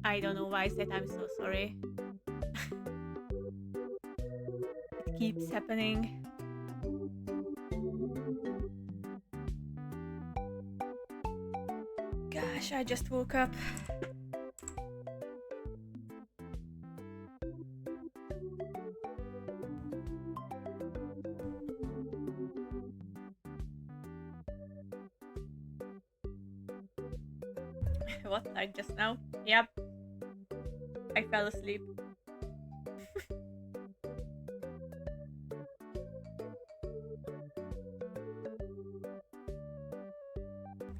I don't know why is that. I'm so sorry. It keeps happening. Gosh, I just woke up. What? Like just now? Yep. I fell asleep.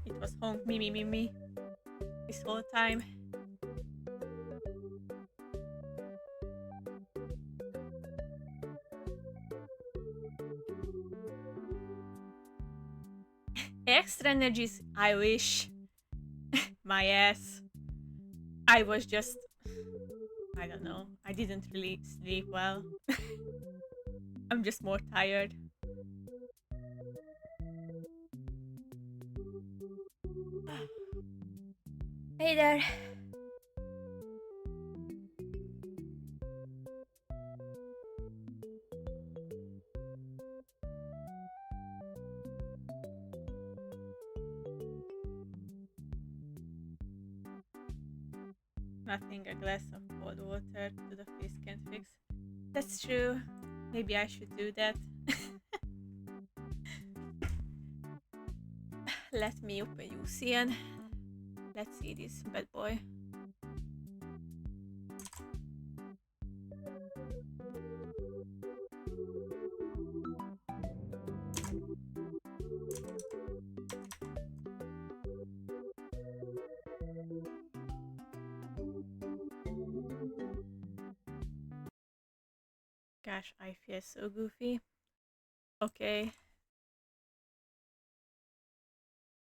It was home. Me. This whole time. Extra energies. I wish. My ass. I was just. I don't know. I didn't really sleep well. I'm just more tired. Hey there. Nothing a glass of cold water to the face can't fix. That's true. Maybe I should do that. Let me open UCN. Let's see this bad boy. Gosh, I feel so goofy. Okay.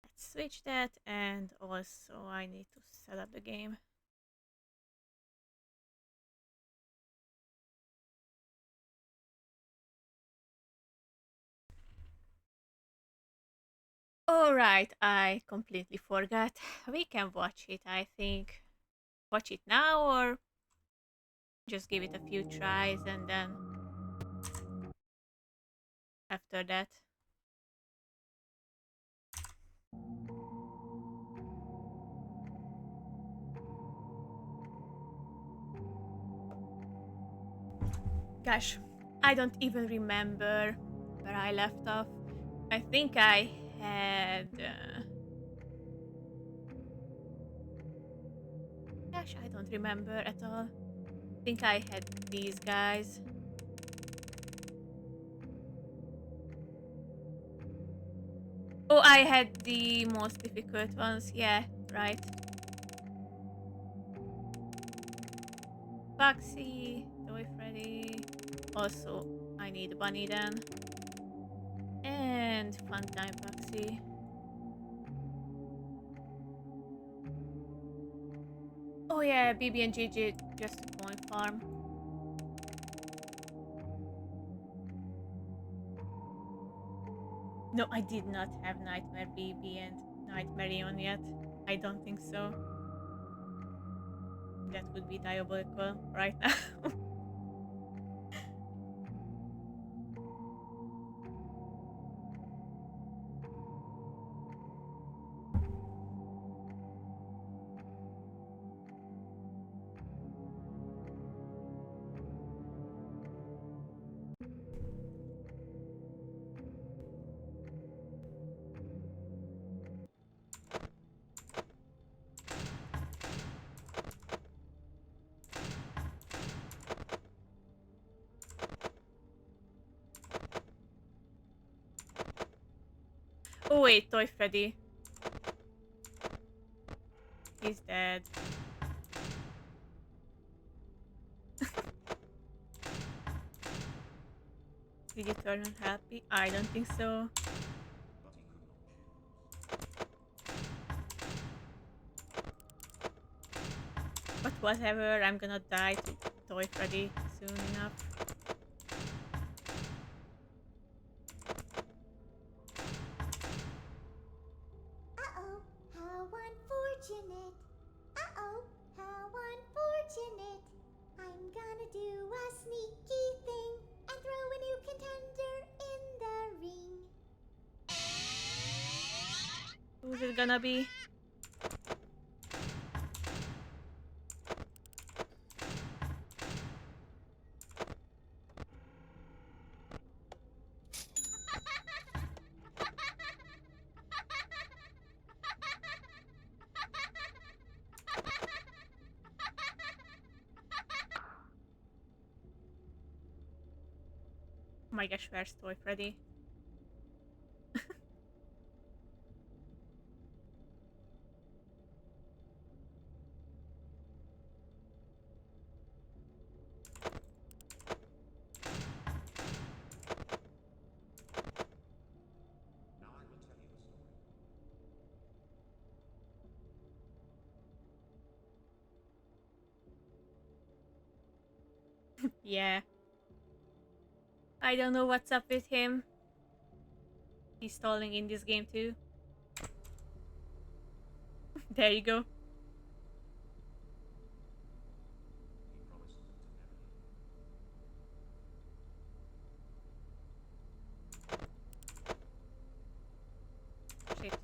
Let's switch that, and also I need to set up the game. Alright, I completely forgot. We can watch it, I think. Watch it now or just give it a few tries and then after that. Gosh, I don't even remember where I left off. I think I had. Gosh, I don't remember at all. I think I had these guys. Oh, I had the most difficult ones. Yeah, right. Foxy, Toy Freddy. Also, I need a bunny then. And Funtime Foxy. Oh yeah, BB and GG, just a coin farm. No, I did not have Nightmare BB and Nightmare Eon yet. I don't think so. That would be diabolical right now. Oh wait, Toy Freddy. He's dead. Did you turn on happy? I don't think so. But whatever, I'm gonna die to Toy Freddy soon enough. Uh-oh, how unfortunate. Uh-oh, how Who's it gonna be? Oh my gosh, where's Toy Freddy? Yeah. I don't know what's up with him. He's stalling in this game too. There you go. Shit.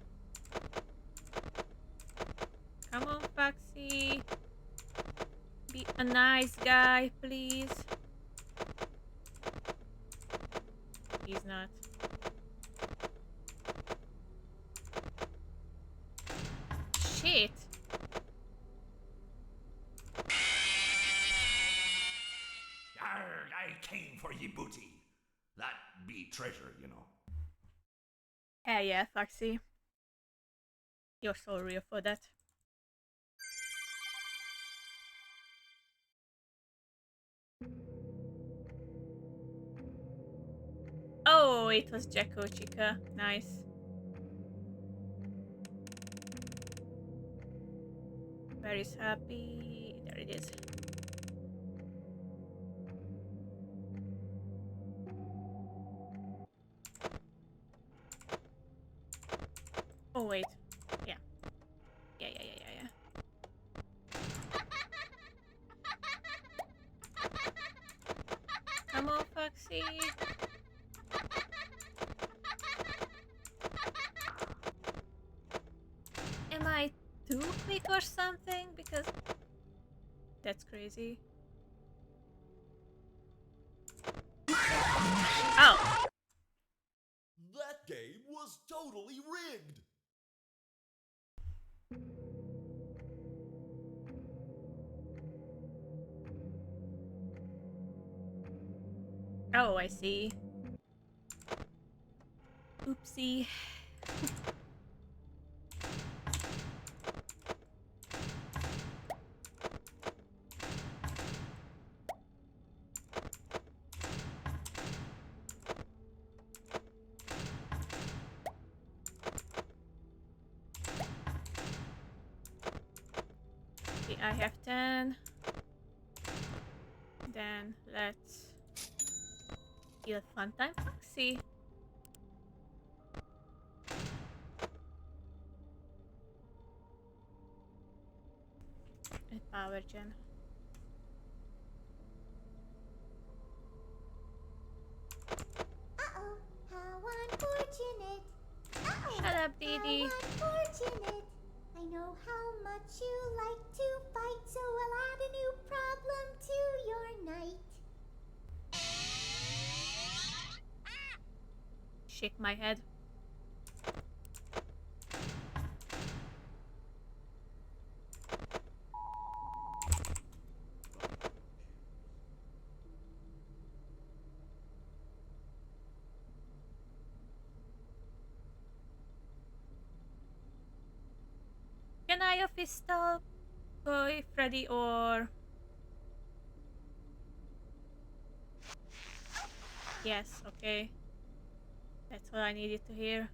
Come on, Foxy. Be a nice guy, please. He's not. Shit. Arr, I came for ye booty. That be treasure, you know. Yeah, Foxy. You're so real for that. Oh, it was Jacko Chica. Nice. Where is Happy? There it is. Oh, wait. Yeah. Yeah. Come on, Foxy. Am I too quick or something? Because that's crazy. Oh. That game was totally rigged! Oh, I see. Oopsie. Okay, I have 10. Then let's kill Funtime Foxy. And Power Gen. Uh-oh, how unfortunate. Uh-oh, Shut up, Dee. how unfortunate. I know how much you like to fight, so I'll add a new problem to your night. Shake my head. Can I office talk Toy Freddy or... Yes, okay. That's what I needed to hear.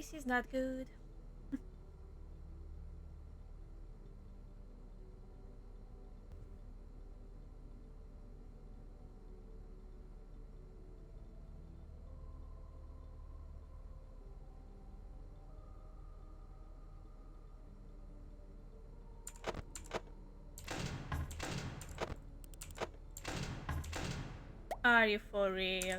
This is not good. Are you for real?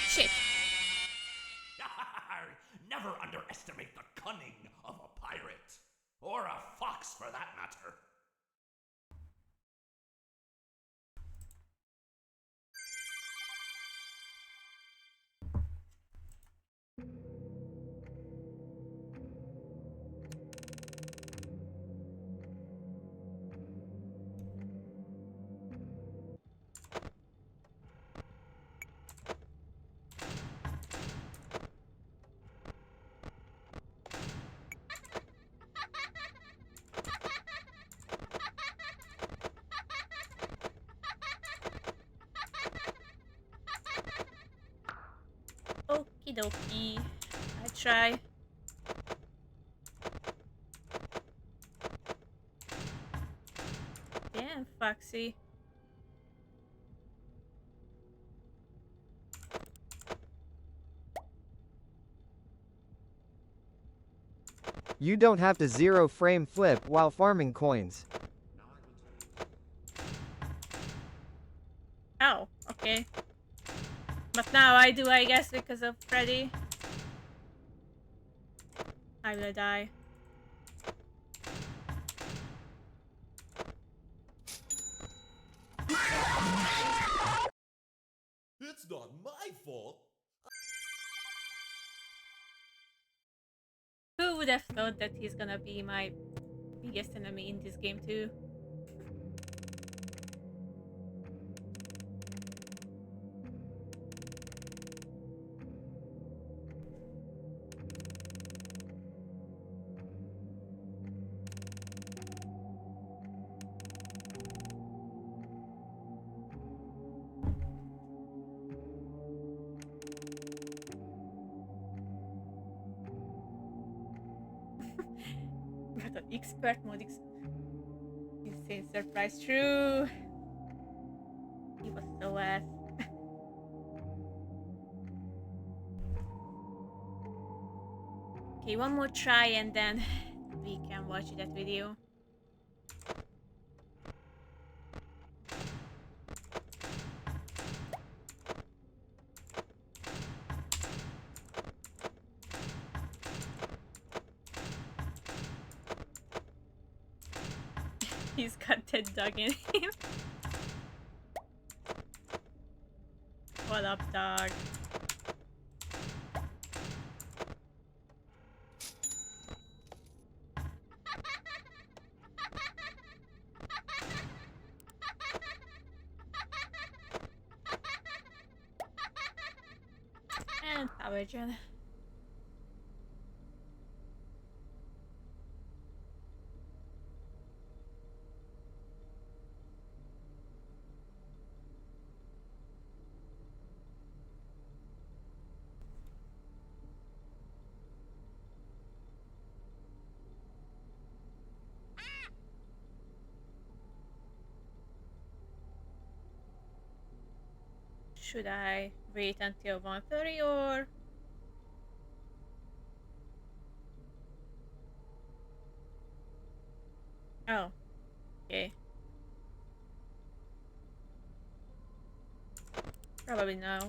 Shit. Never underestimate the cunning of a pirate. Or a fox, for that matter. Okie dokie. I try. Damn, Foxy. You don't have to zero frame flip while farming coins. Oh, okay. But now I do, I guess, because of Freddy. I will die. It's not my fault. Who would have thought that he's gonna be my biggest enemy in this game too? But the expert mode insane surprise. True. He was so ass. Okay, one more try and then we can watch that video. He's got that dog in him. What up, dog? And power gen. Should I wait until 1:30 or? Oh, okay. Probably no.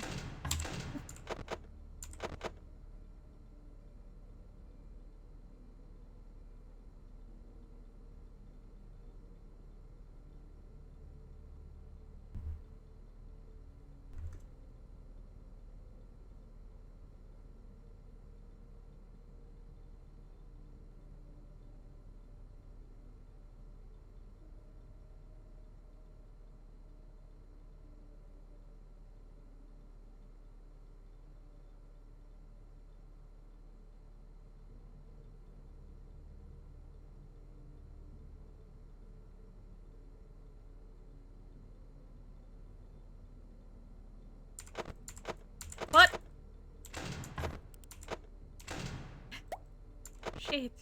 shit.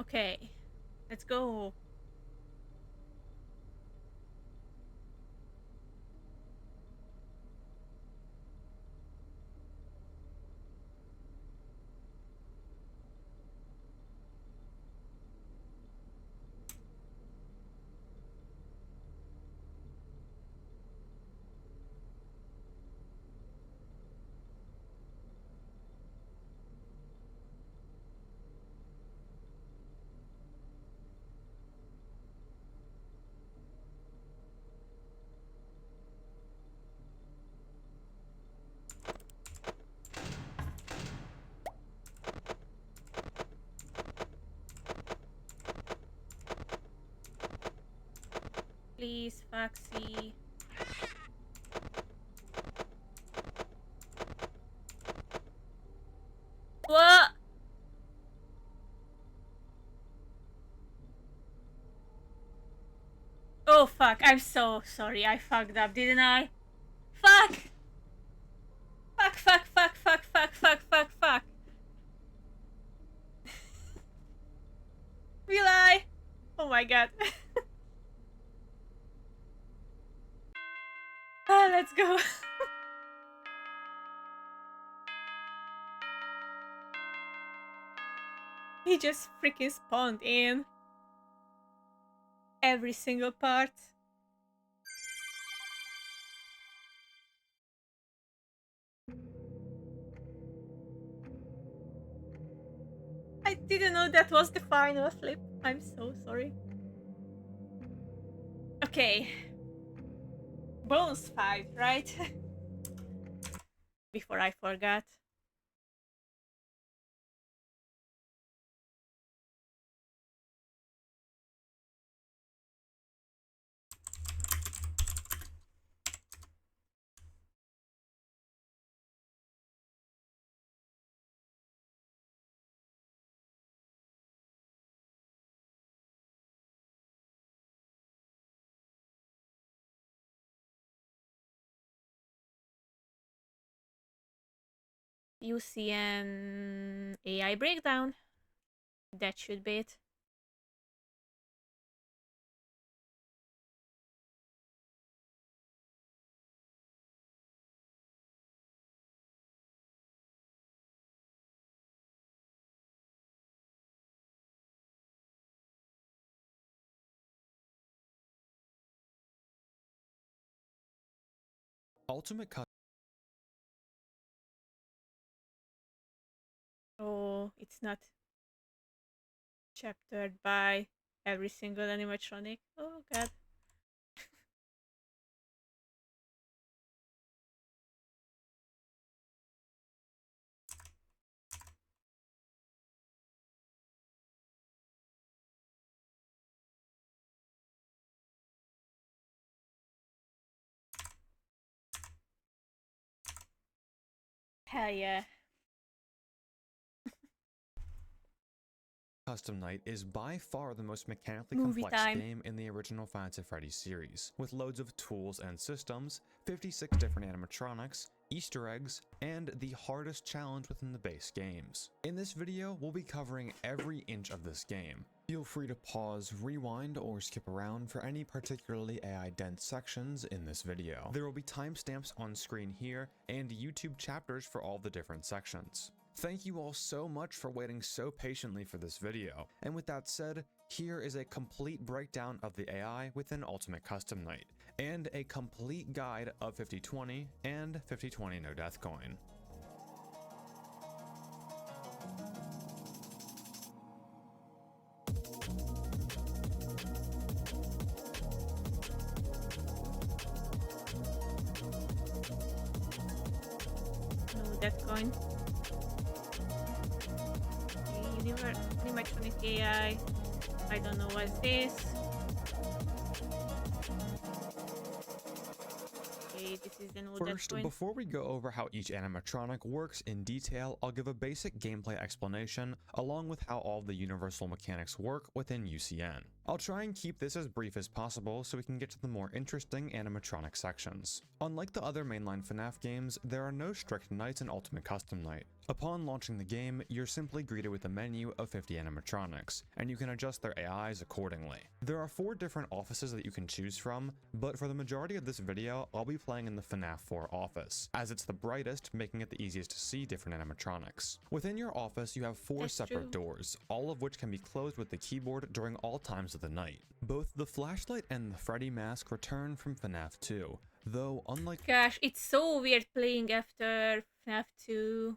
Okay, let's go. Please, Foxy. What? Oh fuck, I'm so sorry. I fucked up, didn't I? Fuck! Fuck, fuck, fuck, fuck, fuck, fuck, fuck, fuck. Will I? Oh my god. Ah, let's go. He just freaking spawned in every single part. I didn't know that was the final flip. I'm so sorry. Okay. Bonus fight, right? Before I forgot. UCN AI breakdown. That should be it. Ultimate cut. Oh, it's not chaptered by every single animatronic. Oh god. Hell yeah. Custom Night is by far the most mechanically Movie complex time. game in the original Five Nights at Freddy's series, with loads of tools and systems, 56 different animatronics, Easter eggs, and the hardest challenge within the base games. In this video, we'll be covering every inch of this game. Feel free to pause, rewind, or skip around for any particularly AI-dense sections in this video. There will be timestamps on screen here, and YouTube chapters for all the different sections. Thank you all so much for waiting so patiently for this video, and with that said, here is a complete breakdown of the AI within Ultimate Custom Night, and a complete guide of 5020 and 5020 No Death Coin. No, that coin. Okay, animatronic AI. I don't know what's this. Okay, this is the no death First, coin. before we go over how each animatronic works in detail, I'll give a basic gameplay explanation along with how all the universal mechanics work within UCN. I'll try and keep this as brief as possible so we can get to the more interesting animatronic sections. Unlike the other mainline FNAF games, there are no strict nights in Ultimate Custom Night. Upon launching the game, you're simply greeted with a menu of 50 animatronics, and you can adjust their AIs accordingly. There are 4 different offices that you can choose from, but for the majority of this video, I'll be playing in the FNAF 4 office, as it's the brightest, making it the easiest to see different animatronics. Within your office, you have 4 That's separate true. doors, all of which can be closed with the keyboard during all times of the night. Both the flashlight and the Freddy mask return from FNAF 2, though unlike Gosh, it's so weird playing after FNAF 2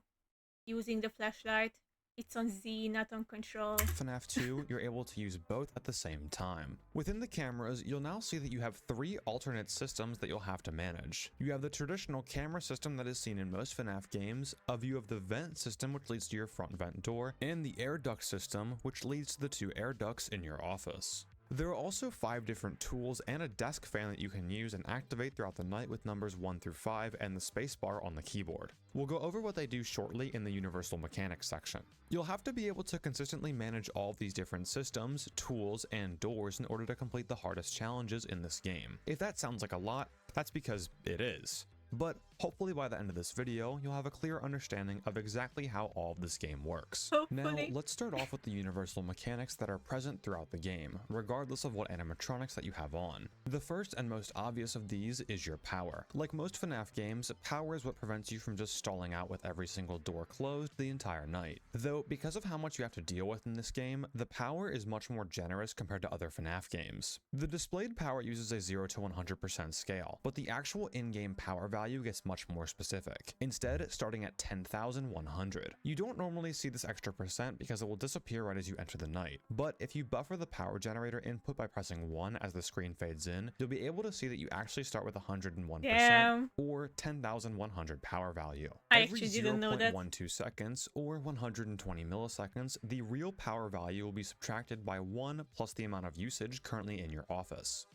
using the flashlight. It's on Z, not on control. FNAF 2, you're able to use both at the same time. Within the cameras, you'll now see that you have 3 alternate systems that you'll have to manage. You have the traditional camera system that is seen in most FNAF games, a view of the vent system which leads to your front vent door, and the air duct system which leads to the 2 air ducts in your office. There are also 5 different tools and a desk fan that you can use and activate throughout the night with numbers 1 through 5 and the spacebar on the keyboard. We'll go over what they do shortly in the Universal Mechanics section. You'll have to be able to consistently manage all of these different systems, tools, and doors in order to complete the hardest challenges in this game. If that sounds like a lot, that's because it is. But hopefully by the end of this video, you'll have a clear understanding of exactly how all of this game works. Now, Hopefully. let's start off with the universal mechanics that are present throughout the game, regardless of what animatronics that you have on. The first and most obvious of these is your power. Like most FNAF games, power is what prevents you from just stalling out with every single door closed the entire night. Though, because of how much you have to deal with in this game, the power is much more generous compared to other FNAF games. The displayed power uses a 0 to 100% scale, but the actual in-game power value gets much more specific, instead starting at 10,100. You don't normally see this extra percent because it will disappear right as you enter the night, but if you buffer the power generator input by pressing 1 as the screen fades in, you'll be able to see that you actually start with 101% Damn. or 10,100 power value. I Every actually didn't know that. 0.12 seconds or 120 milliseconds, the real power value will be subtracted by 1 plus the amount of usage currently in your office.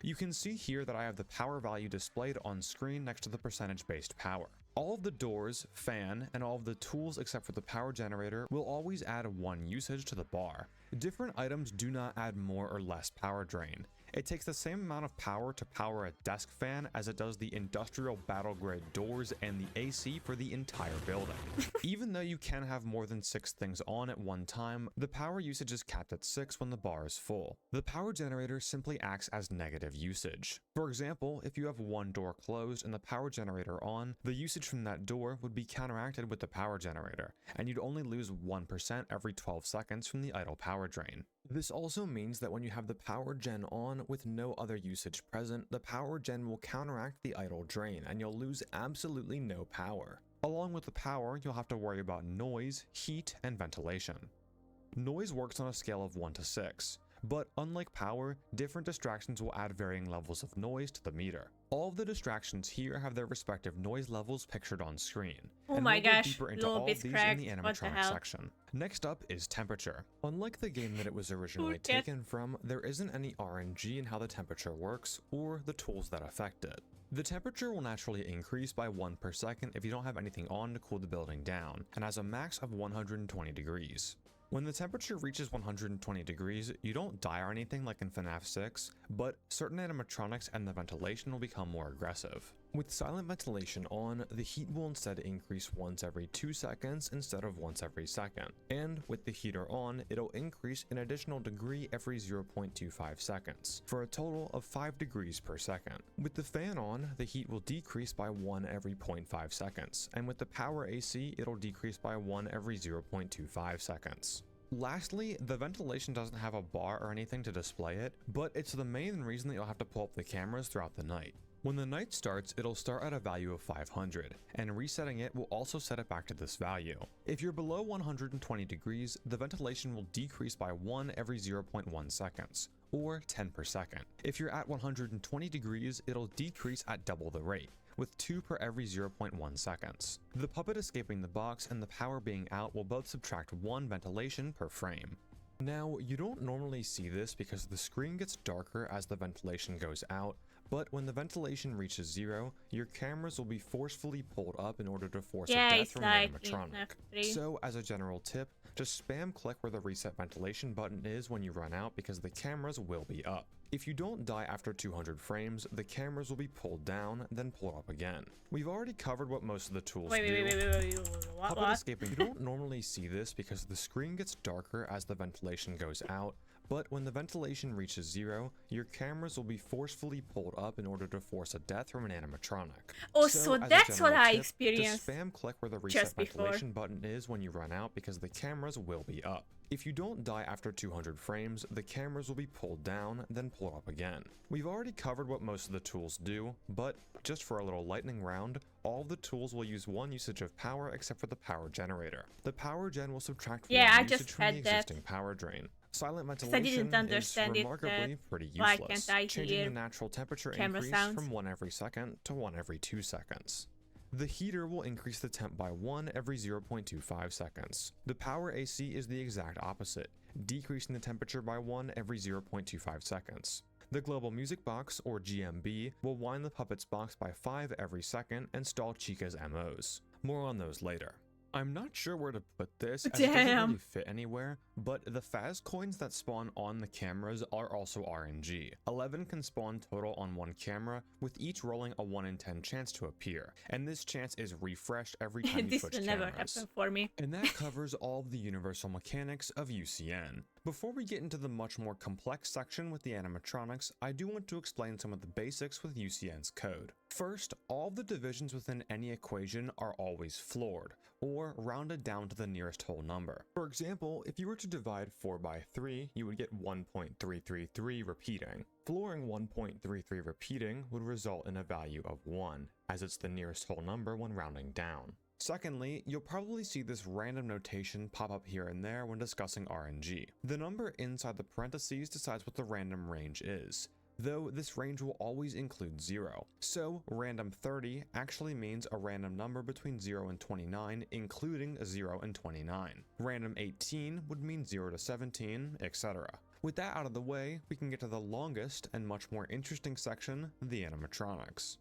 You can see here that I have the power value displayed on screen next to the percentage-based power. All of the doors, fan, and all of the tools except for the power generator will always add 1 usage to the bar. Different items do not add more or less power drain. It takes the same amount of power to power a desk fan as it does the industrial battle grade doors and the AC for the entire building. Even though you can have more than 6 things on at one time, the power usage is capped at 6 when the bar is full. The power generator simply acts as negative usage. For example, if you have 1 door closed and the power generator on, the usage from that door would be counteracted with the power generator, and you'd only lose 1% every 12 seconds from the idle power drain. This also means that when you have the power gen on with no other usage present, the power gen will counteract the idle drain and you'll lose absolutely no power. Along with the power, you'll have to worry about noise, heat, and ventilation. Noise works on a scale of 1 to 6. But unlike power, different distractions will add varying levels of noise to the meter. All of the distractions here have their respective noise levels pictured on screen. Oh and my we'll go gosh, deeper into little all bit of these cracked. in the What the animatronic hell? section. Next up is temperature. Unlike the game that it was originally cat. taken from, there isn't any RNG in how the temperature works or the tools that affect it. The temperature will naturally increase by 1 per second if you don't have anything on to cool the building down, and has a max of 120 degrees. When the temperature reaches 120 degrees, you don't die or anything like in FNAF 6, but certain animatronics and the ventilation will become more aggressive. With silent ventilation on, the heat will instead increase once every 2 seconds instead of once every second. And with the heater on, it'll increase an additional degree every 0.25 seconds, for a total of 5 degrees per second. With the fan on, the heat will decrease by 1 every 0.5 seconds, and with the power AC, it'll decrease by 1 every 0.25 seconds. Lastly, the ventilation doesn't have a bar or anything to display it, but it's the main reason that you'll have to pull up the cameras throughout the night. When the night starts, it'll start at a value of 500, and resetting it will also set it back to this value. If you're below 120 degrees, the ventilation will decrease by 1 every 0.1 seconds, or 10 per second. If you're at 120 degrees, it'll decrease at double the rate, with 2 per every 0.1 seconds. The puppet escaping the box and the power being out will both subtract 1 ventilation per frame. Now, you don't normally see this because the screen gets darker as the ventilation goes out, but when the ventilation reaches 0, your cameras will be forcefully pulled up in order to force a death from an animatronic. So, as a general tip, just spam click where the reset ventilation button is when you run out because the cameras will be up. If you don't die after 200 frames, the cameras will be pulled down, then pulled up again. We've already covered what most of the tools do. Wait, Puppet escaping. You don't normally see this because the screen gets darker as the ventilation goes out, but when the ventilation reaches 0, your cameras will be forcefully pulled up in order to force a death from an animatronic. Oh, so as a that's what general I tip, experienced just spam click where the reset just before. ventilation button is when you run out because the cameras will be up. If you don't die after 200 frames, the cameras will be pulled down, then pulled up again. We've already covered what most of the tools do, but just for a little lightning round, all of the tools will use 1 usage of power except for the power generator. The power gen will subtract 1 I usage just from the had that. existing power drain. Silent I didn't ventilation is understand it, remarkably pretty why useless, can't I changing hear the natural temperature camera increase sounds? from 1 every second to 1 every 2 seconds. The heater will increase the temp by 1 every 0.25 seconds. The power AC is the exact opposite, decreasing the temperature by 1 every 0.25 seconds. The global music box, or GMB, will wind the puppet's box by 5 every second and stall Chica's MOs. More on those later. I'm not sure where to put this as it doesn't really fit anywhere, but the Faz coins that spawn on the cameras are also RNG. 11 can spawn total on one camera, with each rolling a 1 in 10 chance to appear, and this chance is refreshed every time you This switch will cameras. never happen for me. And that covers all of the universal mechanics of UCN. Before we get into the much more complex section with the animatronics, I do want to explain some of the basics with UCN's code. First, all the divisions within any equation are always floored, or rounded down to the nearest whole number. For example, if you were to divide 4 by 3, you would get 1.333 repeating. Flooring 1.33 repeating would result in a value of 1, as it's the nearest whole number when rounding down. Secondly, you'll probably see this random notation pop up here and there when discussing RNG. The number inside the parentheses decides what the random range is, though this range will always include 0. So, random 30 actually means a random number between 0 and 29, including 0 and 29. Random 18 would mean 0 to 17, etc. With that out of the way, we can get to the longest and much more interesting section, the animatronics.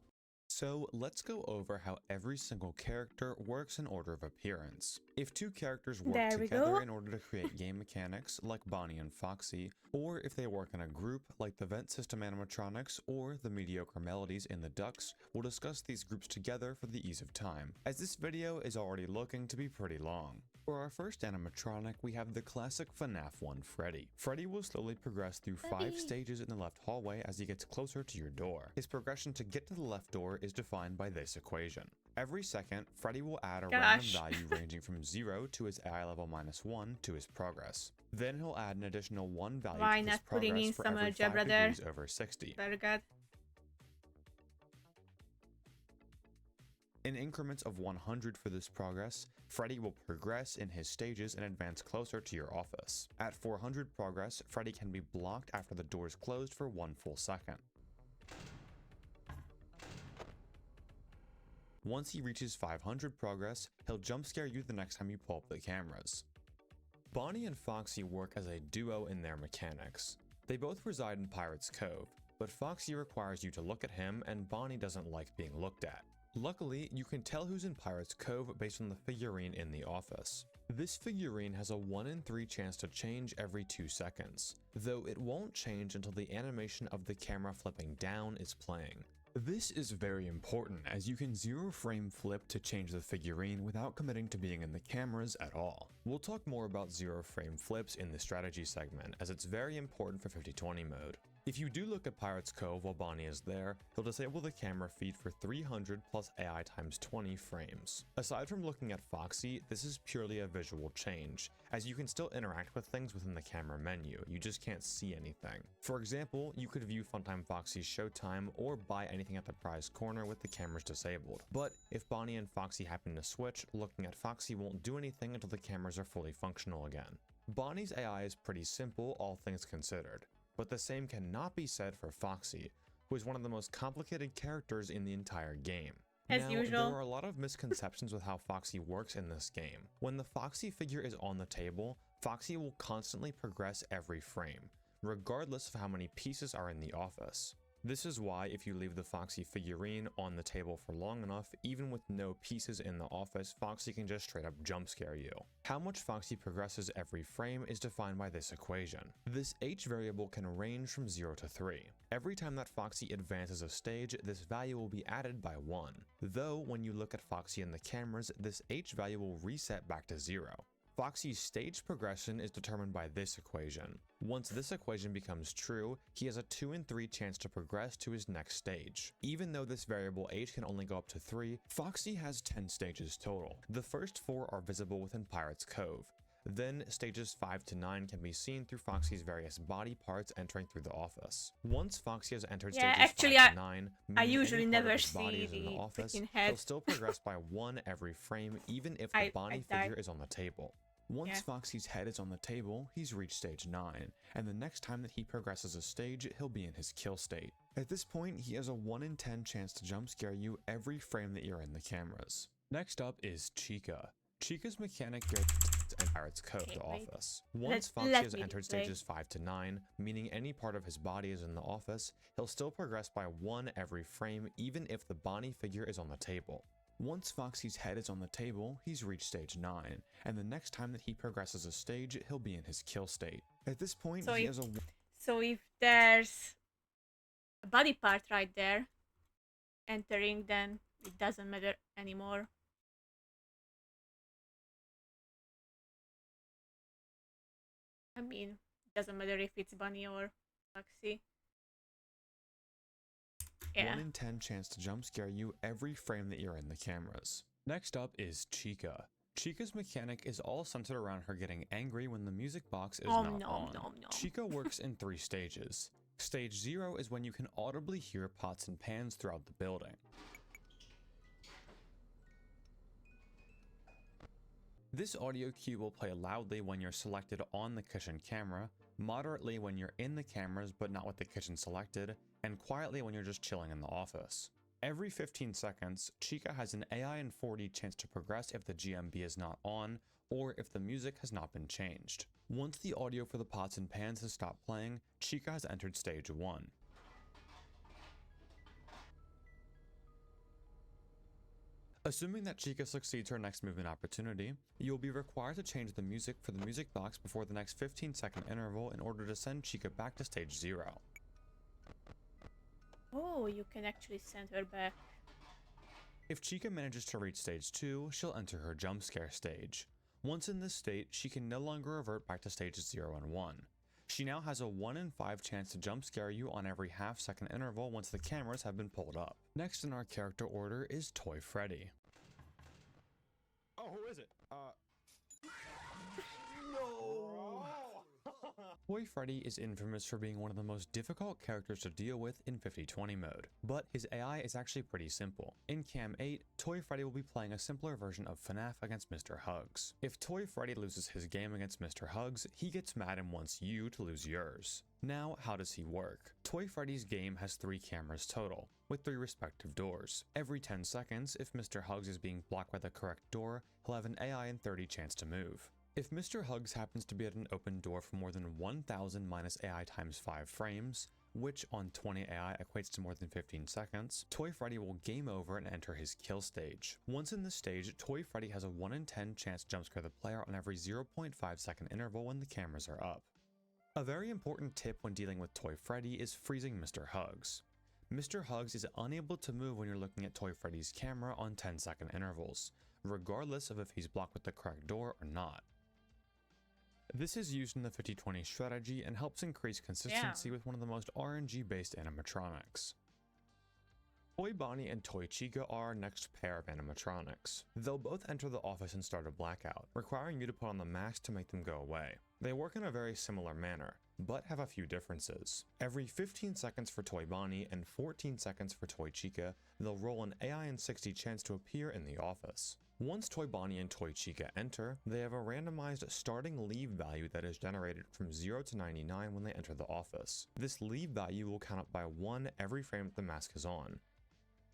So let's go over how every single character works in order of appearance. If 2 characters work together in order to create game mechanics like Bonnie and Foxy, or if they work in a group like the Vent System animatronics or the mediocre melodies in the Ducks, we'll discuss these groups together for the ease of time, as this video is already looking to be pretty long. For our first animatronic, we have the classic FNAF 1 Freddy. Freddy will slowly progress through 5 stages in the left hallway as he gets closer to your door. His progression to get to the left door is defined by this equation. Every second, Freddy will add a random value ranging from 0 to his AI level -1 to his progress. Then he'll add an additional 1 value to his progress for every 5 degrees over 60. In increments of 100 for this progress, Freddy will progress in his stages and advance closer to your office. At 400 progress, Freddy can be blocked after the doors closed for 1 full second. Once he reaches 500 progress, he'll jump scare you the next time you pull up the cameras. Bonnie and Foxy work as a duo in their mechanics. They both reside in Pirate's Cove, but Foxy requires you to look at him and Bonnie doesn't like being looked at. Luckily, you can tell who's in Pirate's Cove based on the figurine in the office. This figurine has a 1 in 3 chance to change every 2 seconds, though it won't change until the animation of the camera flipping down is playing. This is very important as you can zero frame flip to change the figurine without committing to being in the cameras at all. We'll talk more about zero frame flips in the strategy segment as it's very important for 50/20 mode. If you do look at Pirate's Cove while Bonnie is there, he'll disable the camera feed for 300 plus AI times 20 frames. Aside from looking at Foxy, this is purely a visual change, as you can still interact with things within the camera menu, you just can't see anything. For example, you could view Funtime Foxy's showtime or buy anything at the prize corner with the cameras disabled. But if Bonnie and Foxy happen to switch, looking at Foxy won't do anything until the cameras are fully functional again. Bonnie's AI is pretty simple, all things considered. But the same cannot be said for Foxy, who is one of the most complicated characters in the entire game. As usual. There are a lot of misconceptions with how Foxy works in this game. When the Foxy figure is on the table, Foxy will constantly progress every frame, regardless of how many pieces are in the office. This is why if you leave the Foxy figurine on the table for long enough, even with no pieces in the office, Foxy can just straight up jump scare you. How much Foxy progresses every frame is defined by this equation. This H variable can range from 0 to 3. Every time that Foxy advances a stage, this value will be added by 1. Though, when you look at Foxy in the cameras, this H value will reset back to 0. Foxy's stage progression is determined by this equation. Once this equation becomes true, he has a 2 in 3 chance to progress to his next stage. Even though this variable H can only go up to 3, Foxy has 10 stages total. The first 4 are visible within Pirate's Cove. Then, stages 5 to 9 can be seen through Foxy's various body parts entering through the office. Once Foxy has entered stages 5 to 9, I meaning usually any part never of his body see is in the the office, freaking he'll head. still progress by 1 every frame, even if the Bonnie die. figure is on the table. Once Yeah. Foxy's head is on the table, he's reached stage 9, and the next time that he progresses a stage, he'll be in his kill state. At this point, he has a 1 in 10 chance to jump scare you every frame that you're in the cameras. Next up is Chica. Chica's mechanic guarantees and Pirate's Cove Okay, the wait. office. Once Let Foxy has me entered play. stages 5 to 9, meaning any part of his body is in the office, he'll still progress by 1 every frame even if the Bonnie figure is on the table. Once Foxy's head is on the table, he's reached stage 9, and the next time that he progresses a stage, he'll be in his kill state. At this point, So he if- has a So if there's a body part right there entering, then it doesn't matter anymore. I mean, it doesn't matter if it's Bunny or Foxy. Yeah. 1 in 10 chance to jump scare you every frame that you're in the cameras. Next up is Chica. Chica's mechanic is all centered around her getting angry when the music box is not on. Chica works in 3 stages. Stage 0 is when you can audibly hear pots and pans throughout the building. This audio cue will play loudly when you're selected on the kitchen camera, moderately when you're in the cameras but not with the kitchen selected, and quietly when you're just chilling in the office. Every 15 seconds, Chica has an AI and 4D chance to progress if the GMB is not on, or if the music has not been changed. Once the audio for the pots and pans has stopped playing, Chica has entered stage 1. Assuming that Chica succeeds her next movement opportunity, you'll be required to change the music for the music box before the next 15-second interval in order to send Chica back to stage 0. Oh, you can actually send her back. If Chica manages to reach stage 2, she'll enter her jump scare stage. Once in this state, she can no longer revert back to stages 0 and 1. She now has a 1 in 5 chance to jump scare you on every half-second interval once the cameras have been pulled up. Next in our character order is Toy Freddy. Oh, who is it? Toy Freddy is infamous for being one of the most difficult characters to deal with in 50/20 mode, but his AI is actually pretty simple. In Cam 8, Toy Freddy will be playing a simpler version of FNAF against Mr. Hugs. If Toy Freddy loses his game against Mr. Hugs, he gets mad and wants you to lose yours. Now, how does he work? Toy Freddy's game has 3 cameras total, with 3 respective doors. Every 10 seconds, if Mr. Hugs is being blocked by the correct door, he'll have an AI and 30 chance to move. If Mr. Hugs happens to be at an open door for more than 1000 minus AI times 5 frames, which on 20 AI equates to more than 15 seconds, Toy Freddy will game over and enter his kill stage. Once in this stage, Toy Freddy has a 1 in 10 chance to jump scare the player on every 0.5 second interval when the cameras are up. A very important tip when dealing with Toy Freddy is freezing Mr. Hugs. Mr. Hugs is unable to move when you're looking at Toy Freddy's camera on 10-second intervals, regardless of if he's blocked with the correct door or not. This is used in the 50-20 strategy and helps increase consistency with one of the most RNG-based animatronics. Toy Bonnie and Toy Chica are our next pair of animatronics. They'll both enter the office and start a blackout, requiring you to put on the mask to make them go away. They work in a very similar manner, but have a few differences. Every 15 seconds for Toy Bonnie and 14 seconds for Toy Chica, they'll roll an AI in 60 chance to appear in the office. Once Toy Bonnie and Toy Chica enter, they have a randomized starting leave value that is generated from 0 to 99 when they enter the office. This leave value will count up by 1 every frame that the mask is on.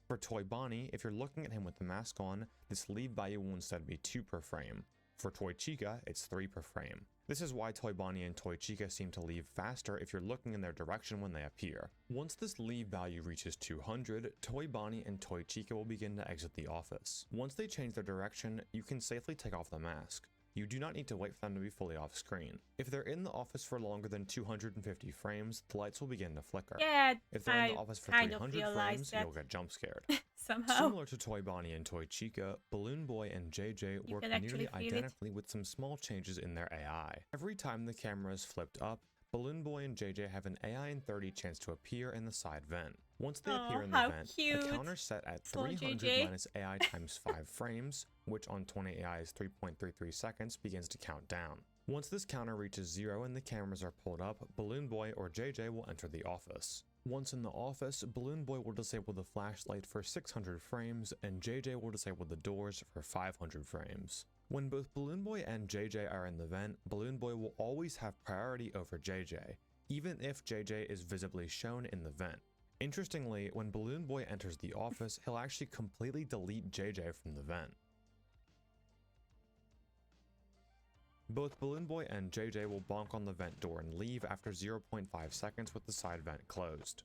For Toy Bonnie, if you're looking at him with the mask on, this leave value will instead be 2 per frame. For Toy Chica, it's 3 per frame. This is why Toy Bonnie and Toy Chica seem to leave faster if you're looking in their direction when they appear. Once this leave value reaches 200, Toy Bonnie and Toy Chica will begin to exit the office. Once they change their direction, you can safely take off the mask. You do not need to wait for them to be fully off screen. If they're in the office for longer than 250 frames, the lights will begin to flicker. Yeah, If they're in the office for 300 frames, that you'll get jump scared. somehow. Similar to Toy Bonnie and Toy Chica, Balloon Boy and JJ You work can actually nearly feel it. identically with some small changes in their AI. Every time the camera is flipped up, Balloon Boy and JJ have an AI in 30 chance to appear in the side vent. Once they appear in the how vent, cute. a counter set at Small 300 JJ. minus AI times 5 frames, which on 20 AI is 3.33 seconds, begins to count down. Once this counter reaches 0 and the cameras are pulled up, Balloon Boy or JJ will enter the office. Once in the office, Balloon Boy will disable the flashlight for 600 frames, and JJ will disable the doors for 500 frames. When both Balloon Boy and JJ are in the vent, Balloon Boy will always have priority over JJ, even if JJ is visibly shown in the vent. Interestingly, when Balloon Boy enters the office, he'll actually completely delete JJ from the vent. Both Balloon Boy and JJ will bonk on the vent door and leave after 0.5 seconds with the side vent closed.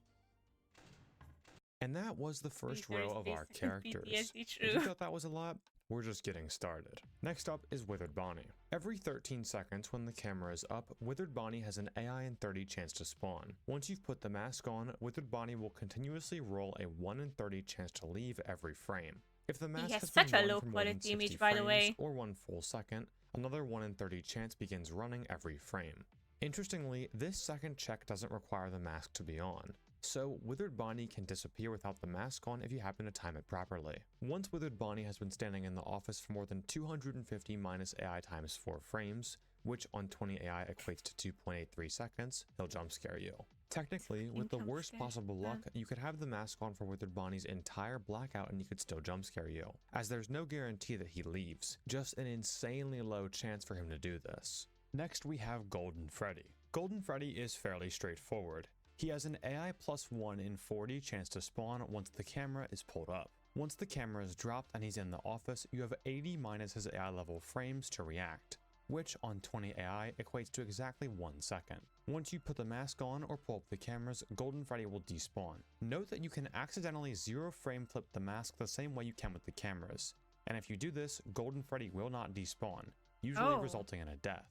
And that was the first row of our characters. If you thought that was a lot, we're just getting started. Next up is Withered Bonnie. Every 13 seconds when the camera is up, Withered Bonnie has an AI in 30 chance to spawn. Once you've put the mask on, Withered Bonnie will continuously roll a 1 in 30 chance to leave every frame. If the mask has has such been a worn low for more than quality 60 image, by the frames way. or 1 full second, another 1 in 30 chance begins running every frame. Interestingly, this second check doesn't require the mask to be on, so Withered Bonnie can disappear without the mask on if you happen to time it properly. Once Withered Bonnie has been standing in the office for more than 250 minus AI times 4 frames, which on 20 AI equates to 2.83 seconds, he'll jump scare you. Technically, with the worst possible luck, you could have the mask on for Withered Bonnie's entire blackout and he could still jump scare you, as there's no guarantee that he leaves, just an insanely low chance for him to do this. Next we have Golden Freddy. Golden Freddy is fairly straightforward. He has an AI plus 1 in 40 chance to spawn once the camera is pulled up. Once the camera is dropped and he's in the office, you have 80 minus his AI level frames to react, which on 20 AI equates to exactly 1 second. Once you put the mask on or pull up the cameras, Golden Freddy will despawn. Note that you can accidentally 0 frame flip the mask the same way you can with the cameras, and if you do this, Golden Freddy will not despawn, usually resulting in a death.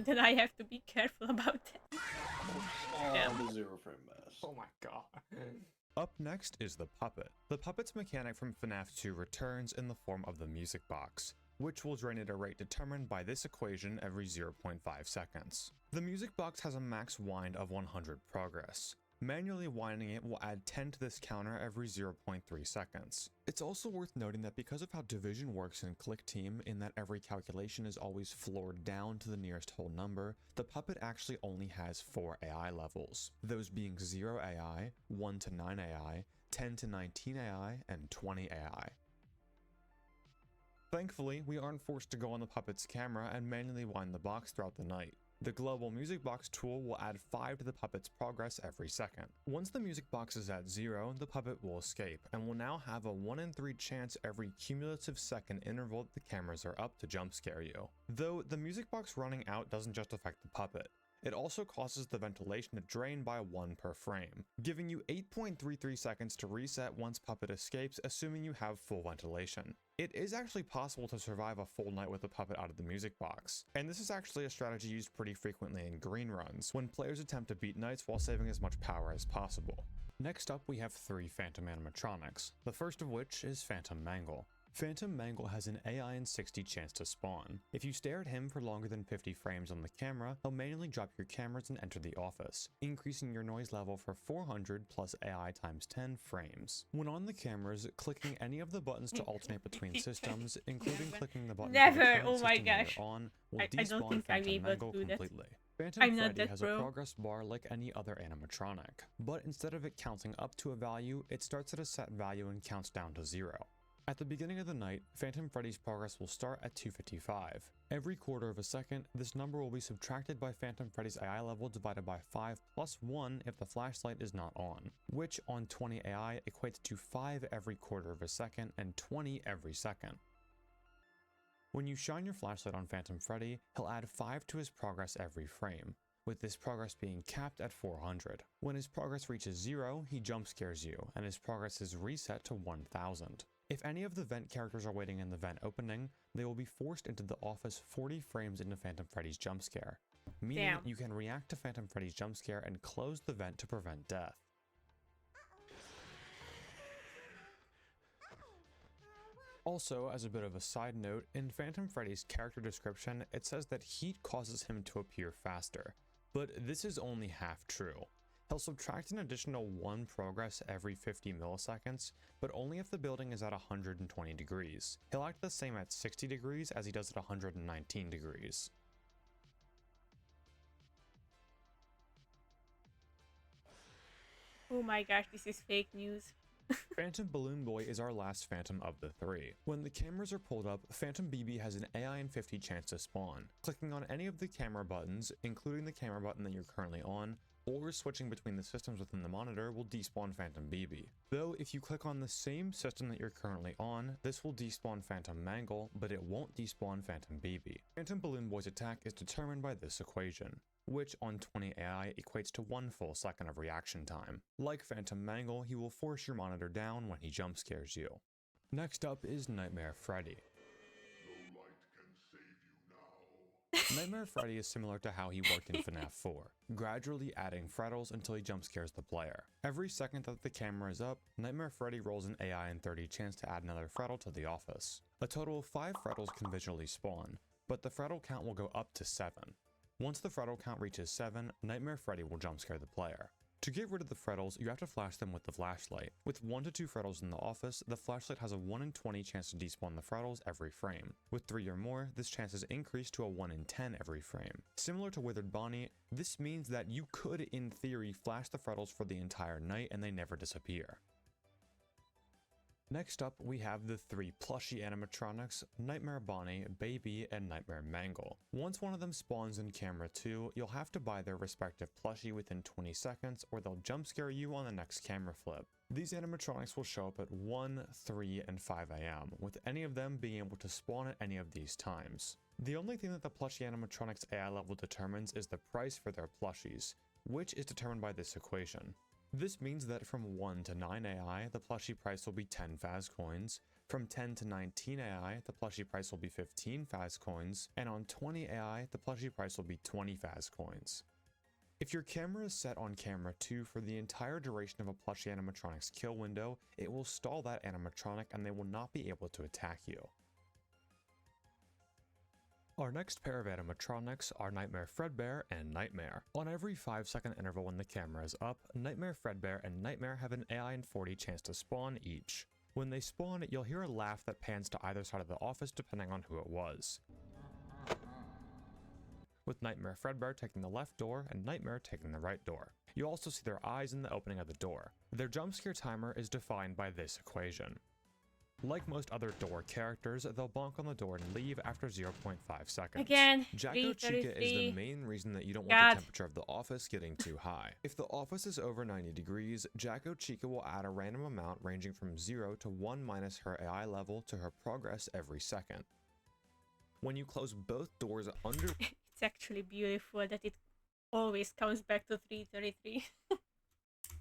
Then I have to be careful about that. The 0 frame mask. Oh my god. Up next is the Puppet. The Puppet's mechanic from FNAF 2 returns in the form of the music box, which will drain at a rate determined by this equation every 0.5 seconds. The music box has a max wind of 100 progress. Manually winding it will add 10 to this counter every 0.3 seconds. It's also worth noting that because of how division works in Click Team, in that every calculation is always floored down to the nearest whole number, the Puppet actually only has 4 AI levels, those being 0 AI, 1 to 9 AI, 10 to 19 AI, and 20 AI. Thankfully, we aren't forced to go on the Puppet's camera and manually wind the box throughout the night. The Global Music Box tool will add 5 to the Puppet's progress every second. Once the music box is at 0, the Puppet will escape, and will now have a 1 in 3 chance every cumulative second interval that the cameras are up to jump scare you. Though, the music box running out doesn't just affect the Puppet. It also causes the ventilation to drain by 1 per frame, giving you 8.33 seconds to reset once Puppet escapes, assuming you have full ventilation. It is actually possible to survive a full night with the Puppet out of the music box, and this is actually a strategy used pretty frequently in green runs, when players attempt to beat nights while saving as much power as possible. Next up, we have 3 Phantom animatronics, the first of which is Phantom Mangle. Phantom Mangle has an AI in 60 chance to spawn. If you stare at him for longer than 50 frames on the camera, he'll manually drop your cameras and enter the office, increasing your noise level for 400 plus AI times 10 frames. When on the cameras, clicking any of the buttons to alternate between systems, including clicking the button for the Never. current Oh my system that gosh. you're on, will I don't despawn think I'm Phantom able to Mangle do that. completely. Phantom I'm not Freddy that has pro. a progress bar like any other animatronic, but instead of it counting up to a value, it starts at a set value and counts down to 0. At the beginning of the night, Phantom Freddy's progress will start at 255. Every quarter of a second, this number will be subtracted by Phantom Freddy's AI level divided by 5 plus 1 if the flashlight is not on, which on 20 AI equates to 5 every quarter of a second and 20 every second. When you shine your flashlight on Phantom Freddy, he'll add 5 to his progress every frame, with this progress being capped at 400. When his progress reaches 0, he jump scares you, and his progress is reset to 1000. If any of the vent characters are waiting in the vent opening, they will be forced into the office 40 frames into Phantom Freddy's jump scare, meaning Damn. you can react to Phantom Freddy's jump scare and close the vent to prevent death. Also, as a bit of a side note, in Phantom Freddy's character description, it says that heat causes him to appear faster, but this is only half true. He'll subtract an additional 1 progress every 50 milliseconds, but only if the building is at 120 degrees. He'll act the same at 60 degrees as he does at 119 degrees. Oh my gosh, this is fake news. Phantom Balloon Boy is our last Phantom of the 3. When the cameras are pulled up, Phantom BB has an AI in 50 chance to spawn. Clicking on any of the camera buttons, including the camera button that you're currently on, or switching between the systems within the monitor will despawn Phantom BB. Though if you click on the same system that you're currently on, this will despawn Phantom Mangle, but it won't despawn Phantom BB. Phantom Balloon Boy's attack is determined by this equation, which on 20 AI equates to 1 full second of reaction time. Like Phantom Mangle, he will force your monitor down when he jump scares you. Next up is Nightmare Freddy. No light can save you now. Nightmare Freddy is similar to how he worked in FNAF 4, gradually adding Freddles until he jump scares the player. Every second that the camera is up, Nightmare Freddy rolls an AI in 30 chance to add another Freddle to the office. A total of 5 Freddles can visually spawn, but the Freddle count will go up to 7. Once the Freddle count reaches 7, Nightmare Freddy will jump scare the player. To get rid of the Freddles, you have to flash them with the flashlight. With 1 to 2 Freddles in the office, the flashlight has a 1 in 20 chance to despawn the Freddles every frame. With 3 or more, this chance is increased to a 1 in 10 every frame. Similar to Withered Bonnie, this means that you could, in theory, flash the Freddles for the entire night and they never disappear. Next up, we have the 3 plushie animatronics, Nightmare Bonnie, Baby, and Nightmare Mangle. Once one of them spawns in camera 2, you'll have to buy their respective plushie within 20 seconds or they'll jump scare you on the next camera flip. These animatronics will show up at 1, 3, and 5 AM, with any of them being able to spawn at any of these times. The only thing that the plushie animatronics AI level determines is the price for their plushies, which is determined by this equation. This means that from 1 to 9 AI, the plushie price will be 10 Faz coins. From 10 to 19 AI, the plushie price will be 15 Faz coins. And on 20 AI, the plushie price will be 20 Faz coins. If your camera is set on camera 2 for the entire duration of a plushie animatronic's kill window, it will stall that animatronic and they will not be able to attack you. Our next pair of animatronics are Nightmare Fredbear and Nightmare. On every 5-second interval when the camera is up, Nightmare Fredbear and Nightmare have an AI in 40 chance to spawn each. When they spawn, you'll hear a laugh that pans to either side of the office depending on who it was, with Nightmare Fredbear taking the left door and Nightmare taking the right door. You'll also see their eyes in the opening of the door. Their jump scare timer is defined by this equation. Like most other door characters, they'll bonk on the door and leave after 0.5 seconds. Again, Jacko Chica is the 3:33. main reason that you don't want God. the temperature of the office getting too high. If the office is over 90 degrees, Jacko Chica will add a random amount ranging from 0 to 1 minus her AI level to her progress every second. When you close both doors under It's actually beautiful that it always comes back to 333.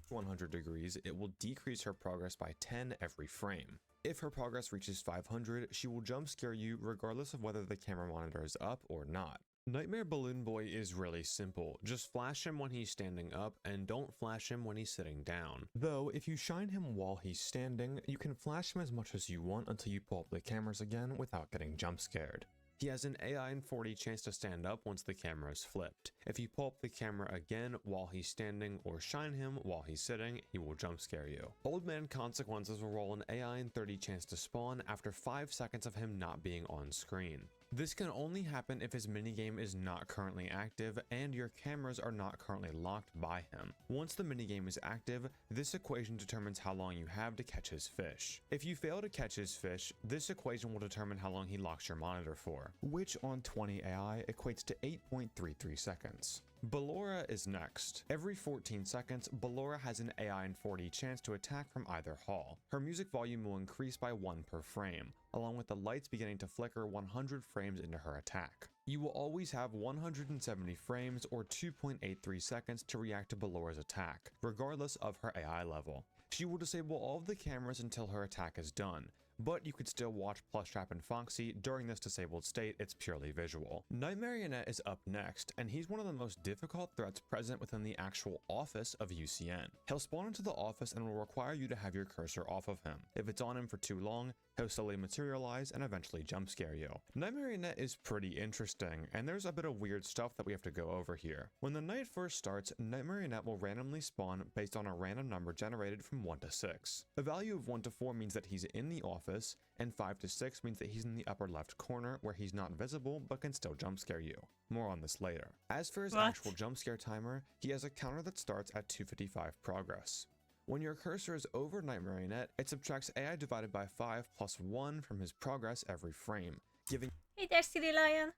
100 degrees, it will decrease her progress by 10 every frame. If her progress reaches 500, she will jump scare you regardless of whether the camera monitor is up or not. Nightmare Balloon Boy is really simple. Just flash him when he's standing up and don't flash him when he's sitting down. Though, if you shine him while he's standing, you can flash him as much as you want until you pull up the cameras again without getting jump scared. He has an AI and 40 chance to stand up once the camera is flipped. If you pull up the camera again while he's standing or shine him while he's sitting, he will jump scare you. Old Man Consequences will roll an AI and 30 chance to spawn after 5 seconds of him not being on screen. This can only happen if his minigame is not currently active and your cameras are not currently locked by him. Once the minigame is active, this equation determines how long you have to catch his fish. If you fail to catch his fish, this equation will determine how long he locks your monitor for, which on 20 AI equates to 8.33 seconds. Ballora is next. Every 14 seconds, Ballora has an AI and 40 chance to attack from either hall. Her music volume will increase by 1 per frame, along with the lights beginning to flicker 100 frames into her attack. You will always have 170 frames or 2.83 seconds to react to Ballora's attack, regardless of her AI level. She will disable all of the cameras until her attack is done, but you could still watch Plushtrap and Foxy during this disabled state. It's purely visual. Night Marionette is up next, and he's one of the most difficult threats present within the actual office of UCN. He'll spawn into the office and will require you to have your cursor off of him. If it's on him for too long, he'll slowly materialize and eventually jump scare you. Night Marionette is pretty interesting, and there's a bit of weird stuff that we have to go over here. When the night first starts, Night Marionette will randomly spawn based on a random number generated from 1 to 6. A value of 1 to 4 means that he's in the office, and 5 to 6 means that he's in the upper left corner where he's not visible but can still jump scare you. More on this later. As for his actual jump scare timer, he has a counter that starts at 255 progress. When your cursor is over Night Marionette, it subtracts AI divided by 5 plus 1 from his progress every frame, giving Hey there, Silly Lion.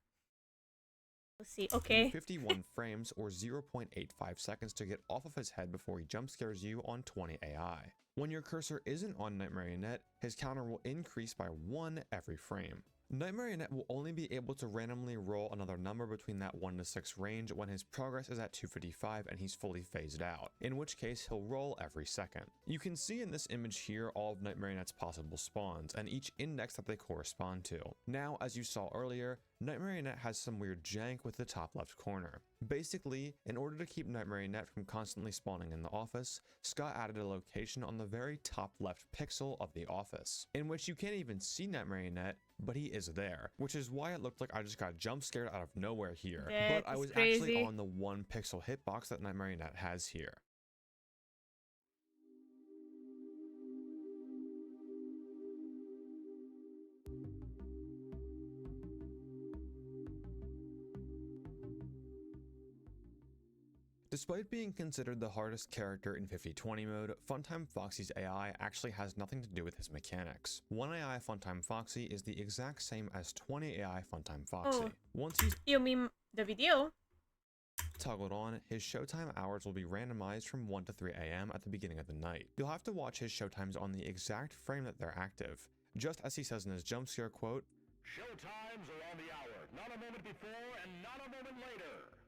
Let's see, you okay. 51 frames or 0.85 seconds to get off of his head before he jump scares you on 20 AI. When your cursor isn't on Night Marionette, his counter will increase by 1 every frame. Night Marionette will only be able to randomly roll another number between that 1 to 6 range when his progress is at 255 and he's fully phased out, in which case he'll roll every second. You can see in this image here all of Night Marionette's possible spawns and each index that they correspond to. Now, as you saw earlier, Night Marionette has some weird jank with the top left corner. Basically, in order to keep Night Marionette from constantly spawning in the office, Scott added a location on the very top left pixel of the office, in which you can't even see Night Marionette, but he is there, which is why it looked like I just got jump scared out of nowhere here. That But I is was crazy. actually on the 1 pixel hitbox that Night Marionette has here. Despite being considered the hardest character in 50/20 mode, Funtime Foxy's AI actually has nothing to do with his mechanics. 1 AI Funtime Foxy is the exact same as 20 AI Funtime Foxy. Oh. Once he's You mean the video? toggled on, his showtime hours will be randomized from 1 to 3 AM at the beginning of the night. You'll have to watch his showtimes on the exact frame that they're active. Just as he says in his jump scare quote, Showtimes are on the hour, not a moment before and not a moment later.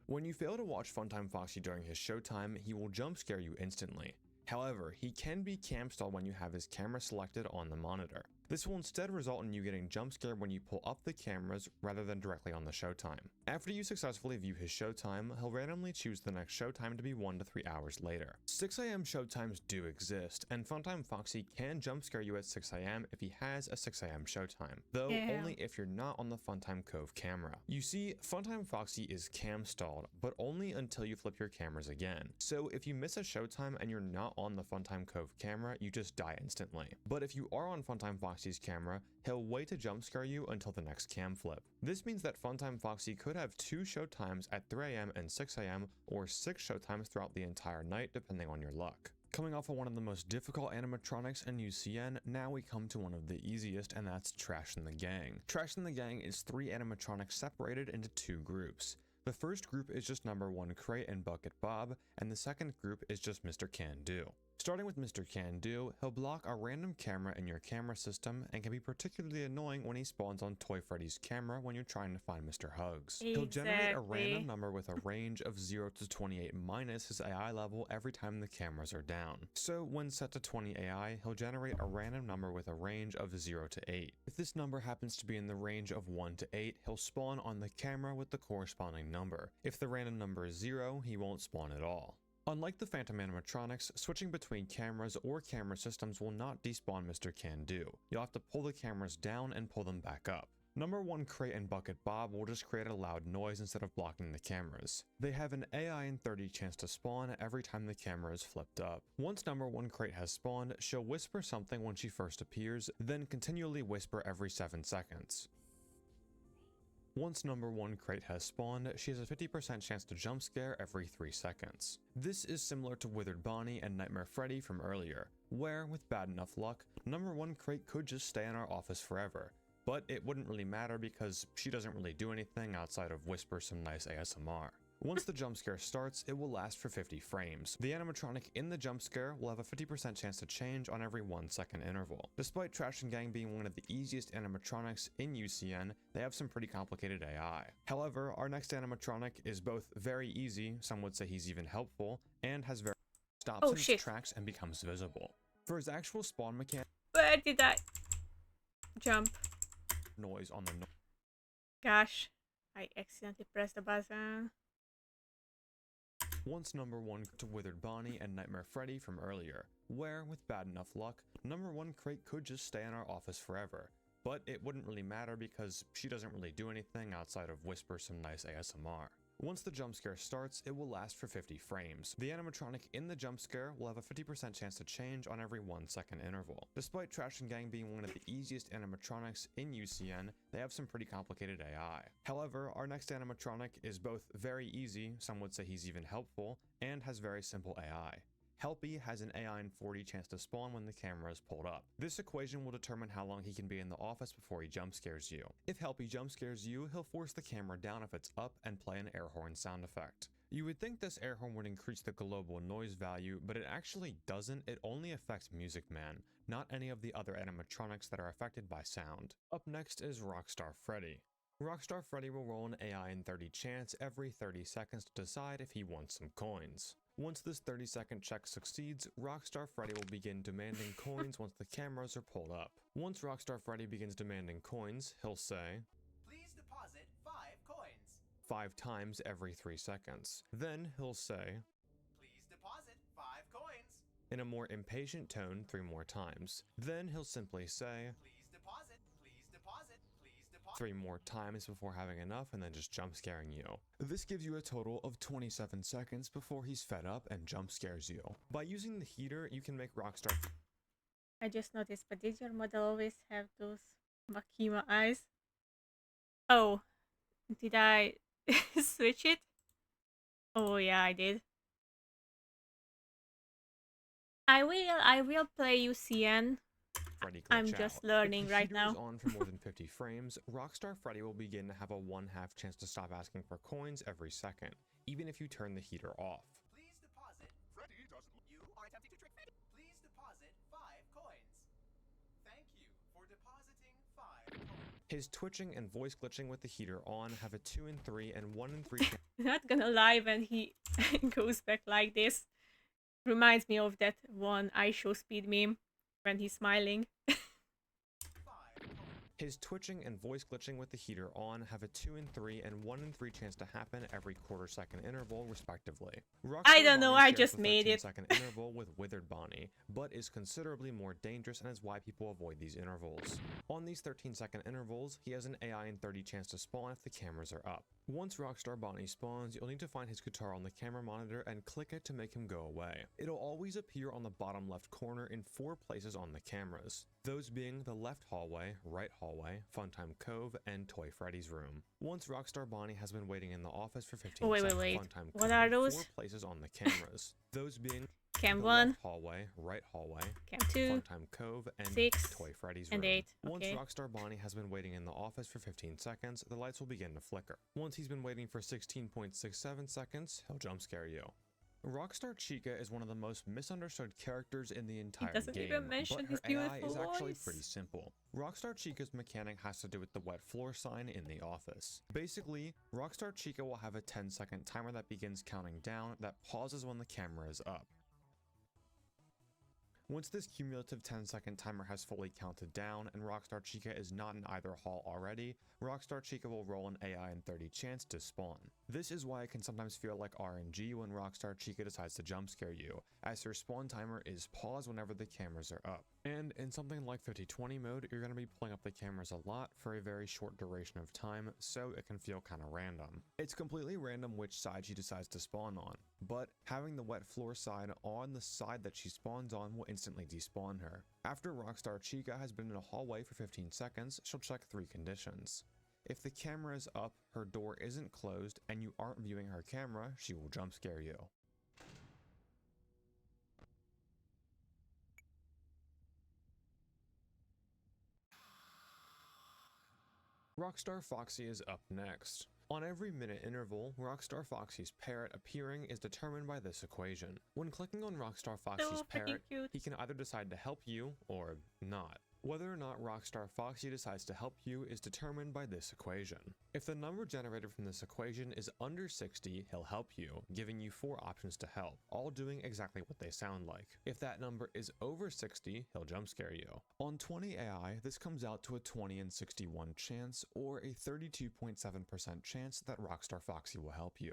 when you fail to watch Funtime Foxy during his showtime, he will jump scare you instantly. However, he can be cam stalled when you have his camera selected on the monitor. This will instead result in you getting jump scared when you pull up the cameras rather than directly on the showtime. After you successfully view his showtime, he'll randomly choose the next showtime to be 1 to 3 hours later. 6 AM showtimes do exist, and Funtime Foxy can jump scare you at 6 AM if he has a 6 AM showtime, though only if you're not on the Funtime Cove camera. You see, Funtime Foxy is cam stalled, but only until you flip your cameras again. So if you miss a showtime and you're not on the Funtime Cove camera, you just die instantly. But if you are on Funtime Foxy's camera, he'll wait to jump scare you until the next cam flip. This means that Funtime Foxy could have 2 showtimes at 3 AM and 6 AM, or 6 showtimes throughout the entire night depending on your luck. Coming off of one of the most difficult animatronics in UCN, now we come to one of the easiest, and that's Trash and the Gang. Trash and the Gang is 3 animatronics separated into 2 groups. The first group is just number 1 Crate and Bucket Bob, and the second group is just Mr. Can Do. Starting with Mr. Can Do, he'll block a random camera in your camera system and can be particularly annoying when he spawns on Toy Freddy's camera when you're trying to find Mr. Hugs. He'll generate a random number with a range of 0 to 28 minus his AI level every time the cameras are down. So when set to 20 AI, he'll generate a random number with a range of 0 to 8. If this number happens to be in the range of 1 to 8, he'll spawn on the camera with the corresponding number. If the random number is 0, he won't spawn at all. Unlike the Phantom animatronics, switching between cameras or camera systems will not despawn Mr. Can Do. You'll have to pull the cameras down and pull them back up. Number 1 Crate and Bucket Bob will just create a loud noise instead of blocking the cameras. They have an AI in 30 chance to spawn every time the camera is flipped up. Once number 1 Crate has spawned, she'll whisper something when she first appears, then continually whisper every 7 seconds. Once number 1 Crate has spawned, she has a 50% chance to jump scare every 3 seconds. This is similar to Withered Bonnie and Nightmare Freddy from earlier, where, with bad enough luck, number 1 Crate could just stay in our office forever. But it wouldn't really matter because she doesn't really do anything outside of whisper some nice ASMR. Once the jump scare starts, it will last for 50 frames. The animatronic in the jump scare will have a 50% chance to change on every 1 second interval. Despite Trash and Gang being one of the easiest animatronics in UCN, they have some pretty complicated AI. However, our next animatronic is both very easy, some would say he's even helpful, and has very stops in its tracks and becomes visible. For his actual spawn mechanic, where did I jump? Noise on the Gosh, I accidentally pressed the button. Once number 1 to Withered Bonnie and Nightmare Freddy from earlier, where, with bad enough luck, number 1 Crate could just stay in our office forever. But it wouldn't really matter because she doesn't really do anything outside of whisper some nice ASMR. Once the jump scare starts, it will last for 50 frames. The animatronic in the jump scare will have a 50% chance to change on every 1 second interval. Despite Trash and Gang being one of the easiest animatronics in UCN, they have some pretty complicated AI. However, our next animatronic is both very easy, some would say he's even helpful, and has very simple AI. Helpy has an AI in 40 chance to spawn when the camera is pulled up. This equation will determine how long he can be in the office before he jump scares you. If Helpy jump scares you, he'll force the camera down if it's up and play an air horn sound effect. You would think this air horn would increase the global noise value, but it actually doesn't. It only affects Music Man, not any of the other animatronics that are affected by sound. Up next is Rockstar Freddy. Rockstar Freddy will roll an AI in 30 chance every 30 seconds to decide if he wants some coins. Once this 30-second check succeeds, Rockstar Freddy will begin demanding coins once the cameras are pulled up. Once Rockstar Freddy begins demanding coins, he'll say, "Please deposit 5 coins." 5 times every 3 seconds. Then he'll say, "Please deposit 5 coins." in a more impatient tone 3 more times. Then he'll simply say, "Please deposit, please deposit, please deposit." 3 more times before having enough and then just jump scaring you. This gives you a total of 27 seconds before he's fed up and jump scares you. By using the heater, you can make Rockstar... I just noticed, but did your model always have those Makima eyes? Oh, did I switch it? Oh yeah, I did. I will play UCN. Freddy I'm glitch just out. learning if the right heater now. Is on for more than 50 frames, Rockstar Freddy will begin to have a 1/2 chance to stop asking for coins every second, even if you turn the heater off. Please deposit. Freddy doesn't. You are attempting to trick Freddy. Please deposit 5 coins. Thank you for depositing 5 coins. His twitching and voice glitching with the heater on have a 2 in 3 and 1 in 3 Not gonna lie, when he goes back like this, reminds me of that one I show speed meme when he's smiling. His twitching and voice glitching with the heater on have a 2 in 3 and 1 in 3 chance to happen every quarter-second interval, respectively. I don't know, Bonnie I shares just the made it. 13-second interval with Withered Bonnie, but is considerably more dangerous and is why people avoid these intervals. On these 13-second intervals, he has an AI in 30 chance to spawn if the cameras are up. Once Rockstar Bonnie spawns, you'll need to find his guitar on the camera monitor and click it to make him go away. It'll always appear on the bottom left corner in 4 places on the cameras, those being the left hallway, right hallway, Funtime Cove, and Toy Freddy's room. Once Rockstar Bonnie has been waiting in the office for 15 seconds, Funtime What Cove, are those? 4 places on the cameras, those being Cam the 1, left hallway, right hallway, Cam 2, Funtime Cove, and 6, Toy Freddy's and room. 8. Once Okay. Rockstar Bonnie has been waiting in the office for 15 seconds, the lights will begin to flicker. Once he's been waiting for 16.67 seconds, he'll jump scare you. Rockstar Chica is one of the most misunderstood characters in the entire doesn't game, even mention but his her AI beautiful is actually voice. pretty simple. Rockstar Chica's mechanic has to do with the wet floor sign in the office. Basically, Rockstar Chica will have a 10-second timer that begins counting down that pauses when the camera is up. Once this cumulative 10-second timer has fully counted down and Rockstar Chica is not in either hall already, Rockstar Chica will roll an AI in 30 chance to spawn. This is why it can sometimes feel like RNG when Rockstar Chica decides to jump scare you, as her spawn timer is paused whenever the cameras are up. And in something like 50/20 mode, you're going to be pulling up the cameras a lot for a very short duration of time, so it can feel kind of random. It's completely random which side she decides to spawn on, but having the wet floor sign on the side that she spawns on will instantly despawn her. After Rockstar Chica has been in a hallway for 15 seconds, she'll check 3 conditions. If the camera is up, her door isn't closed, and you aren't viewing her camera, she will jump scare you. Rockstar Foxy is up next. On every minute interval, Rockstar Foxy's parrot appearing is determined by this equation. When clicking on Rockstar Foxy's So freaking parrot, cute. he can either decide to help you or not. Whether or not Rockstar Foxy decides to help you is determined by this equation. If the number generated from this equation is under 60, he'll help you, giving you 4 options to help, all doing exactly what they sound like. If that number is over 60, he'll jump scare you. On 20 AI, this comes out to a 20 in 61 chance, or a 32.7% chance that Rockstar Foxy will help you.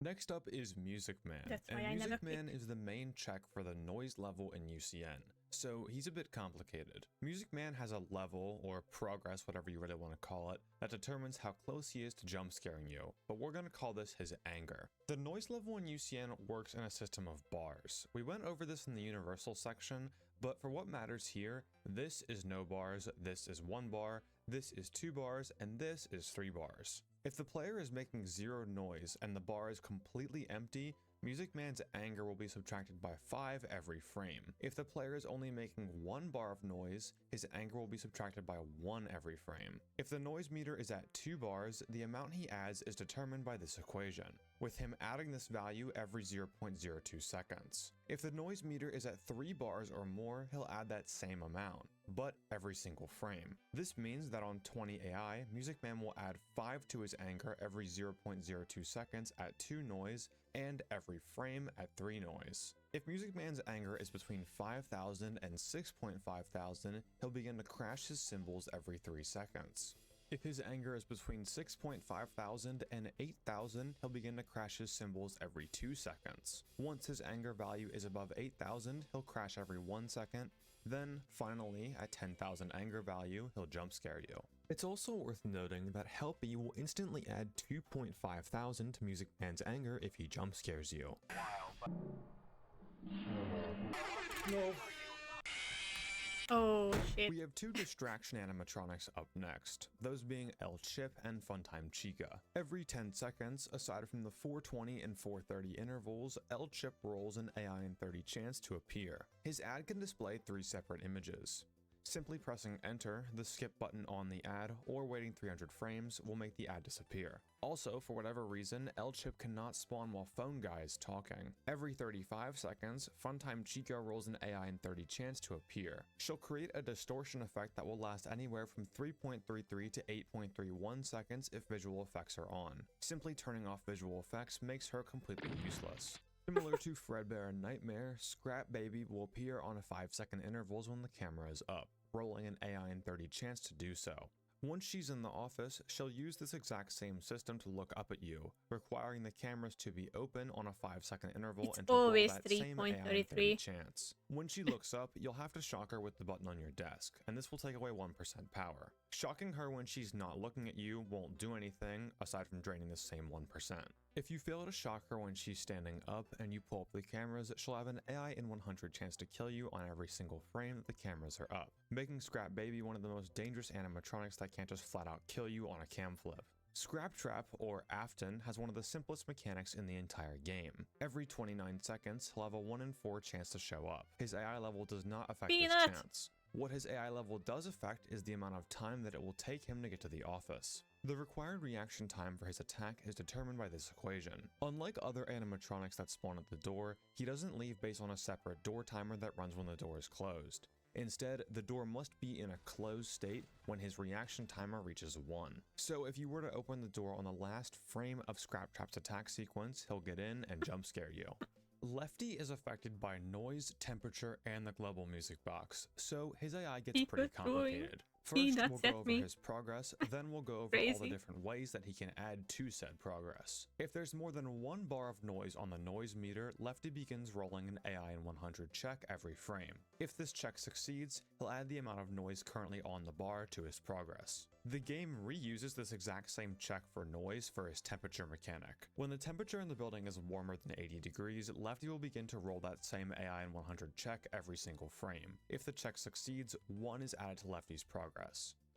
Next up is Music Man, That's why and I never Music Man picked. is the main check for the noise level in UCN. So he's a bit complicated. Music Man has a level, or progress, whatever you really want to call it, that determines how close he is to jump scaring you, but we're going to call this his anger. The noise level in UCN works in a system of bars. We went over this in the universal section, but for what matters here, this is no bars, this is 1 bar, this is 2 bars, and this is 3 bars. If the player is making 0 noise and the bar is completely empty, Music Man's anger will be subtracted by 5 every frame. If the player is only making 1 bar of noise, his anger will be subtracted by 1 every frame. If the noise meter is at 2 bars, the amount he adds is determined by this equation, with him adding this value every 0.02 seconds. If the noise meter is at 3 bars or more, he'll add that same amount, but every single frame. This means that on 20 AI, Music Man will add 5 to his anger every 0.02 seconds at 2 noise, and every frame at 3 noise. If Music Man's anger is between 5,000 and 6,500, he'll begin to crash his cymbals every 3 seconds. If his anger is between 6,500 and 8,000, he'll begin to crash his cymbals every 2 seconds. Once his anger value is above 8,000, he'll crash every 1 second. Then, finally, at 10,000 anger value, he'll jump scare you. It's also worth noting that Helpy will instantly add 2,500 to Music Man's anger if he jump scares you. No. Oh shit. We have 2 distraction animatronics up next, those being El Chip and Funtime Chica. Every 10 seconds, aside from the 420 and 430 intervals, El Chip rolls an AI in 30 chance to appear. His ad can display 3 separate images. Simply pressing enter, the skip button on the ad, or waiting 300 frames will make the ad disappear. Also, for whatever reason, El Chip cannot spawn while Phone Guy is talking. Every 35 seconds, Funtime Chica rolls an AI in 30 chance to appear. She'll create a distortion effect that will last anywhere from 3.33 to 8.31 seconds if visual effects are on. Simply turning off visual effects makes her completely useless. Similar to Fredbear and Nightmare, Scrap Baby will appear on a 5-second intervals when the camera is up, rolling an AI in 30 chance to do so. Once she's in the office, she'll use this exact same system to look up at you, requiring the cameras to be open on a 5-second interval It's and to roll always that same AI in 30 3.33. chance. When she looks up, you'll have to shock her with the button on your desk, and this will take away 1% power. Shocking her when she's not looking at you won't do anything, aside from draining the same 1%. If you fail to shock her when she's standing up and you pull up the cameras, she'll have an AI in 100 chance to kill you on every single frame that the cameras are up, making Scrap Baby one of the most dangerous animatronics that can't just flat out kill you on a cam flip. Scrap Trap, or Afton, has one of the simplest mechanics in the entire game. Every 29 seconds, he'll have a 1 in 4 chance to show up. His AI level does not affect this Peanut! chance. What his AI level does affect is the amount of time that it will take him to get to the office. The required reaction time for his attack is determined by this equation. Unlike other animatronics that spawn at the door, he doesn't leave based on a separate door timer that runs when the door is closed. Instead, the door must be in a closed state when his reaction timer reaches 1. So if you were to open the door on the last frame of Scraptrap's attack sequence, he'll get in and jump scare you. Lefty is affected by noise, temperature, and the global music box, so his AI gets pretty complicated. First, we'll go over his progress, then we'll go over all the different ways that he can add to said progress. If there's more than 1 bar of noise on the noise meter, Lefty begins rolling an AI in 100 check every frame. If this check succeeds, he'll add the amount of noise currently on the bar to his progress. The game reuses this exact same check for noise for his temperature mechanic. When the temperature in the building is warmer than 80 degrees, Lefty will begin to roll that same AI in 100 check every single frame. If the check succeeds, 1 is added to Lefty's progress.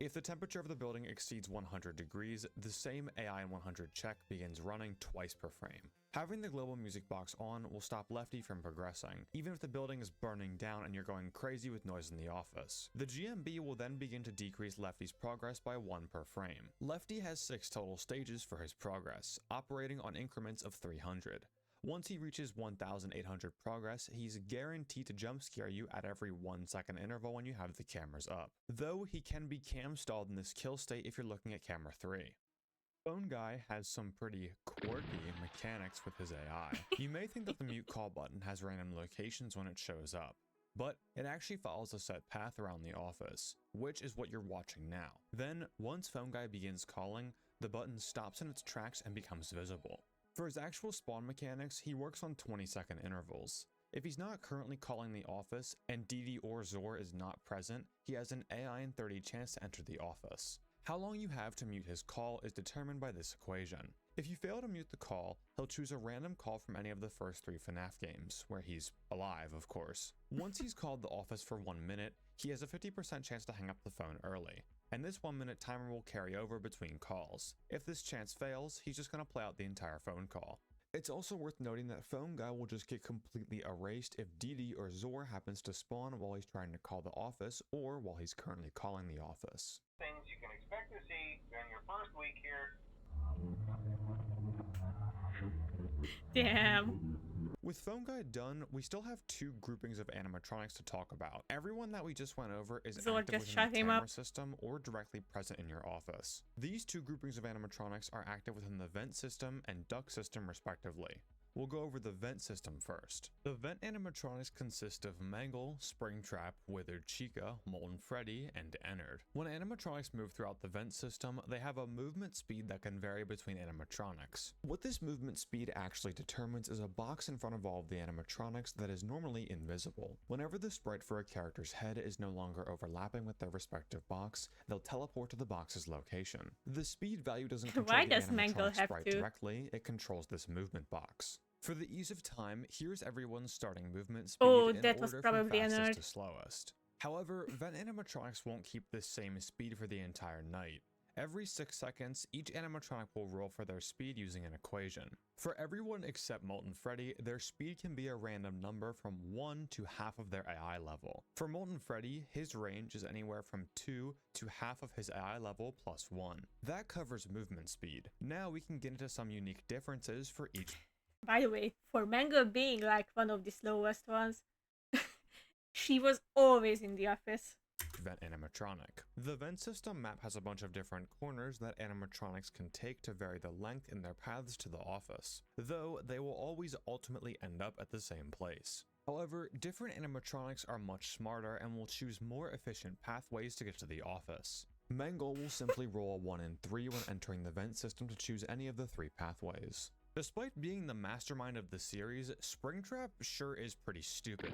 If the temperature of the building exceeds 100 degrees, the same AI in 100 check begins running twice per frame. Having the global music box on will stop Lefty from progressing, even if the building is burning down and you're going crazy with noise in the office. The GMB will then begin to decrease Lefty's progress by 1 per frame. Lefty has 6 total stages for his progress, operating on increments of 300. Once he reaches 1,800 progress, he's guaranteed to jump scare you at every 1 second interval when you have the cameras up. Though he can be cam stalled in this kill state if you're looking at camera 3. Phone Guy has some pretty quirky mechanics with his AI. You may think that the mute call button has random locations when it shows up, but it actually follows a set path around the office, which is what you're watching now. Then, once Phone Guy begins calling, the button stops in its tracks and becomes visible. For his actual spawn mechanics, he works on 20-second intervals. If he's not currently calling the office and Didi or Zor is not present, he has an AI in 30 chance to enter the office. How long you have to mute his call is determined by this equation. If you fail to mute the call, he'll choose a random call from any of the first 3 FNAF games, where he's alive, of course. Once he's called the office for 1 minute, he has a 50% chance to hang up the phone early, and this 1-minute timer will carry over between calls. If this chance fails, he's just going to play out the entire phone call. It's also worth noting that Phone Guy will just get completely erased if Didi or Zor happens to spawn while he's trying to call the office or while he's currently calling the office. Things you can expect to see during your first week here. Damn. With Phone Guy done, we still have 2 groupings of animatronics to talk about. Everyone that we just went over is Zor active just within shut the him camera up. system or directly present in your office. These 2 groupings of animatronics are active within the vent system and duct system respectively. We'll go over the vent system first. The vent animatronics consist of Mangle, Springtrap, Withered Chica, Molten Freddy, and Ennard. When animatronics move throughout the vent system, they have a movement speed that can vary between animatronics. What this movement speed actually determines is a box in front of all of the animatronics that is normally invisible. Whenever the sprite for a character's head is no longer overlapping with their respective box, they'll teleport to the box's location. The speed value doesn't control Why the does Mangle animatronic have sprite to? directly, it controls this movement box. For the ease of time, here's everyone's starting movement speed Oh, in that was order from probably fastest Ennard. to slowest. However, vent animatronics won't keep the same speed for the entire night. Every 6 seconds, each animatronic will roll for their speed using an equation. For everyone except Molten Freddy, their speed can be a random number from 1 to half of their AI level. For Molten Freddy, his range is anywhere from 2 to half of his AI level plus 1. That covers movement speed. Now we can get into some unique differences for each By the way, for Mango being like one of the slowest ones, she was always in the office. vent animatronic. The vent system map has a bunch of different corners that animatronics can take to vary the length in their paths to the office, though they will always ultimately end up at the same place. However, different animatronics are much smarter and will choose more efficient pathways to get to the office. Mangle will simply roll a 1 in 3 when entering the vent system to choose any of the 3 pathways. Despite being the mastermind of the series, Springtrap sure is pretty stupid.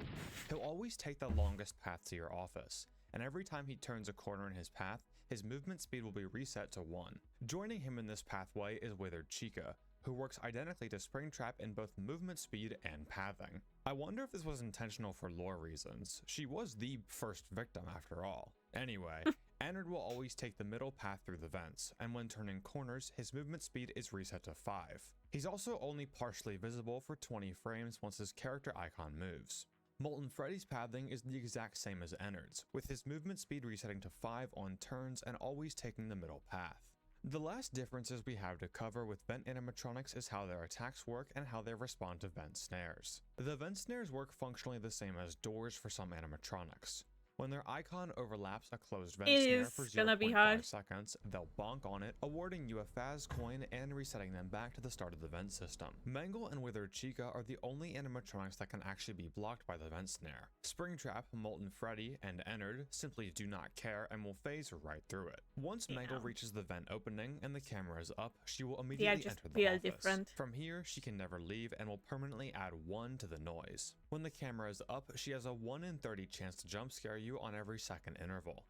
He'll always take the longest path to your office, and every time he turns a corner in his path, his movement speed will be reset to 1. Joining him in this pathway is Withered Chica, who works identically to Springtrap in both movement speed and pathing. I wonder if this was intentional for lore reasons. She was the first victim after all. Anyway, Ennard will always take the middle path through the vents, and when turning corners, his movement speed is reset to 5. He's also only partially visible for 20 frames once his character icon moves. Molten Freddy's pathing is the exact same as Ennard's, with his movement speed resetting to 5 on turns and always taking the middle path. The last differences we have to cover with vent animatronics is how their attacks work and how they respond to vent snares. The vent snares work functionally the same as doors for some animatronics. When their icon overlaps a closed vent It snare is for gonna be 0.5 hard. seconds, they'll bonk on it, awarding you a Faz coin and resetting them back to the start of the vent system. Mangle and Withered Chica are the only animatronics that can actually be blocked by the vent snare. Springtrap, Molten Freddy, and Ennard simply do not care and will phase right through it. Once Mangle reaches the vent opening and the camera is up, she will immediately just enter the feel office. different. From here, she can never leave and will permanently add 1 to the noise. When the camera is up, she has a 1 in 30 chance to jump scare you on every second interval.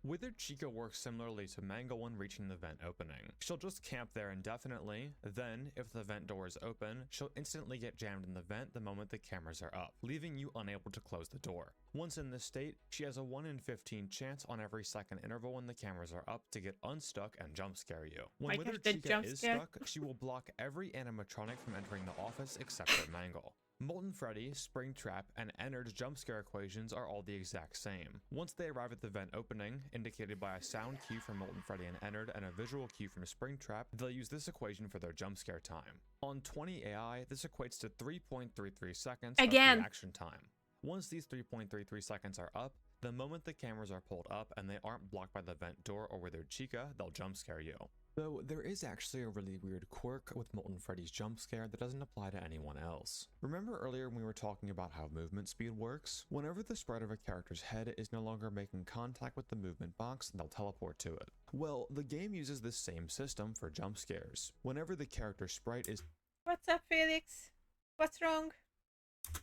Withered Chica works similarly to Mangle when reaching the vent opening. She'll just camp there indefinitely, then, if the vent door is open, she'll instantly get jammed in the vent the moment the cameras are up, leaving you unable to close the door. Once in this state, she has a 1 in 15 chance on every second interval when the cameras are up to get unstuck and jump scare you. When Might Withered have the Chica jump is scare. stuck, she will block every animatronic from entering the office except for Mangle. Molten Freddy, Springtrap, and Ennard's jump scare equations are all the exact same. Once they arrive at the vent opening, indicated by a sound cue from Molten Freddy and Ennard and a visual cue from Springtrap, they'll use this equation for their jump scare time. On 20 AI, this equates to 3.33 seconds Again. of reaction time. Once these 3.33 seconds are up, the moment the cameras are pulled up and they aren't blocked by the vent door or Withered Chica, they'll jump scare you. Though there is actually a really weird quirk with Molten Freddy's jump scare that doesn't apply to anyone else. Remember earlier when we were talking about how movement speed works? Whenever the sprite of a character's head is no longer making contact with the movement box, they'll teleport to it. Well, the game uses this same system for jump scares. Whenever the character sprite is What's up, Felix? What's wrong?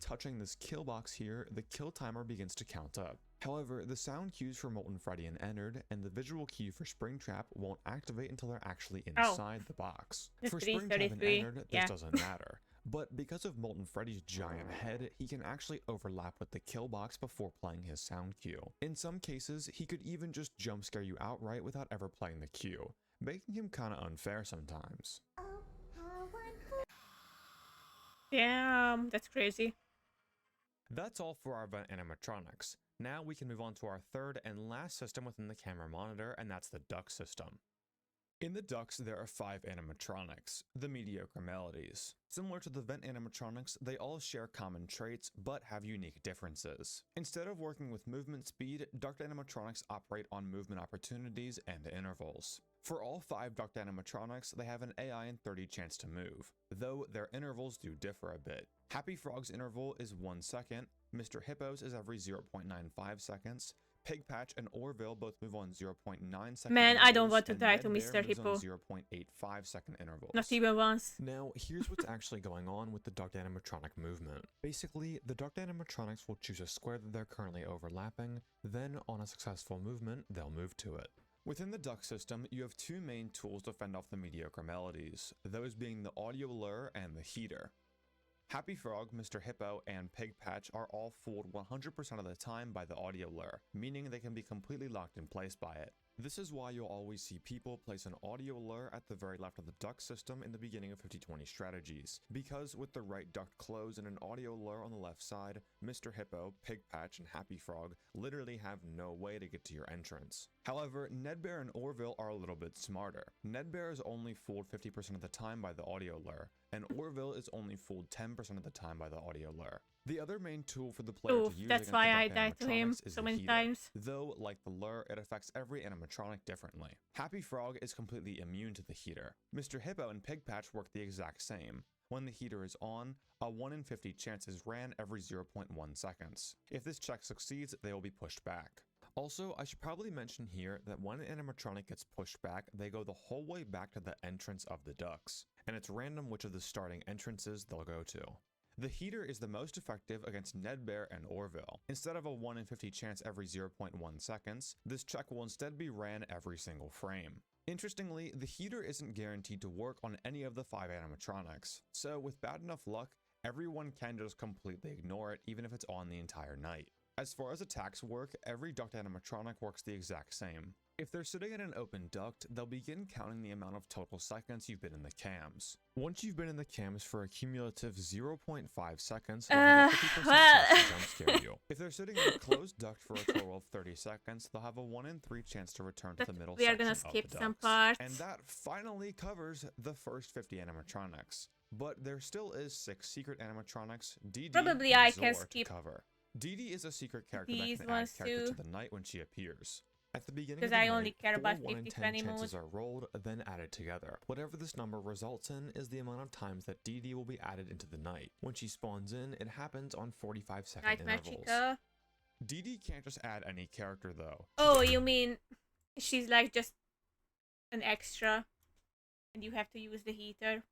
touching this kill box here, the kill timer begins to count up. However, the sound cues for Molten Freddy and Ennard and the visual cue for Springtrap won't activate until they're actually inside the box. The For Springtrap and 333, Ennard, this yeah. doesn't matter. But because of Molten Freddy's giant head, he can actually overlap with the kill box before playing his sound cue. In some cases, he could even just jump scare you outright without ever playing the cue, making him kinda unfair sometimes. Oh, how wonderful. Damn, that's crazy. That's all for our vent animatronics. Now we can move on to our third and last system within the camera monitor, and that's the duck system. In the ducks, there are 5 animatronics, the mediocre melodies. Similar to the vent animatronics, they all share common traits, but have unique differences. Instead of working with movement speed, duct animatronics operate on movement opportunities and intervals. For all 5 duct animatronics, they have an AI in 30 chance to move, though their intervals do differ a bit. Happy Frog's interval is 1 second, Mr. Hippo's is every 0.95 seconds, Pig Patch and Orville both move on 0.9 second Man, I don't intervals, want to and die Ned to Bear Mr. moves Hippo. on 0.85 second intervals. Not even once. Now, here's what's actually going on with the duct animatronic movement. Basically, the duct animatronics will choose a square that they're currently overlapping, then on a successful movement, they'll move to it. Within the duck system, you have 2 main tools to fend off the mediocre melodies, those being the audio lure and the heater. Happy Frog, Mr. Hippo, and Pig Patch are all fooled 100% of the time by the audio lure, meaning they can be completely locked in place by it. This is why you'll always see people place an audio lure at the very left of the duck system in the beginning of 50-20 strategies, because with the right duct closed and an audio lure on the left side, Mr. Hippo, Pig Patch, and Happy Frog literally have no way to get to your entrance. However, Ned Bear and Orville are a little bit smarter. Ned Bear is only fooled 50% of the time by the audio lure, and Orville is only fooled 10% of the time by the audio lure. The other main tool for the player Oof, to use that's against why the I duck died to him animatronics is so the many heater. times. Though, like the lure, it affects every animatronic differently. Happy Frog is completely immune to the heater. Mr. Hippo and Pig Patch work the exact same. When the heater is on, a 1 in 50 chance is ran every 0.1 seconds. If this check succeeds, they will be pushed back. Also, I should probably mention here that when an animatronic gets pushed back, they go the whole way back to the entrance of the ducks, and it's random which of the starting entrances they'll go to. The heater is the most effective against Ned Bear and Orville. Instead of a 1 in 50 chance every 0.1 seconds, this check will instead be ran every single frame. Interestingly, the heater isn't guaranteed to work on any of the 5 animatronics, so with bad enough luck, everyone can just completely ignore it even if it's on the entire night. As far as attacks work, every duct animatronic works the exact same. If they're sitting in an open duct, they'll begin counting the amount of total seconds you've been in the cams. Once you've been in the cams for a cumulative 0.5 seconds, they'll have a 50% well. chance to jump scare you. If they're sitting in a closed duct for a total of 30 seconds, they'll have a 1 in 3 chance to return to But the middle we are section gonna of skip the some ducts. parts. And that finally covers the first 50 animatronics. But there still is 6 secret animatronics, DD Probably and I can Zor to skip cover. DD is a secret character that these can add ones character too. to the night when she appears. At the beginning of Because the I night, only care 4 about 1 in 10 50-20 chances mode. are rolled, then added together. Whatever this number results in is the amount of times that DD will be added into the night. When she spawns in, it happens on 45-second Nightmare intervals. Chica. DD can't just add any character though. Oh, you mean she's like just an extra and you have to use the heater?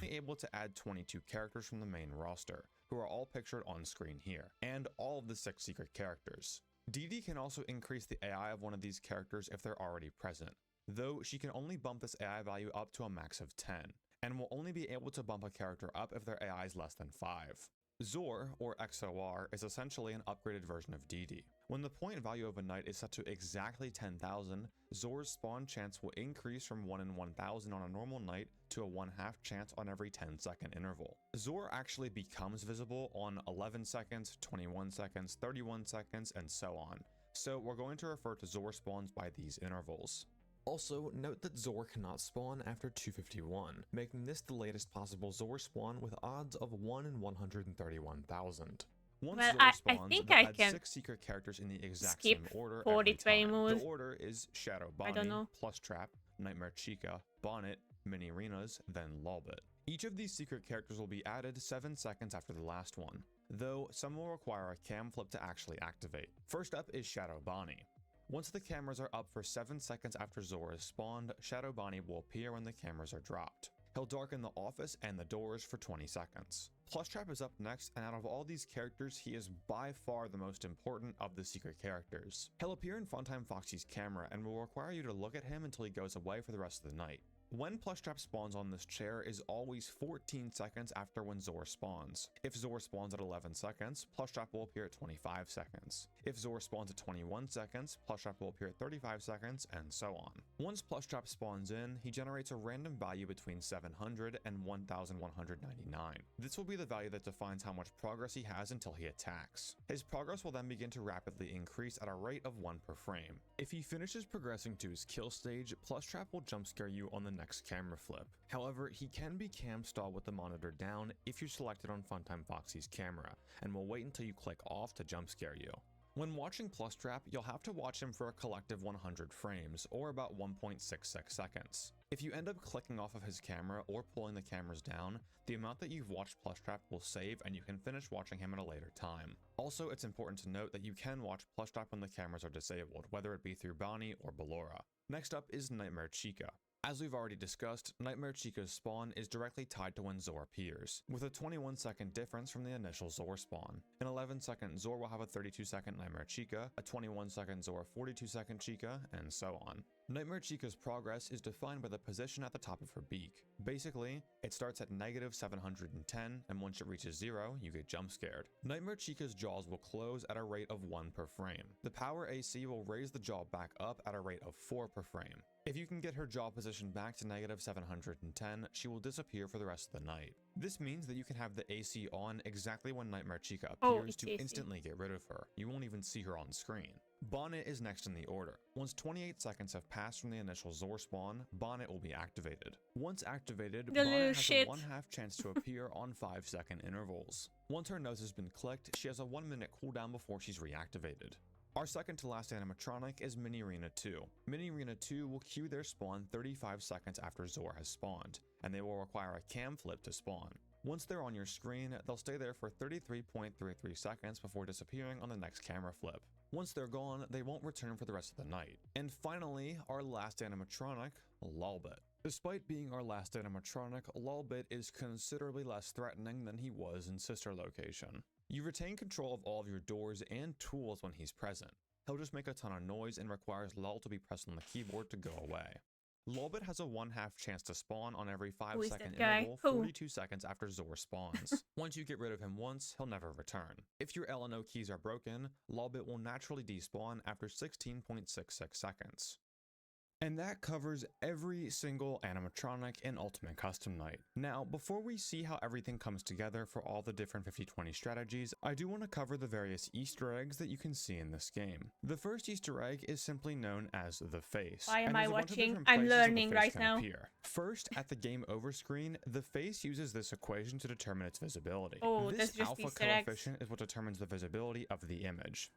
Only able to add 22 characters from the main roster, who are all pictured on screen here, and all of the 6 secret characters. DD can also increase the AI of one of these characters if they're already present, though she can only bump this AI value up to a max of 10, and will only be able to bump a character up if their AI is less than 5. Zor, or XOR, is essentially an upgraded version of DD. When the point value of a knight is set to exactly 10,000, Zor's spawn chance will increase from 1 in 1,000 on a normal knight to a 1/2 chance on every 10-second interval. Zor actually becomes visible on 11 seconds, 21 seconds, 31 seconds, and so on, so we're going to refer to Zor spawns by these intervals. Also, note that Zor cannot spawn after 251, making this the latest possible Zor spawn with odds of 1 in 131,000. Once Well, Zor I spawns, think they'll I add can 6 secret characters in the exact skip same order 40 every time. moves. The order is Shadow I don't Bonnie, know. Plushtrap, Nightmare Chica, Bonnet, Mini Renas, then Lolbit. Each of these secret characters will be added 7 seconds after the last one, though some will require a cam flip to actually activate. First up is Shadow Bonnie. Once the cameras are up for 7 seconds after Zor is spawned, Shadow Bonnie will appear when the cameras are dropped. He'll darken the office and the doors for 20 seconds. Plushtrap is up next, and out of all these characters, he is by far the most important of the secret characters. He'll appear in Funtime Foxy's camera and will require you to look at him until he goes away for the rest of the night. When Plushtrap spawns on this chair is always 14 seconds after when Zor spawns. If Zor spawns at 11 seconds, Plushtrap will appear at 25 seconds. If Zor spawns at 21 seconds, Plushtrap will appear at 35 seconds, and so on. Once Plushtrap spawns in, he generates a random value between 700 and 1,199. This will be the value that defines how much progress he has until he attacks. His progress will then begin to rapidly increase at a rate of 1 per frame. If he finishes progressing to his kill stage, Plushtrap will jump scare you on the next camera flip. However, he can be cam stalled with the monitor down if you're selected on Funtime Foxy's camera, and will wait until you click off to jump scare you. When watching Plushtrap, you'll have to watch him for a collective 100 frames, or about 1.66 seconds. If you end up clicking off of his camera or pulling the cameras down, the amount that you've watched Plushtrap will save and you can finish watching him at a later time. Also, it's important to note that you can watch Plushtrap when the cameras are disabled, whether it be through Bonnie or Ballora. Next up is Nightmare Chica. As we've already discussed, Nightmare Chica's spawn is directly tied to when Zor appears, with a 21-second difference from the initial Zor spawn. An 11-second Zor will have a 32-second Nightmare Chica, a 21-second Zor 42-second Chica, and so on. Nightmare Chica's progress is defined by the position at the top of her beak. Basically, it starts at negative 710, and once it reaches 0, you get jump scared. Nightmare Chica's jaws will close at a rate of 1 per frame. The power AC will raise the jaw back up at a rate of 4 per frame. If you can get her jaw position back to negative 710, she will disappear for the rest of the night. This means that you can have the AC on exactly when Nightmare Chica appears to AC. instantly get rid of her. You won't even see her on screen. Bonnet is next in the order. Once 28 seconds have passed from the initial Zor spawn, Bonnet will be activated. Once activated, The Bonnet little has shit. a 1/2 chance to appear on 5-second intervals. Once her nose has been clicked, she has a 1-minute cooldown before she's reactivated. Our second to last animatronic is Mini Rena 2. Mini Rena 2 will queue their spawn 35 seconds after Zor has spawned, and they will require a cam flip to spawn. Once they're on your screen, they'll stay there for 33.33 seconds before disappearing on the next camera flip. Once they're gone, they won't return for the rest of the night. And finally, our last animatronic, Lolbit. Despite being our last animatronic, Lolbit is considerably less threatening than he was in Sister Location. You retain control of all of your doors and tools when he's present. He'll just make a ton of noise and requires Lol to be pressed on the keyboard to go away. Lolbit has a 1/2 chance to spawn on every Who is 5-second that guy? interval, Who? 42 seconds after Zor spawns. Once you get rid of him once, he'll never return. If your L and O keys are broken, Lolbit will naturally despawn after 16.66 seconds. And that covers every single animatronic in Ultimate Custom Night. Now, before we see how everything comes together for all the different 50/20 strategies, I do want to cover the various Easter eggs that you can see in this game. The first Easter egg is simply known as the face. Why am and I there's a bunch of watching? different I'm places where the learning face right can now. appear. First, at the game over screen, the face uses this equation to determine its visibility. Oh, This that's just alpha Easter eggs. coefficient is what determines the visibility of the image.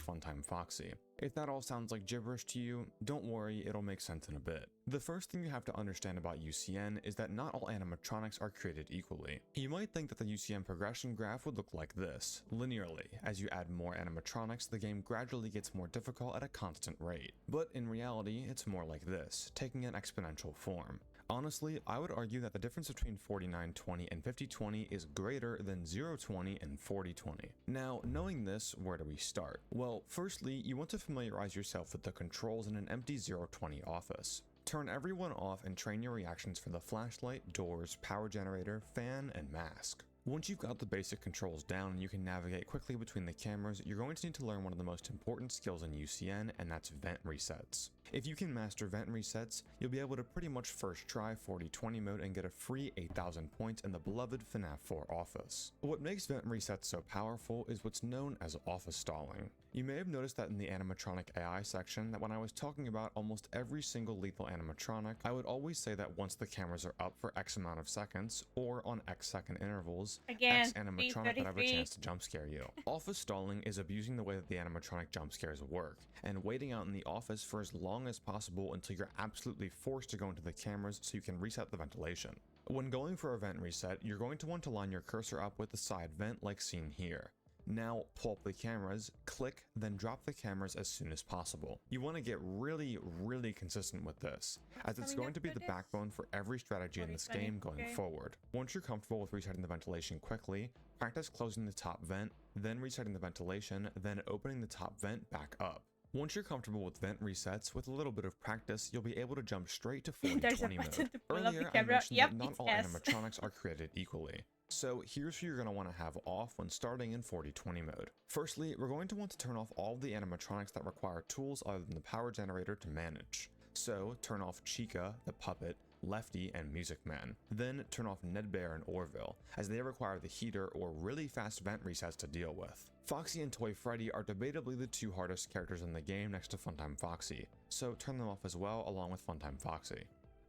Funtime Foxy. If that all sounds like gibberish to you, don't worry, it'll make sense in a bit. The first thing you have to understand about UCN is that not all animatronics are created equally. You might think that the UCN progression graph would look like this, linearly. As you add more animatronics, the game gradually gets more difficult at a constant rate. But in reality, it's more like this, taking an exponential form. Honestly, I would argue that the difference between 4920 and 5020 is greater than 020 and 4020. Now, knowing this, where do we start? Well, firstly, you want to familiarize yourself with the controls in an empty 020 office. Turn everyone off and train your reactions for the flashlight, doors, power generator, fan, and mask. Once you've got the basic controls down and you can navigate quickly between the cameras, you're going to need to learn one of the most important skills in UCN, and that's vent resets. If you can master vent resets, you'll be able to pretty much first try 40/20 mode and get a free 8,000 points in the beloved FNAF 4 office. What makes vent resets so powerful is what's known as office stalling. You may have noticed that in the animatronic AI section that when I was talking about almost every single lethal animatronic, I would always say that once the cameras are up for X amount of seconds, or on X second intervals, Again, X animatronic would have a 3:33. chance to jump scare you. Office stalling is abusing the way that the animatronic jump scares work, and waiting out in the office for as long as possible until you're absolutely forced to go into the cameras so you can reset the ventilation. When going for a vent reset, you're going to want to line your cursor up with the side vent like seen here. Now pull up the cameras, click, then drop the cameras as soon as possible. You want to get really consistent with this, as it's coming going to be after the this? backbone for every strategy in this 40/20, game going okay. forward. Once you're comfortable with resetting the ventilation quickly, practice closing the top vent, then resetting the ventilation, then opening the top vent back up. Once you're comfortable with vent resets, with a little bit of practice, you'll be able to jump straight to There's a 40/20 button mode. to pull up the Earlier, I camera. mentioned Yep, that not it's all S. animatronics are created equally. So here's who you're going to want to have off when starting in 40/20 mode. Firstly, we're going to want to turn off all of the animatronics that require tools other than the power generator to manage. So turn off Chica, the puppet, Lefty, and Music Man. Then turn off Nedbear and Orville, as they require the heater or really fast vent resets to deal with. Foxy and Toy Freddy are debatably the two hardest characters in the game next to Funtime Foxy, so turn them off as well along with Funtime Foxy.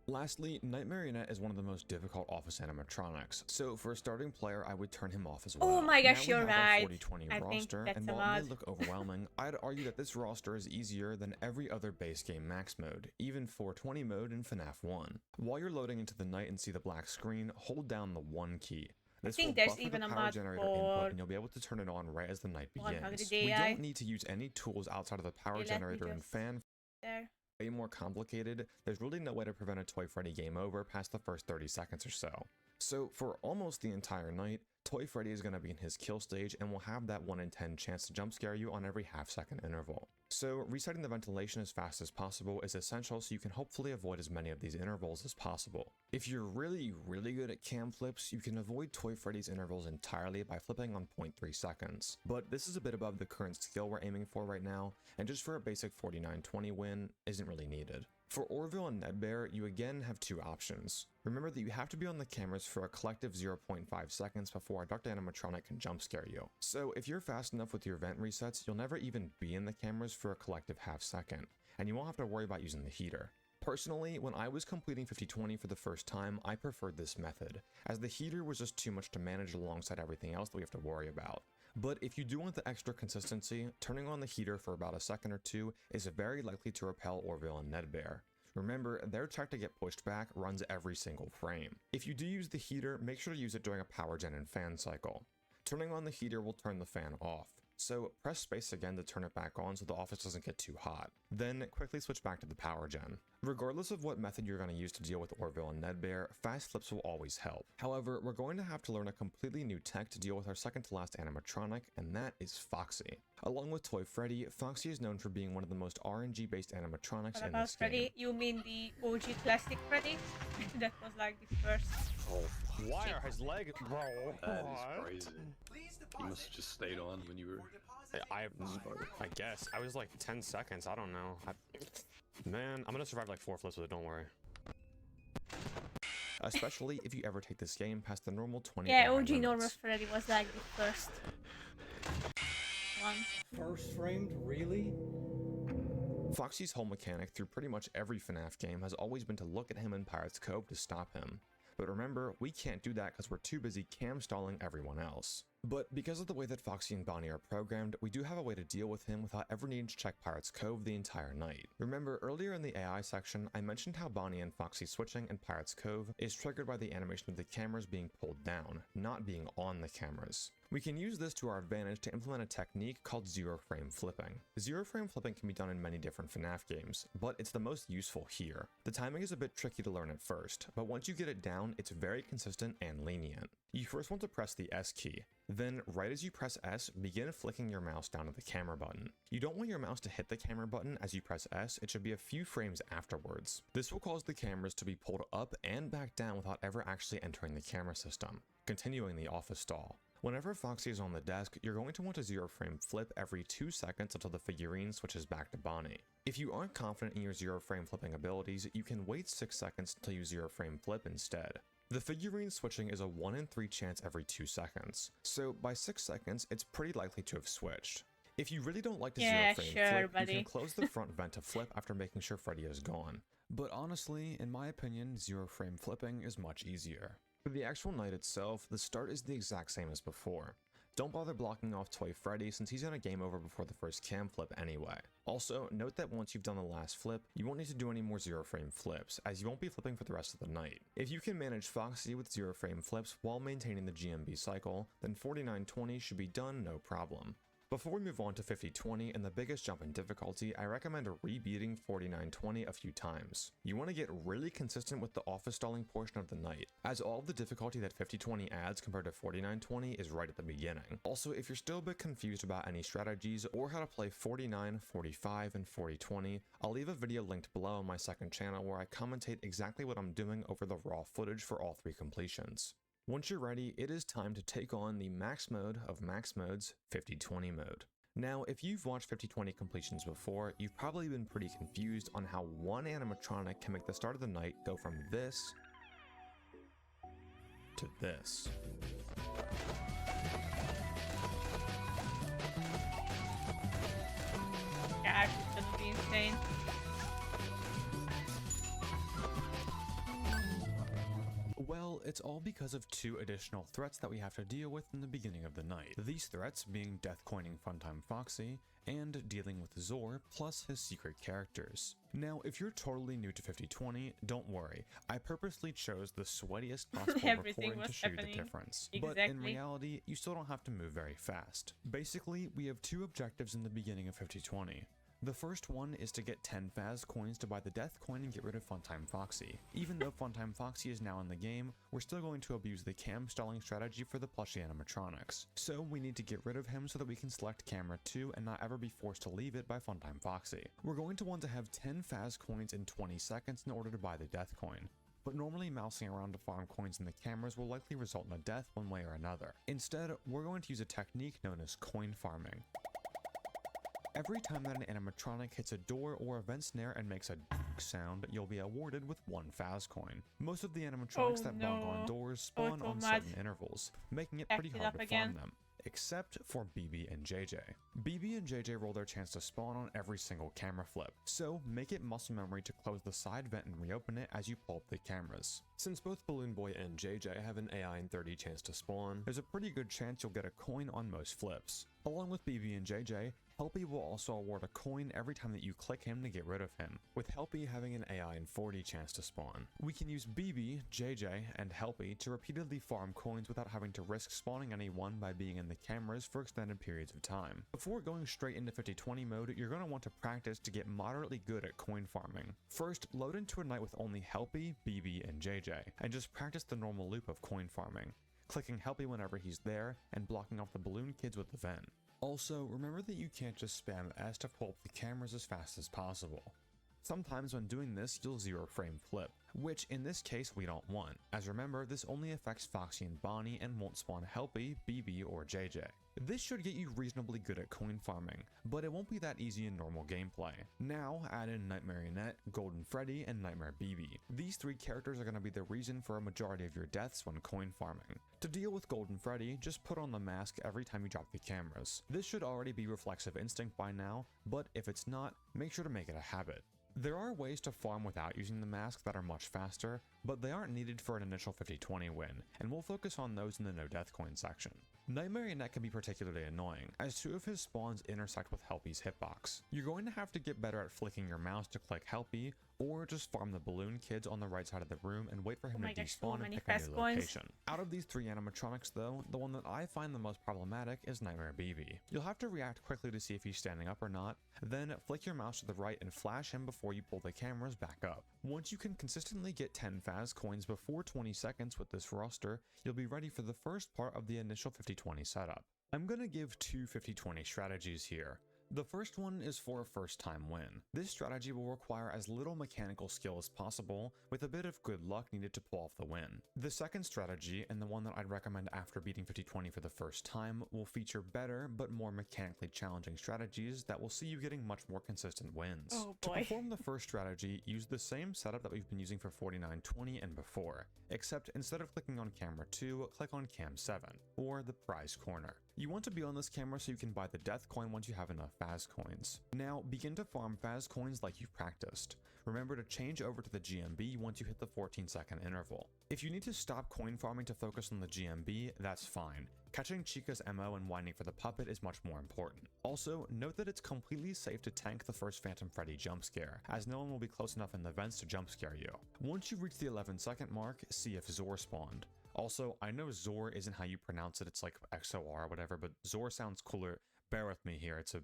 Lastly, Night Marionette is one of the most difficult office animatronics, so for a starting player I would turn him off as well. Oh my gosh, Now we you're have our right. 40/20 I think roster, that's and a while it mod. may look overwhelming, I'd argue that this roster is easier than every other base game max mode, even 420 mode in FNAF 1. While you're loading into the night and see the black screen, hold down the 1 key. This think will there's buffer even the a power mod generator for input, and you'll be able to turn it on right as the night 100 begins. We AI. don't need to use any tools outside of the power Okay, let me generator and just- fan. There. Way more complicated, there's really no way to prevent a Toy Freddy game over past the first 30 seconds or so. So for almost the entire night, Toy Freddy is going to be in his kill stage and will have that 1 in 10 chance to jump scare you on every half-second interval. So resetting the ventilation as fast as possible is essential so you can hopefully avoid as many of these intervals as possible. If you're really good at cam flips, you can avoid Toy Freddy's intervals entirely by flipping on 0.3 seconds. But this is a bit above the current skill we're aiming for right now, and just for a basic 49/20 win isn't really needed. For Orville and Nedbear, you again have two options. Remember that you have to be on the cameras for a collective 0.5 seconds before a duct animatronic can jump scare you. So if you're fast enough with your vent resets, you'll never even be in the cameras for a collective half second, and you won't have to worry about using the heater. Personally, when I was completing 50/20 for the first time, I preferred this method, as the heater was just too much to manage alongside everything else that we have to worry about. But if you do want the extra consistency, turning on the heater for about a second or two is very likely to repel Orville and Nedbear. Remember, their check to get pushed back runs every single frame. If you do use the heater, make sure to use it during a power gen and fan cycle. Turning on the heater will turn the fan off, so press space again to turn it back on so the office doesn't get too hot. Then quickly switch back to the power gen. Regardless of what method you're going to use to deal with Orville and Nedbear, fast flips will always help. However, we're going to have to learn a completely new tech to deal with our second to last animatronic, and that is Foxy. Along with Toy Freddy, Foxy is known for being one of the most RNG based animatronics What in about this game. Freddy? You mean the OG classic Freddy? That was like the first. Why are his legs, bro? That is crazy. Please You deposit must have just stayed on when you were. for depositing I guess I was like 10 seconds. I don't know. Man, I'm gonna survive like 4 flips with it. Don't worry. Especially if you ever take this game past the normal 20 Yeah, AI OG normal limits. Freddy was like the first one. First framed, really? Foxy's whole mechanic through pretty much every FNAF game has always been to look at him in Pirate's Cove to stop him. But remember, we can't do that because we're too busy cam stalling everyone else. But because of the way that Foxy and Bonnie are programmed, we do have a way to deal with him without ever needing to check Pirate's Cove the entire night. Remember, earlier in the AI section, I mentioned how Bonnie and Foxy switching in Pirate's Cove is triggered by the animation of the cameras being pulled down, not being on the cameras. We can use this to our advantage to implement a technique called zero frame flipping. Zero frame flipping can be done in many different FNAF games, but it's the most useful here. The timing is a bit tricky to learn at first, but once you get it down, it's very consistent and lenient. You first want to press the S key. Then, right as you press S, begin flicking your mouse down to the camera button. You don't want your mouse to hit the camera button as you press S, it should be a few frames afterwards. This will cause the cameras to be pulled up and back down without ever actually entering the camera system, continuing the office stall. Whenever Foxy is on the desk, you're going to want to zero frame flip every 2 seconds until the figurine switches back to Bonnie. If you aren't confident in your zero frame flipping abilities, you can wait 6 seconds until you zero frame flip instead. The figurine switching is a 1 in 3 chance every 2 seconds, so by 6 seconds, it's pretty likely to have switched. If you really don't like to zero frame flip, you can close the front vent to flip after making sure Freddy is gone. But honestly, in my opinion, zero frame flipping is much easier. For the actual night itself, the start is the exact same as before. Don't bother blocking off Toy Freddy since he's in a game over before the first cam flip anyway. Also, note that once you've done the last flip, you won't need to do any more zero frame flips, as you won't be flipping for the rest of the night. If you can manage Foxy with zero frame flips while maintaining the GMB cycle, then 4920 should be done no problem. Before we move on to 5020 and the biggest jump in difficulty, I recommend rebeating 4920 a few times. You want to get really consistent with the office stalling portion of the night, as all of the difficulty that 5020 adds compared to 4920 is right at the beginning. Also, if you're still a bit confused about any strategies or how to play 49, 45, and 4020, I'll leave a video linked below on my second channel where I commentate exactly what I'm doing over the raw footage for all 3 completions. Once you're ready, it is time to take on the max mode of max modes, 5020 mode. Now, if you've watched 5020 completions before, you've probably been pretty confused on how one animatronic can make the start of the night go from this to this. Gosh, it's gonna be insane. Well, it's all because of 2 additional threats that we have to deal with in the beginning of the night. These threats being Death Coining Funtime Foxy, and dealing with Zor, plus his secret characters. Now, if you're totally new to 5020, don't worry. I purposely chose the sweatiest possible recording to show you the difference. But in reality, you still don't have to move very fast. Basically, we have 2 objectives in the beginning of 5020. The first one is to get 10 Faz coins to buy the Death Coin and get rid of Funtime Foxy. Even though Funtime Foxy is now in the game, we're still going to abuse the cam stalling strategy for the plushie animatronics. So we need to get rid of him so that we can select camera 2 and not ever be forced to leave it by Funtime Foxy. We're going to want to have 10 Faz coins in 20 seconds in order to buy the Death Coin. But normally mousing around to farm coins in the cameras will likely result in a death one way or another. Instead, we're going to use a technique known as coin farming. Every time that an animatronic hits a door or a vent snare and makes a sound, you'll be awarded with 1 Faz coin. Most of the animatronics that bonk on doors spawn on certain intervals, making it pretty hard to farm them. Except for BB and JJ. BB and JJ roll their chance to spawn on every single camera flip, so make it muscle memory to close the side vent and reopen it as you pull up the cameras. Since both Balloon Boy and JJ have an AI in 30 chance to spawn, there's a pretty good chance you'll get a coin on most flips. Along with BB and JJ, Helpy will also award a coin every time that you click him to get rid of him, with Helpy having an AI and 40 chance to spawn. We can use BB, JJ, and Helpy to repeatedly farm coins without having to risk spawning anyone by being in the cameras for extended periods of time. Before going straight into 50-20 mode, you're going to want to practice to get moderately good at coin farming. First, load into a night with only Helpy, BB, and JJ, and just practice the normal loop of coin farming, clicking Helpy whenever he's there, and blocking off the balloon kids with the vent. Also, remember that you can't just spam S to pull up the cameras as fast as possible. Sometimes when doing this, you'll 0-frame flip, which in this case we don't want, as remember this only affects Foxy and Bonnie and won't spawn Helpy, BB, or JJ. This should get you reasonably good at coin farming, but it won't be that easy in normal gameplay. Now add in Nightmarionette, Golden Freddy, and Nightmare BB. These three characters are going to be the reason for a majority of your deaths when coin farming. To deal with Golden Freddy, just put on the mask every time you drop the cameras. This should already be Reflexive Instinct by now, but if it's not, make sure to make it a habit. There are ways to farm without using the mask that are much faster, but they aren't needed for an initial 50-20 win, and we'll focus on those in the no death coin section. Nightmarionette can be particularly annoying, as two of his spawns intersect with Helpy's hitbox. You're going to have to get better at flicking your mouse to click Helpy, or just farm the balloon kids on the right side of the room and wait for him to despawn and pick a new location. Out of these three animatronics though, the one that I find the most problematic is Nightmare BB. You'll have to react quickly to see if he's standing up or not, then flick your mouse to the right and flash him before you pull the cameras back up. Once you can consistently get 10 Faz coins before 20 seconds with this roster, you'll be ready for the first part of the initial 50-20 setup. I'm gonna give two 50-20 strategies here. The first one is for a first time win. This strategy will require as little mechanical skill as possible, with a bit of good luck needed to pull off the win. The second strategy, and the one that I'd recommend after beating 50-20 for the first time, will feature better but more mechanically challenging strategies that will see you getting much more consistent wins. Oh To boy. perform the first strategy, use the same setup that we've been using for 49-20 and before, except instead of clicking on camera 2, click on cam 7, or the prize corner. You want to be on this camera so you can buy the death coin once you have enough Faz coins. Now, begin to farm Faz coins like you practiced. Remember to change over to the GMB once you hit the 14-second interval. If you need to stop coin farming to focus on the GMB, that's fine. Catching Chica's MO and winding for the puppet is much more important. Also, note that it's completely safe to tank the first Phantom Freddy jump scare, as no one will be close enough in the vents to jump scare you. Once you reach the 11-second mark, see if Zor spawned. Also, I know Zor isn't how you pronounce it, it's like XOR or whatever, but Zor sounds cooler. Bear with me here, it's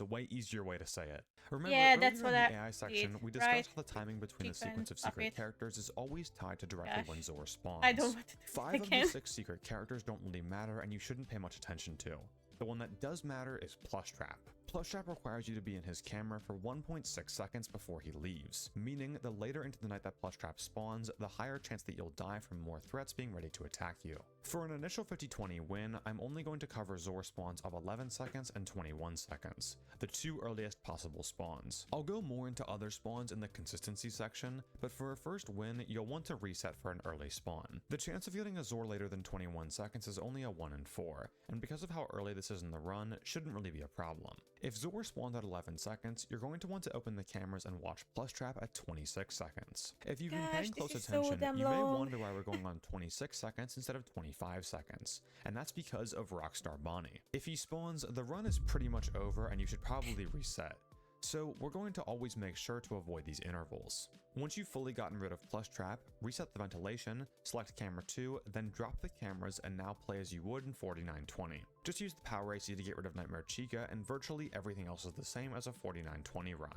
a way easier way to say it. Remember, Yeah, that's earlier what in I the AI section, did, we discussed right? how the timing between the Chica sequence of and secret Puppet. characters is always tied to directly when Gosh. Zor spawns. I don't want to do 5 it of again. the 6 secret characters don't really matter and you shouldn't pay much attention to. The one that does matter is Plushtrap. Plushtrap requires you to be in his camera for 1.6 seconds before he leaves, meaning the later into the night that Plushtrap spawns, the higher chance that you'll die from more threats being ready to attack you. For an initial 50-20 win, I'm only going to cover Zor spawns of 11 seconds and 21 seconds, the two earliest possible spawns. I'll go more into other spawns in the consistency section, but for a first win, you'll want to reset for an early spawn. The chance of getting a Zor later than 21 seconds is only a 1 in 4, and because of how early this is in the run, shouldn't really be a problem. If Zor spawns at 11 seconds, you're going to want to open the cameras and watch Plushtrap at 26 seconds. If you've been Gosh, paying this close is so attention, damn you may long. wonder why we're going on 26 seconds instead of 25 seconds, and that's because of Rockstar Bonnie. If he spawns, the run is pretty much over and you should probably reset. So we're going to always make sure to avoid these intervals. Once you've fully gotten rid of Plushtrap, reset the ventilation, select camera 2, then drop the cameras and now play as you would in 49-20. Just use the power AC to get rid of Nightmare Chica and virtually everything else is the same as a 49-20 run.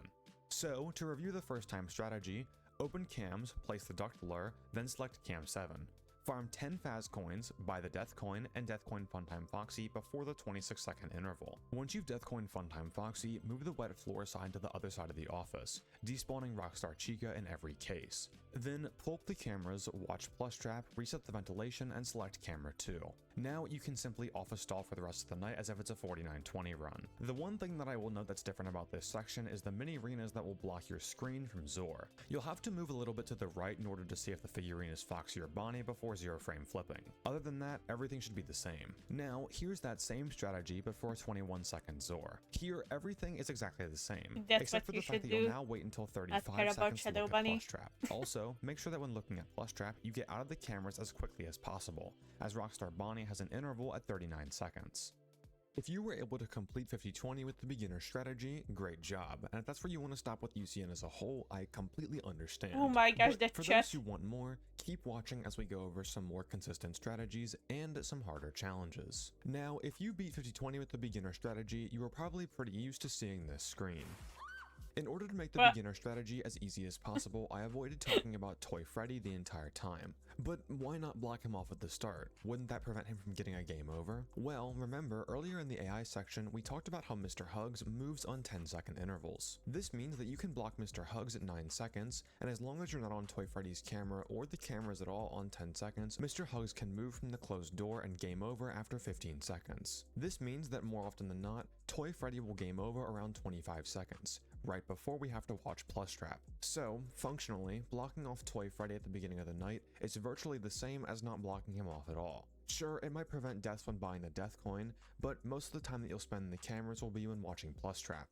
So, to review the first time strategy, open cams, place the duct blur, then select cam 7. Farm 10 Faz coins, buy the Death Coin and Death Coin Funtime Foxy before the 26-second interval. Once you've Death Coin Funtime Foxy, move the wet floor sign to the other side of the office, despawning Rockstar Chica in every case. Then pull up the cameras, watch Plushtrap, reset the ventilation, and select camera 2. Now you can simply office stall for the rest of the night as if it's a 49-20 run. The one thing that I will note that's different about this section is the mini arenas that will block your screen from Zor. You'll have to move a little bit to the right in order to see if the figurine is Foxy or Bonnie before 0-frame flipping. Other than that, everything should be the same. Now, here's that same strategy but for a 21-second Zor. Here, everything is exactly the same, That's except for what you the fact should that you'll do. now wait until Not 35 care about seconds to Shadow look Bunny. at Plushtrap. Also, make sure that when looking at Plushtrap, you get out of the cameras as quickly as possible, as Rockstar Bonnie has an interval at 39 seconds. If you were able to complete 50-20 with the beginner strategy, great job. And if that's where you want to stop with UCN as a whole, I completely understand. Oh my gosh, But that for chat. those who want more, keep watching as we go over some more consistent strategies and some harder challenges. Now, if you beat 50-20 with the beginner strategy, you are probably pretty used to seeing this screen. In order to make the What? beginner strategy as easy as possible, I avoided talking about Toy Freddy the entire time. But why not block him off at the start? Wouldn't that prevent him from getting a game over? Well, remember earlier in the AI section, we talked about how Mr. Hugs moves on 10-second intervals. This means that you can block Mr. Hugs at 9 seconds, and as long as you're not on Toy Freddy's camera or the cameras at all on 10 seconds, Mr. Hugs can move from the closed door and game over after 15 seconds. This means that more often than not, Toy Freddy will game over around 25 seconds. Right before we have to watch Plus Trap. So, functionally, blocking off Toy Freddy at the beginning of the night is virtually the same as not blocking him off at all. Sure, it might prevent deaths when buying the death coin, but most of the time that you'll spend in the cameras will be when watching Plus Trap.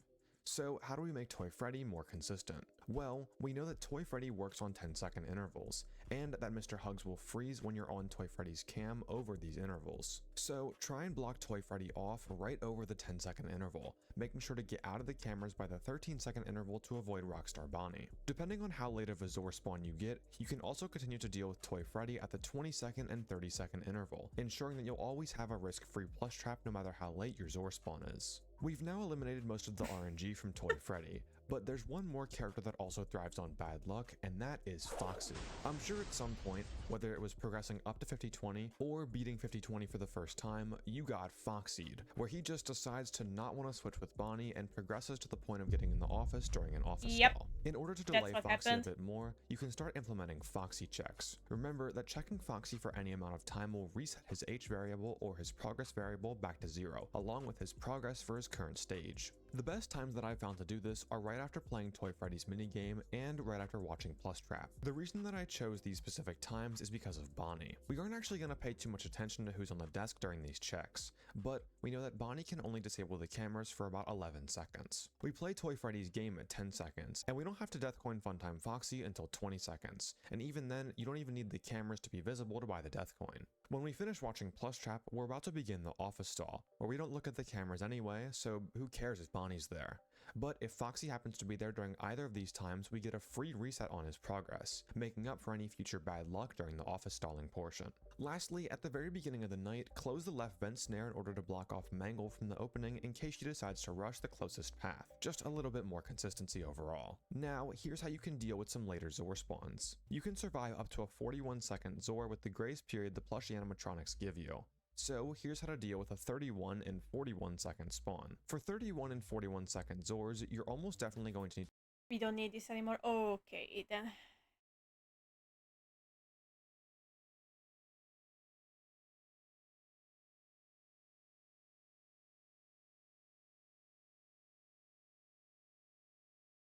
So, how do we make Toy Freddy more consistent? Well, we know that Toy Freddy works on 10-second intervals, and that Mr. Hugs will freeze when you're on Toy Freddy's cam over these intervals. So, try and block Toy Freddy off right over the 10-second interval, making sure to get out of the cameras by the 13-second interval to avoid Rockstar Bonnie. Depending on how late of a Zor spawn you get, you can also continue to deal with Toy Freddy at the 20-second and 30-second interval, ensuring that you'll always have a risk-free Plus Trap no matter how late your Zor spawn is. We've now eliminated most of the RNG from Toy Freddy, but there's one more character that also thrives on bad luck, and that is Foxy. I'm sure at some point, whether it was progressing up to 50-20 or beating 50-20 for the first time, you got Foxied, where he just decides to not want to switch with Bonnie and progresses to the point of getting in the office during an office stall. In order to delay what Foxy happened. a bit more, you can start implementing Foxy checks. Remember that checking Foxy for any amount of time will reset his H variable or his progress variable back to 0, along with his progress for his current stage. The best times that I've found to do this are right after playing Toy Freddy's minigame and right after watching Plus Trap. The reason that I chose these specific times is because of Bonnie. We aren't actually going to pay too much attention to who's on the desk during these checks, but we know that Bonnie can only disable the cameras for about 11 seconds. We play Toy Freddy's game at 10 seconds, and we don't have to Deathcoin Funtime Foxy until 20 seconds, and even then, you don't even need the cameras to be visible to buy the Deathcoin. When we finish watching Plus Trap, we're about to begin the office stall, where we don't look at the cameras anyway, so who cares if Bonnie's there. But if Foxy happens to be there during either of these times, we get a free reset on his progress, making up for any future bad luck during the office stalling portion. Lastly, at the very beginning of the night, close the left vent snare in order to block off Mangle from the opening in case she decides to rush the closest path. Just a little bit more consistency overall. Now, here's how you can deal with some later Zor spawns. You can survive up to a 41-second Zor with the grace period the plushie animatronics give you. So here's how to deal with a 31 and 41 second spawn. For 31 and 41 second Zors, you're almost definitely going to need We don't need this anymore. Okay, then.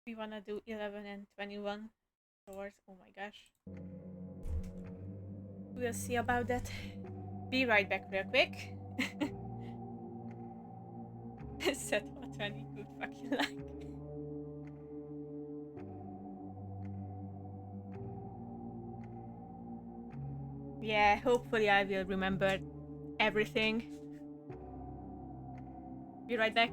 We wanna do 11 and 21 doors. Oh my gosh. We'll see about that. Be right back real quick. Set what 20 good fucking like. Yeah, hopefully I will remember everything. Be right back.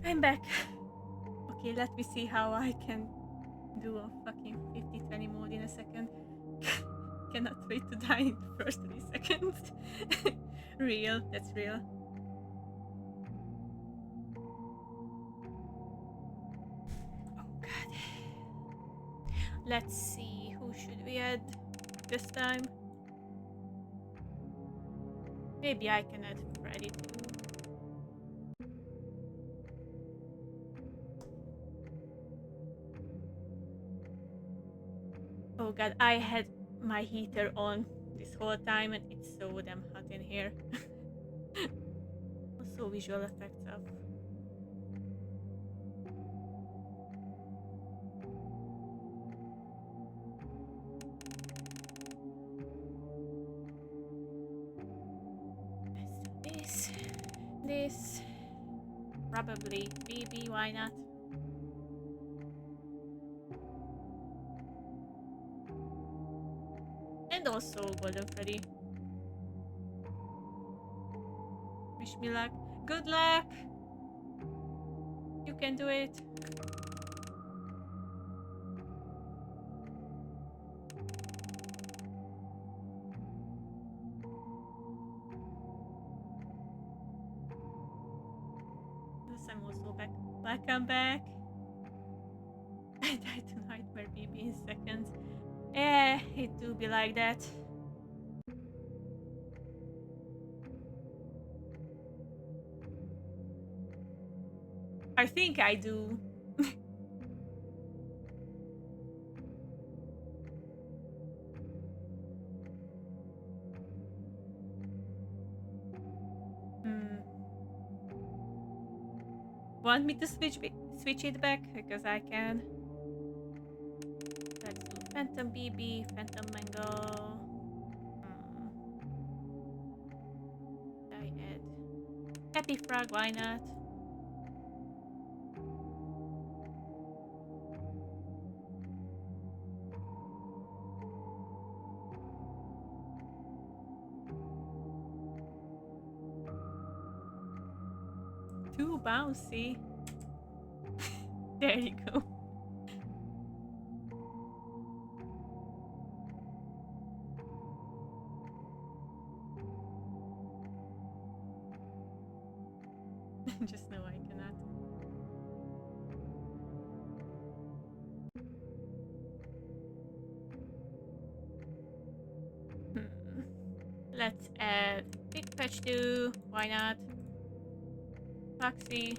I'm back. Okay, let me see how I can do a fucking 50-20 mode in a second. Cannot wait to die in the first 3 seconds. Real, that's real. Oh god. Let's see, who should we add this time? Maybe I can add Freddy too. Oh god, I had my heater on this whole time and it's so damn hot in here. Also visual effects of. Let's do this, probably BB, why not? And also Golden Freddy. Wish me luck. Good luck! You can do it. Yes, I'm also back. I'm back. I died to Nightmare BB in seconds. It do be like that. I think I do. Want me to switch it back? Because I can. Let's do Phantom BB, Phantom Mango. I add Happy Frog, why not? Too bouncy. There you go. Just know I cannot. Let's add Big Patch 2. Why not? Foxy.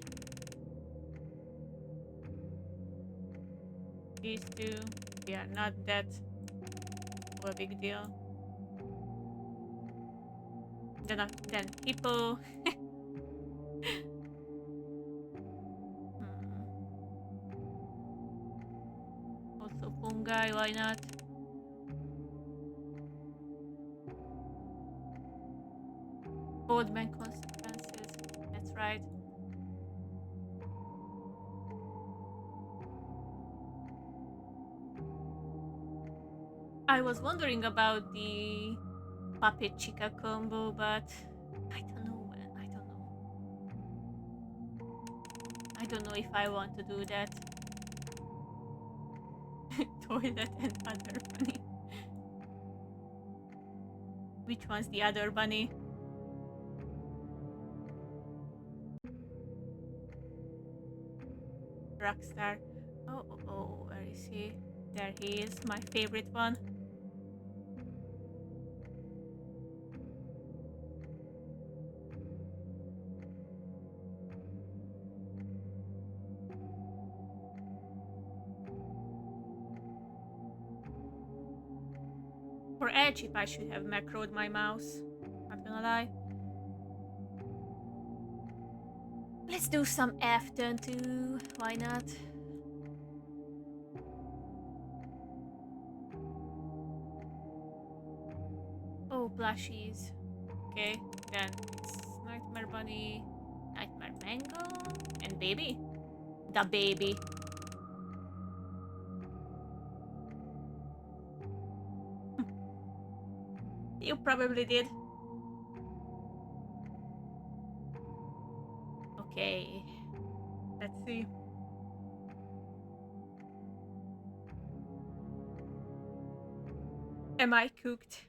These two. They are not that of a big deal. Then Hippo. Also Fungi, why not? Old man consequences. That's right. I was wondering about the Puppet Chica combo, but I don't know when. I don't know if I want to do that. Toilet and other bunny. Which one's the other bunny? Rockstar. Oh, where is he? There he is, my favorite one. For Edge, if I should have macroed my mouse. Not gonna lie. Let's do some F turn too. Why not? Oh, plushies. Okay, then it's Nightmare Bunny, Nightmare Mango, and Baby. The baby. You probably did. Okay. Am I cooked?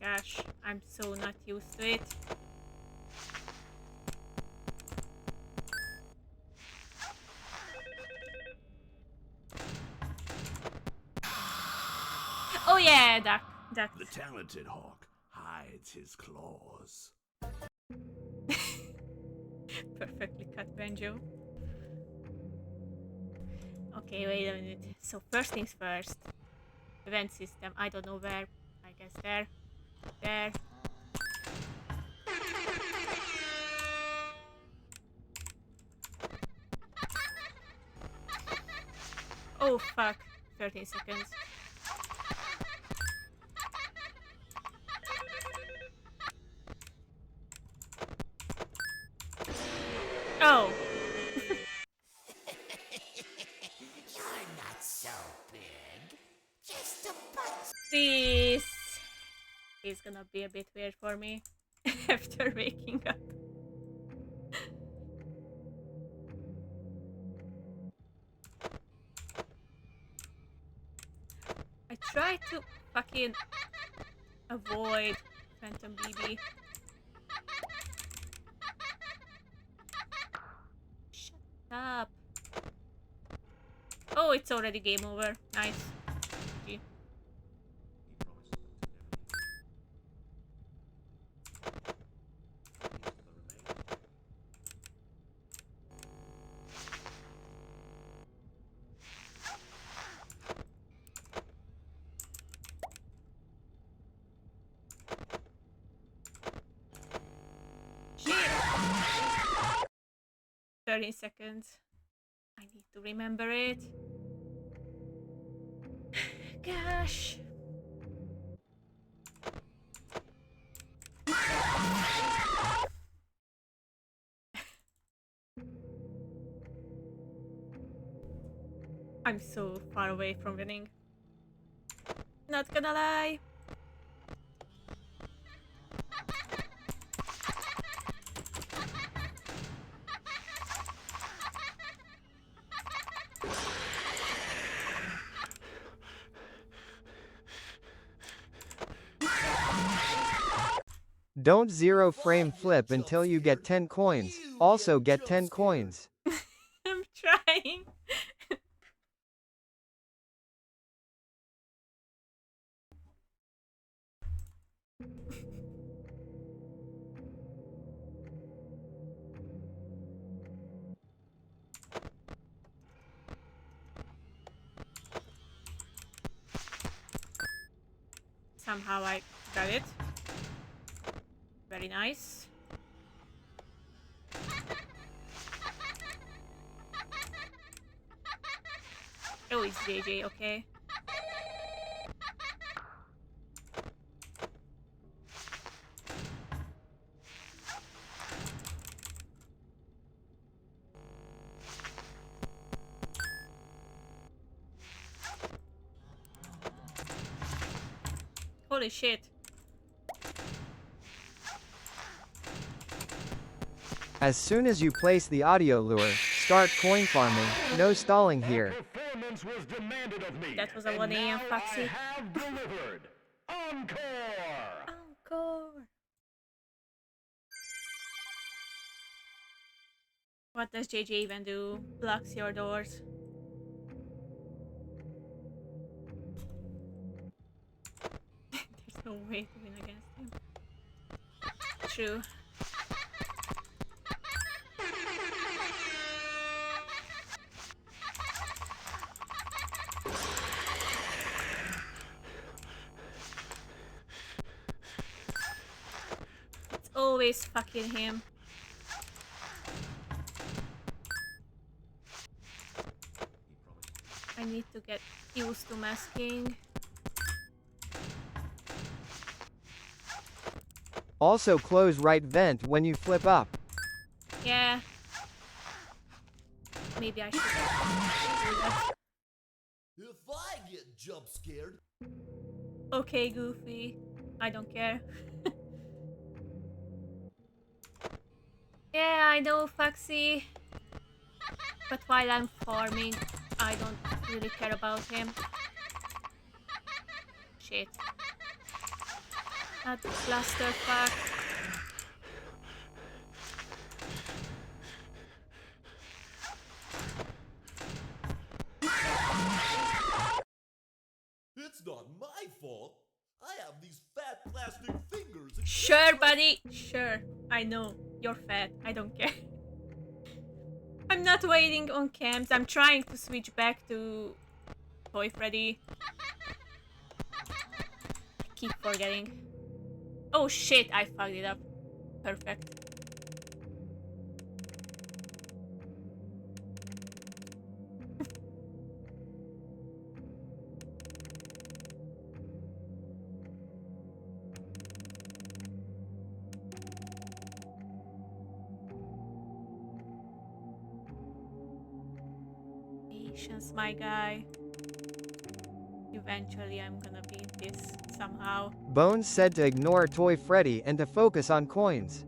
Gosh, I'm so not used to it. Oh yeah, that. The talented hawk hides his claws. Perfectly cut banjo. Okay, wait a minute. So first things first. Event system. I don't know where. I guess there. There. Oh fuck. 13 seconds. Oh. You're not so big. Just a bunch. This is gonna be a bit weird for me after waking up. I try to fucking avoid Phantom BB. Shut up. Oh, it's already game over. Nice. GG. Shit. 30 seconds. I need to remember it. Gosh. I'm so far away from winning. Not gonna lie. Don't zero frame flip until you get 10 coins. Also get 10 coins. I'm trying. Somehow I got it. Very nice. Oh, it's JJ, okay. Holy shit. As soon as you place the audio lure, start coin farming. No stalling here. Performance was demanded of me. That was a and 1 a.m. now Foxy. I have delivered. Encore! Encore. What does JJ even do? Blocks your doors. There's no way to win against him. True. It's always fucking him. I need to get used to masking. Also close right vent when you flip up. Yeah. Maybe I should do that. If I get jump scared, Okay, Goofy. I don't care. Yeah, I know, Foxy. But while I'm farming, I don't really care about him. Shit. Not clusterfuck. It's not my fault. I have these fat plastic fingers. And Sure, buddy. Sure. I know. You're fat. I don't care. I'm not waiting on cams. I'm trying to switch back to Toy Freddy. I keep forgetting. Oh shit, I fucked it up. Perfect. Patience, my guy. Eventually, I'm gonna beat this somehow. Bones said to ignore Toy Freddy and to focus on coins.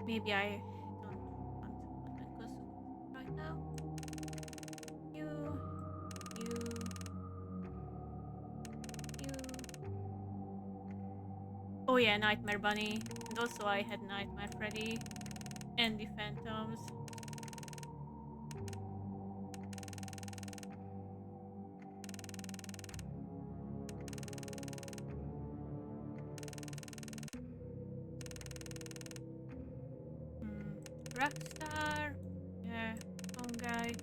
Maybe I don't want to put right now. You, you, you. Oh yeah, Nightmare Bunny. And also I had Nightmare Freddy and the Phantoms. Rockstar. Yeah, phone guy.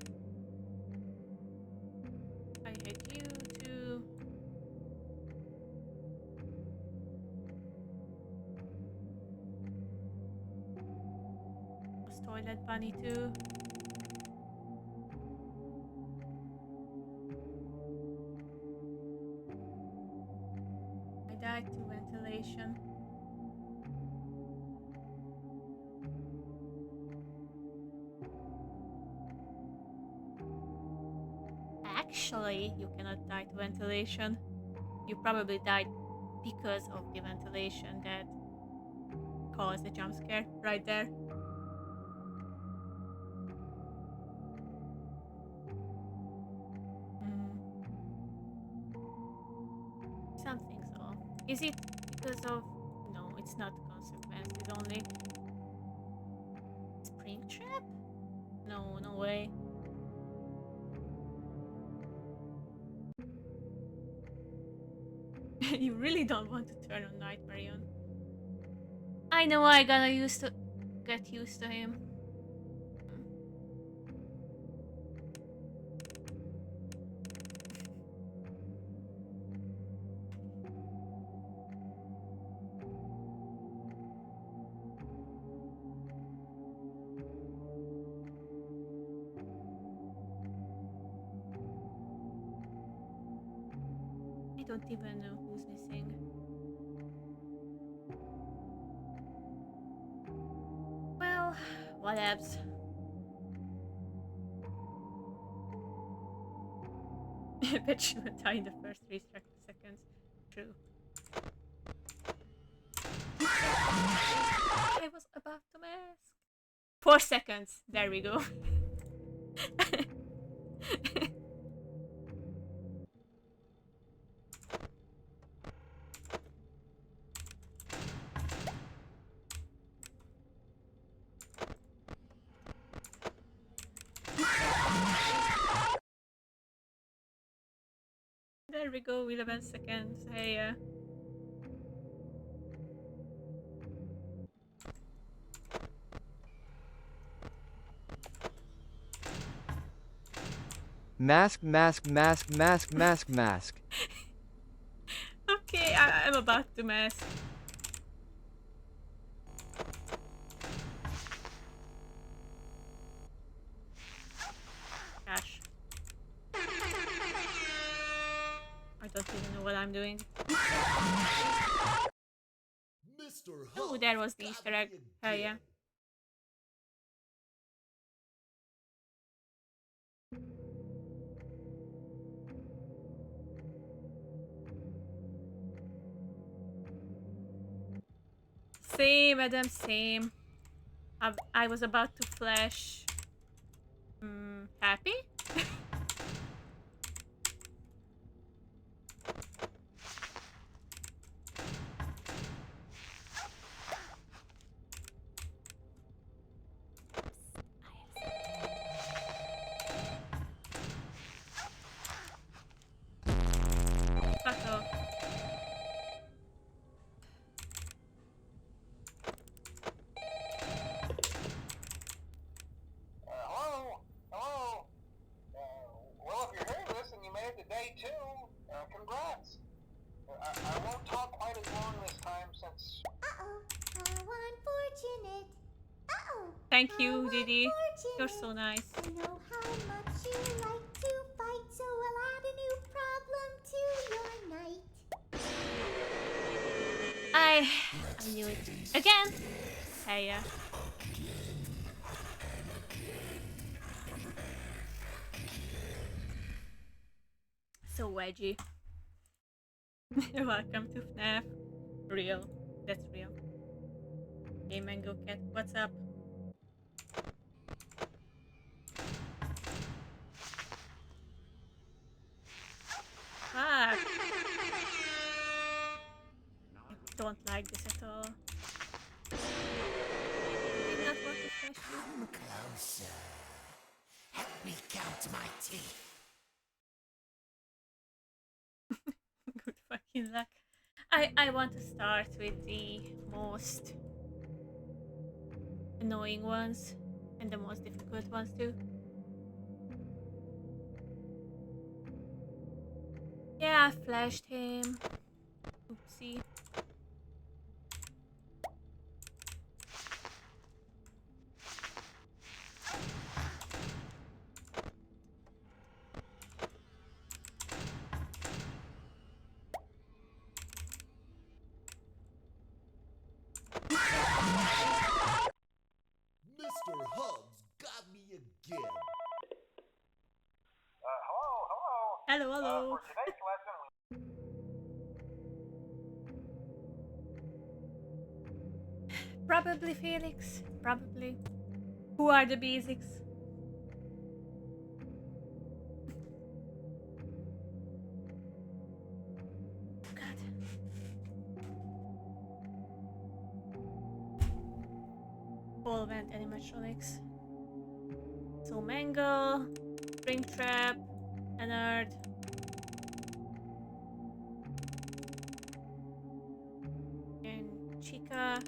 I hate you too. Was Toilet Bunny too. I died to ventilation. Actually, you cannot die to ventilation. You probably died because of the ventilation that caused the jump scare right there. Something's off. Is it because of... No, it's not consequences only. Spring trap? No, no way. You really don't want to turn on Nightmare on. I know I gotta get used to him. I don't even know who's missing. Well, whatevs. I bet she would die in the first 3 seconds. True. I was about to mask. 4 seconds. There we go. There we go, 11 seconds. Hey, Mask, mask, mask, mask, mask, mask. Okay, I'm about to mask. Gosh. I don't even know what I'm doing. Mr. Oh, Huff there was the got Easter egg. me Hell yeah. again. Same, Adam, same. I was about to flash. Happy? Fuck off. Hello? Hello? Well, if you're hearing this and you made it to day 2, congrats. I won't talk quite as long this time since... Uh-oh, how unfortunate. Uh-oh. Thank how you, Didi. You're unfortunate. so nice. I know how much you like to fight, so I'll add a new problem to your night. I knew it. Again! Hey, yeah. So wedgy. Welcome to FNAF. Real. That's real. Hey, Mango Cat, what's up? Fuck. Don't like this at all. Did not want to flash you. Come closer. Help me count my teeth. Good fucking luck. I want to start with the most annoying ones and the most difficult ones too. Yeah, I flashed him. Oopsie. Mr. Hubbs got me again. Hello? Hello, hello. For today's lesson, Probably Felix. Probably. Who are the basics? God. Solvent animatronics. So Mangle, Springtrap, Ennard. And Chica.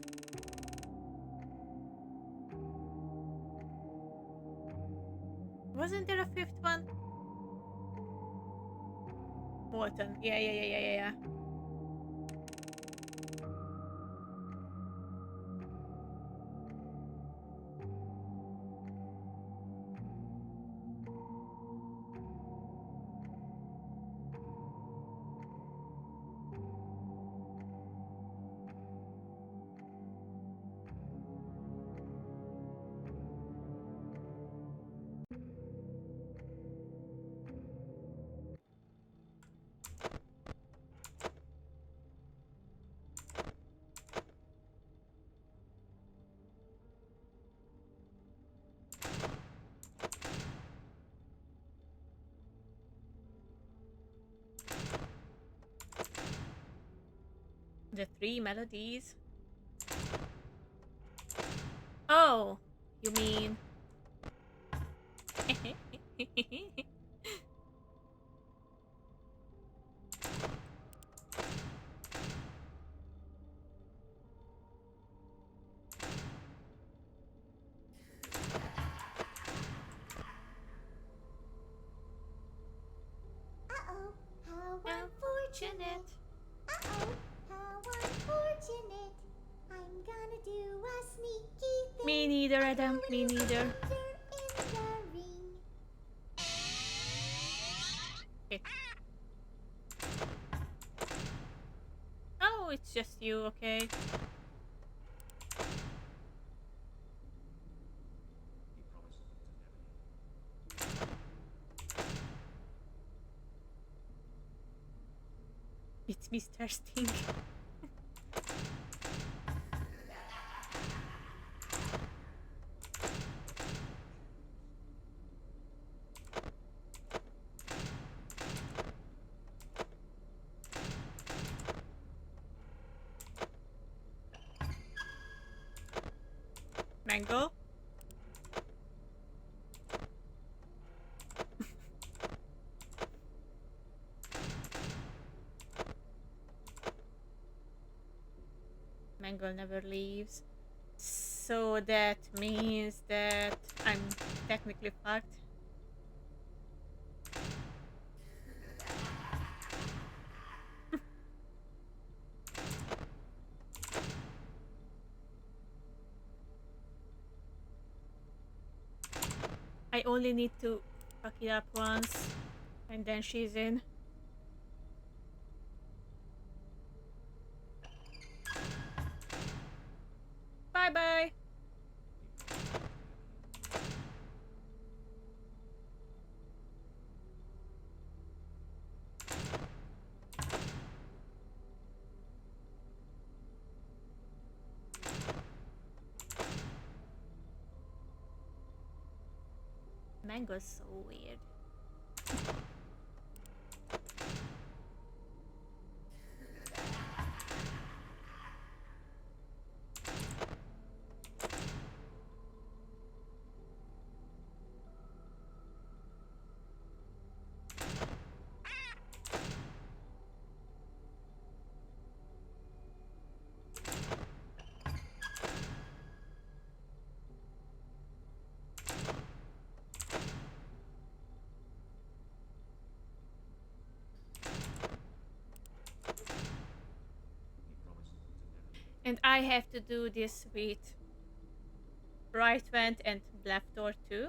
Wasn't there a fifth one? Walton. Yeah. The 3 melodies. Oh, you mean... Uh-oh, how unfortunate. Uh-oh, how unfortunate. I'm gonna do a sneaky thing. Me neither, Adam. Me neither. In the ring. Okay. Oh, it's just you, okay. It's Mr. Sting. Mango. Mango never leaves. So that means that I'm technically fucked. I only need to fuck it up once, and then she's in. Bye bye. Mango's so weird. And I have to do this with right vent and left door too?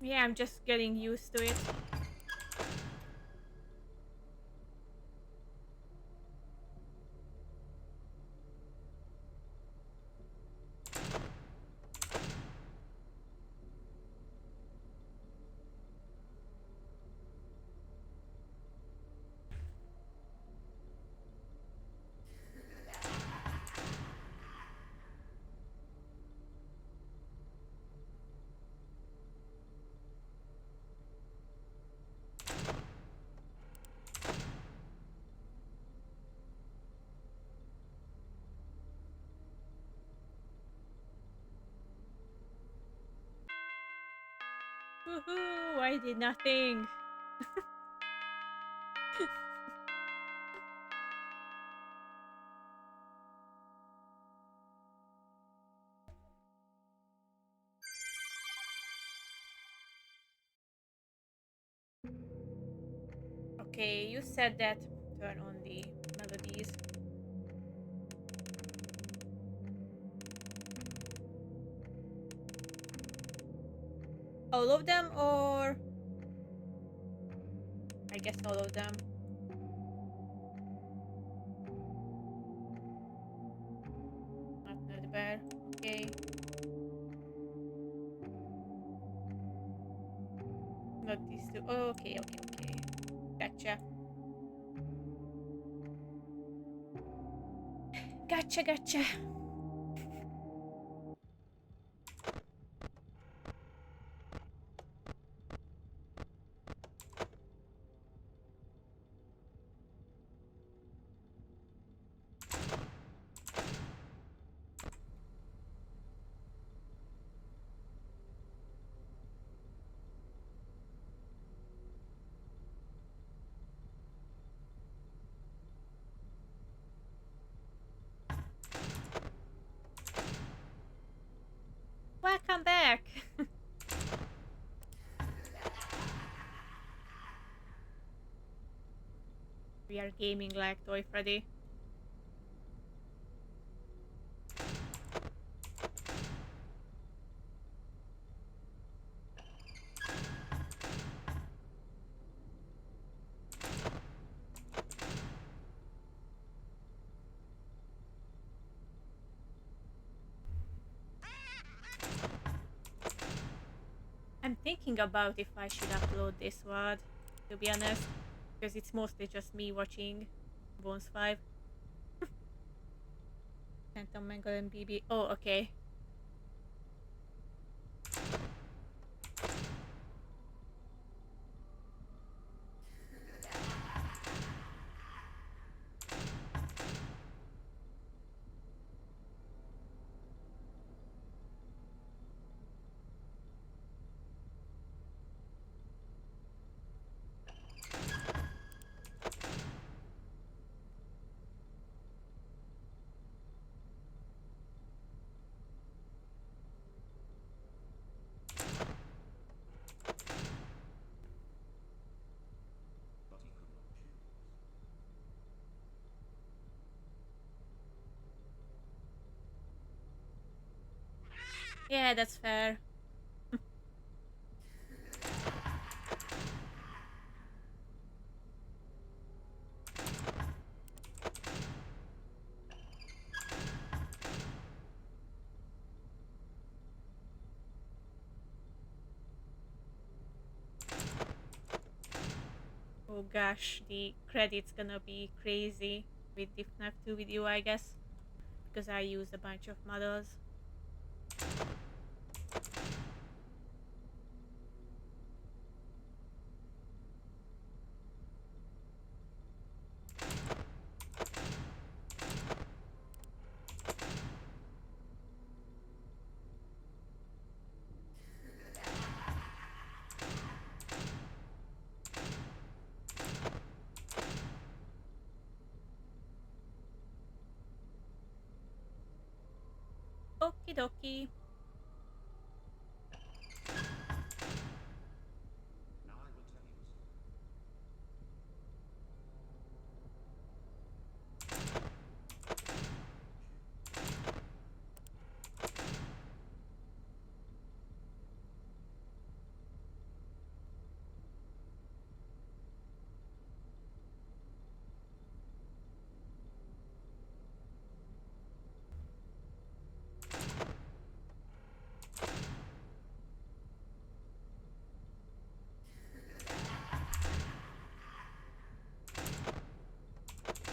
Yeah, I'm just getting used to it. Woohoo! I did nothing. Okay, you said that. Turn on the melodies. All of them, or I guess all of them. Not the bear. Okay. Not these two. Oh, okay, okay, okay. Gotcha. Gotcha, gotcha. Welcome back. We are gaming like Toy Freddy. I'm thinking about if I should upload this one, to be honest, because it's mostly just me watching Bones 5. Phantom Mangle and BB. Oh, okay. Yeah, that's fair. Oh gosh, the credit's gonna be crazy with the FNAF 2 video, I guess, because I used a bunch of models. Okie dokie.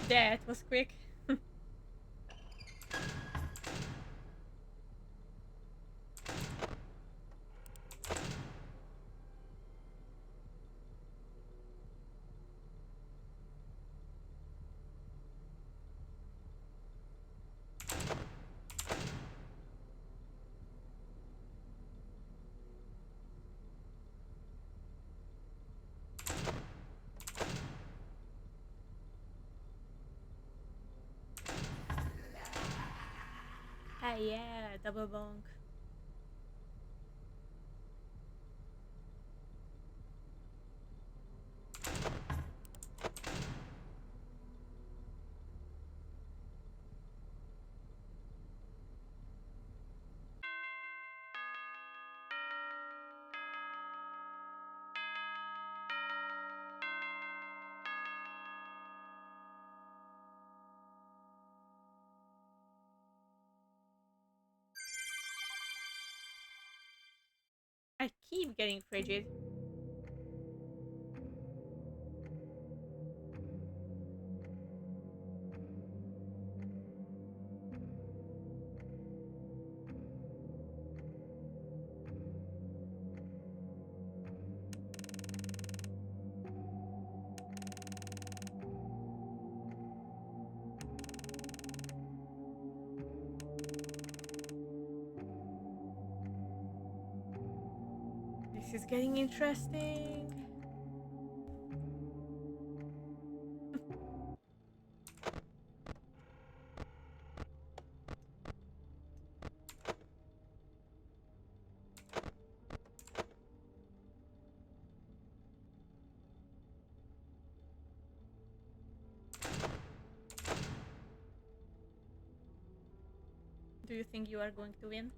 That was quick. Ah yeah, double bonk. I keep getting frigid. This is getting interesting. Do you think you are going to win?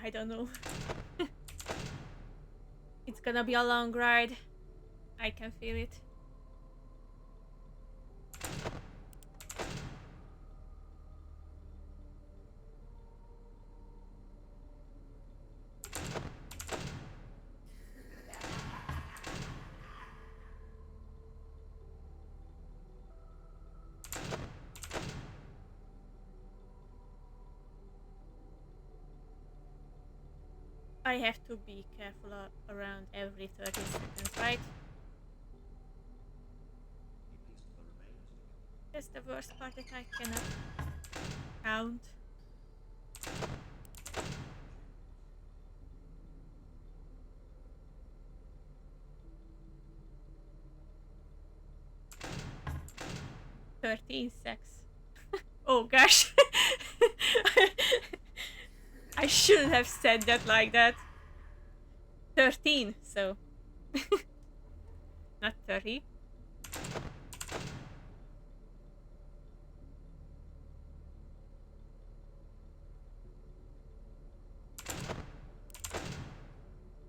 I don't know. It's gonna be a long ride. I can feel it. I have to be careful around every 30 seconds, right? That's the worst part, that I cannot count. $13. Oh gosh. I shouldn't have said that like that. 13, so not 30.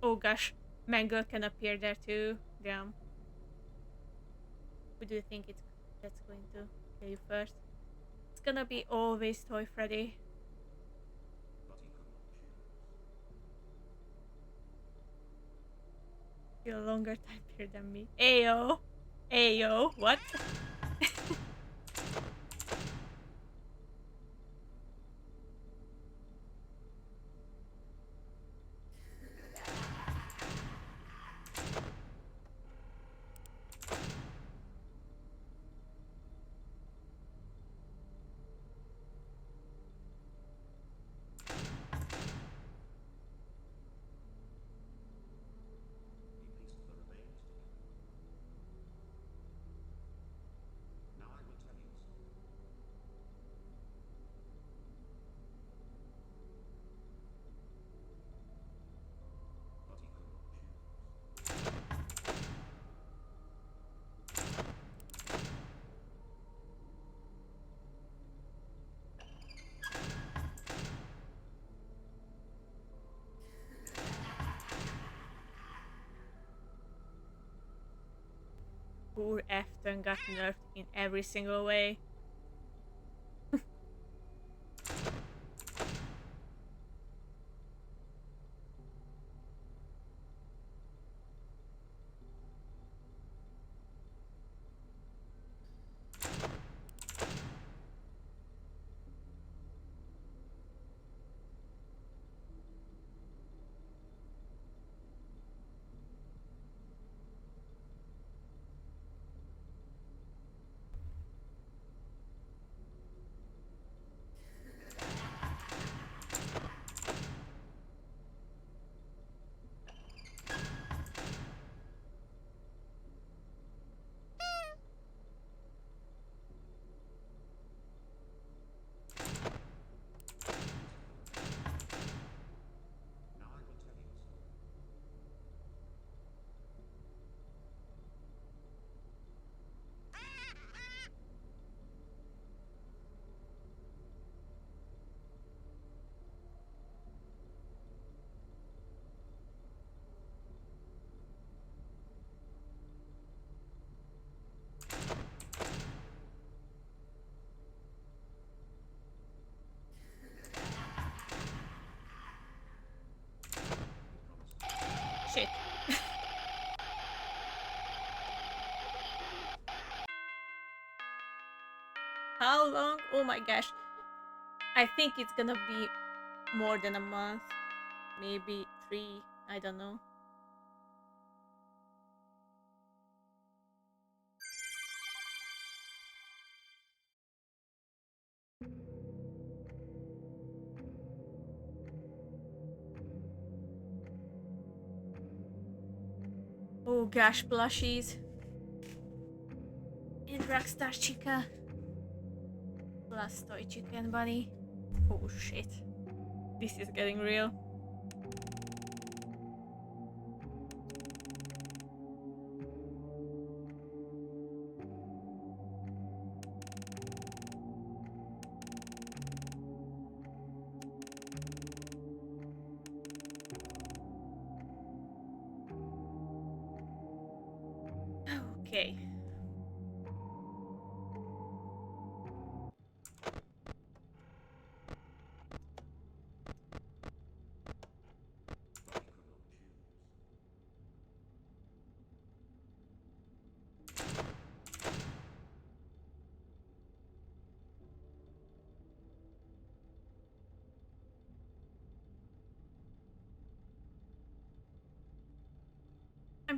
Oh gosh, Mangle can appear there too. Damn. Who do you think that's going to kill you first? It's gonna be always Toy Freddy. You're a longer time period than me. Ayo! Ayo! What? Poor Afton got nerfed in every single way. Shit. How long? Oh my gosh. I think it's gonna be more than a month. Maybe 3. I don't know. Oh gosh, plushies. And Rockstar Chica. Plus Toy Chicken Bunny. Oh shit. This is getting real. Okay.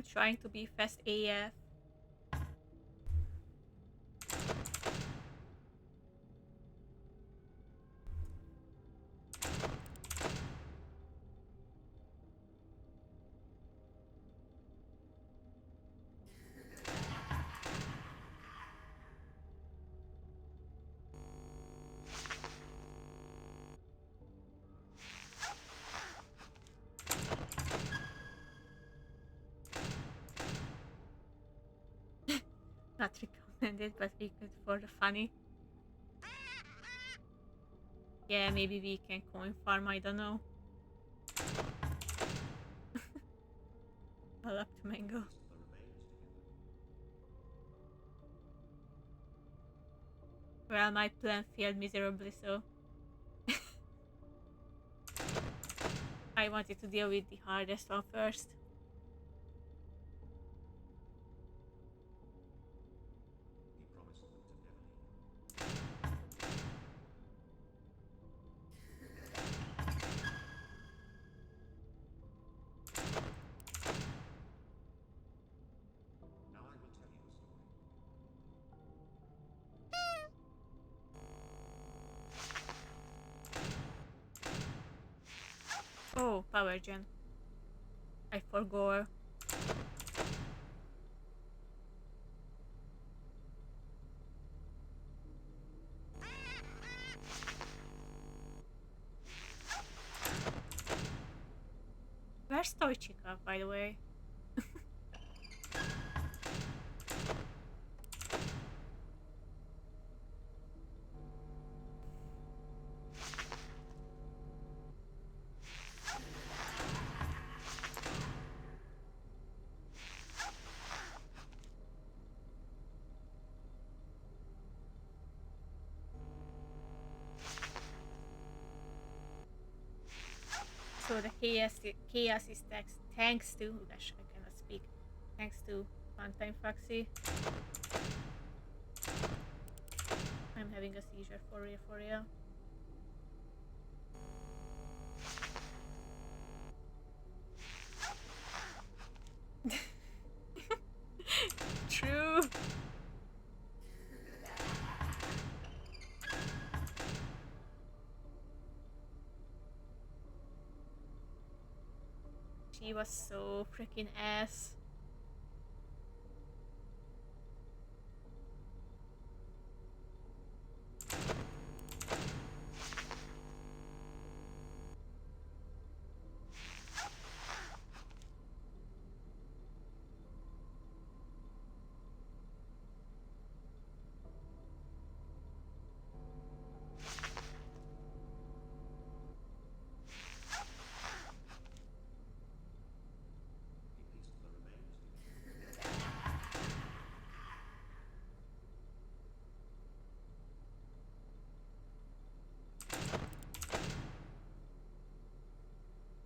I'm trying to be fast AF. Not recommended, but we could for the funny. Yeah, maybe we can coin farm, I don't know. All up to Mango. Well, my plan failed miserably, so I wanted to deal with the hardest one first. Oh, power gen. I forgot. Where's Toichika, by the way? So the chaos is thanks to, gosh, I cannot speak. Thanks to Funtime Foxy. I'm having a seizure for real. True. She was so freaking ass.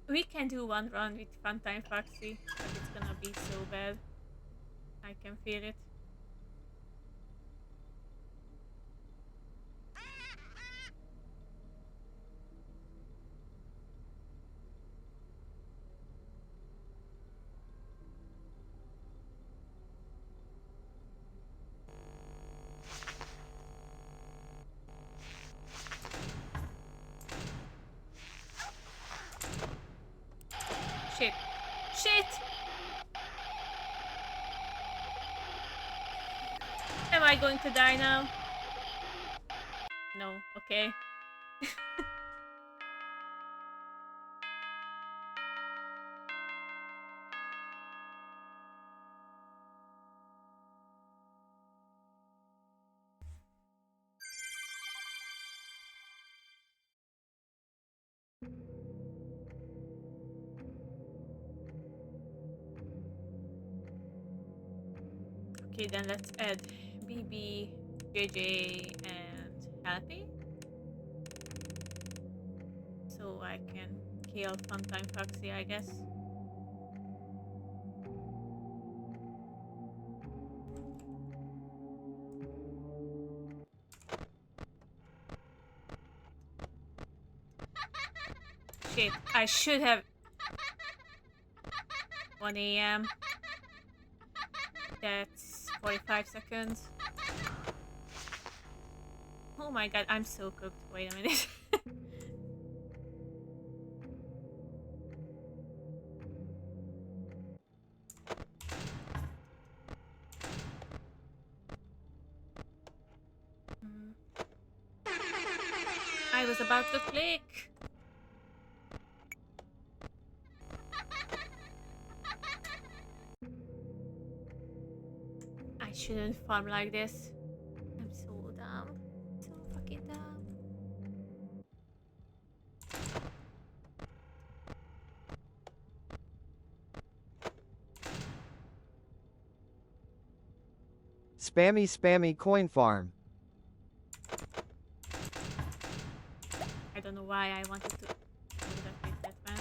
We can do one run with Funtime Foxy, but it's gonna be so bad. I can feel it. Shit. Shit! Am I going to die now? No, okay. Okay, then let's add BB, JJ, and Happy. So I can kill Funtime Foxy, I guess. Shit, I should have 1 AM. That's 45 seconds. Oh my god, I'm so cooked. Wait a minute. I was about to click. I shouldn't farm like this. I'm so dumb. So fucking dumb. Spammy spammy coin farm. I don't know why I wanted to do that with that man.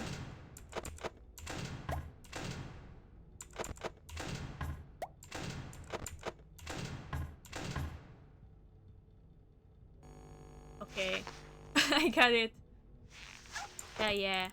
Okay. I got it. Yeah, yeah.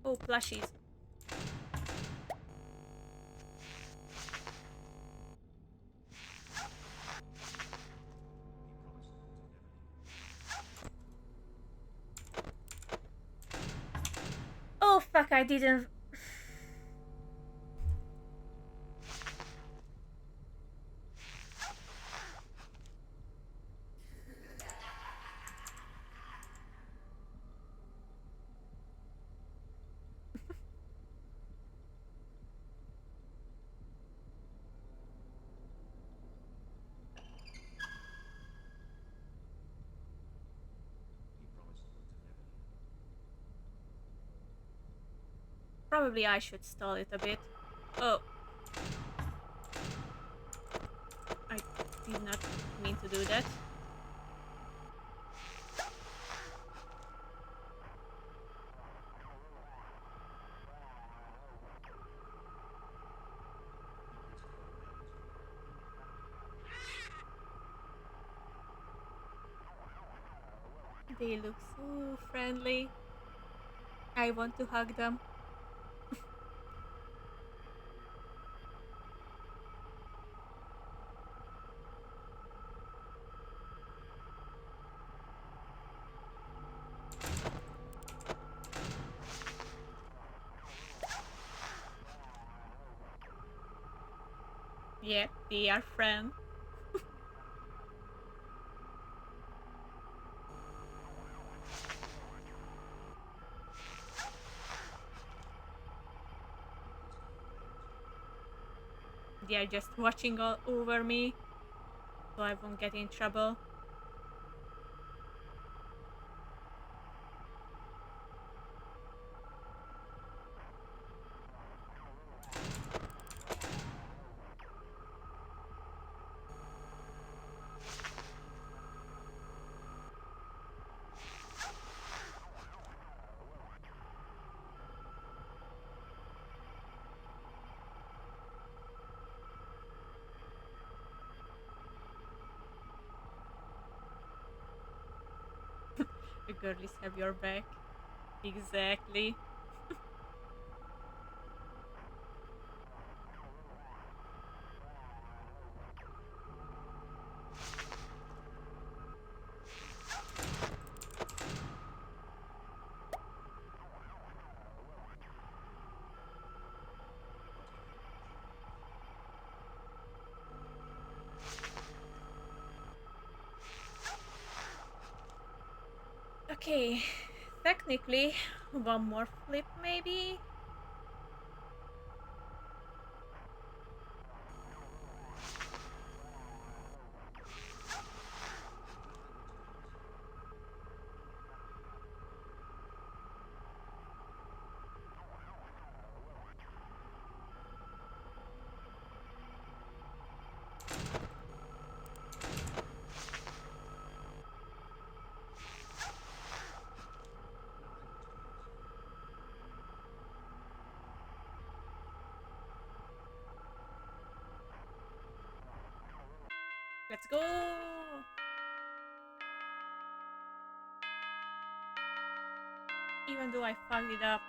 Oh, plushies. Oh fuck, I didn't. Probably I should stall it a bit. Oh. I did not mean to do that. They look so friendly. I want to hug them. Yeah, they are friends. They are just watching all over me, so I won't get in trouble. The girlies have your back. Exactly. Okay, technically, one more flip maybe? Let's go! Even though I fucked it up.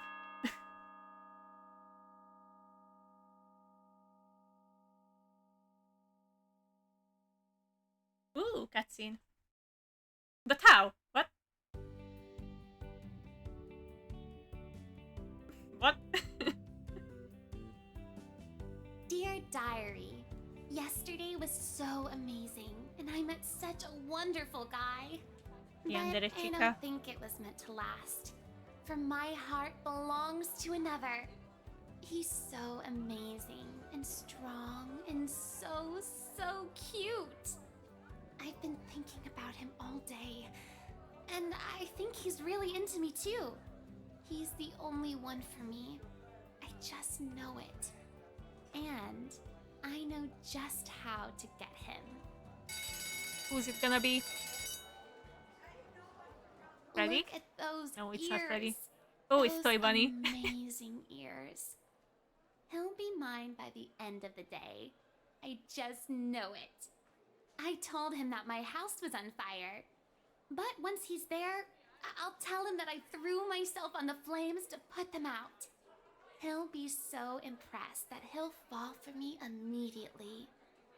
Ooh, cutscene. But how? What? What? Dear Diary, yesterday was so amazing, and I met such a wonderful guy. But Yandere I chica. don't think it was meant to last. For my heart belongs to another. He's so amazing and strong and so cute. I've been thinking about him all day, and I think he's really into me too. He's the only one for me. I just know it. And I know just how to get him. Who's it gonna be? Ready? Look at those No, it's ears. not ready. Oh, it's Those Toy Bunny. Amazing ears. He'll be mine by the end of the day. I just know it. I told him that my house was on fire. But once he's there, I'll tell him that I threw myself on the flames to put them out. He'll be so impressed that he'll fall for me immediately.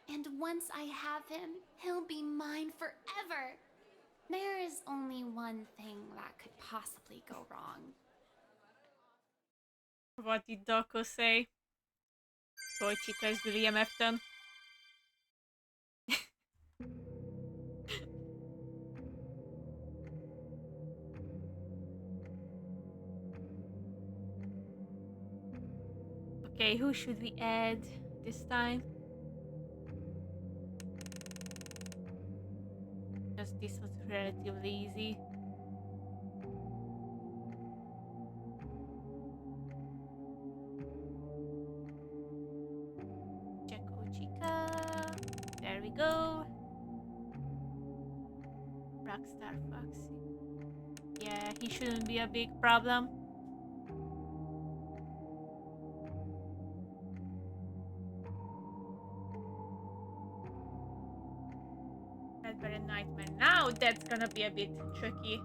And once I have him, he'll be mine forever. There is only one thing that could possibly go wrong. What did Dako say? Toy Chica is William Afton. Okay, who should we add this time? Just this was relatively easy. Jacko Chica. There we go. Rockstar Foxy. Yeah, he shouldn't be a big problem. Redbeard and Nightmare. Now that's gonna be a bit tricky.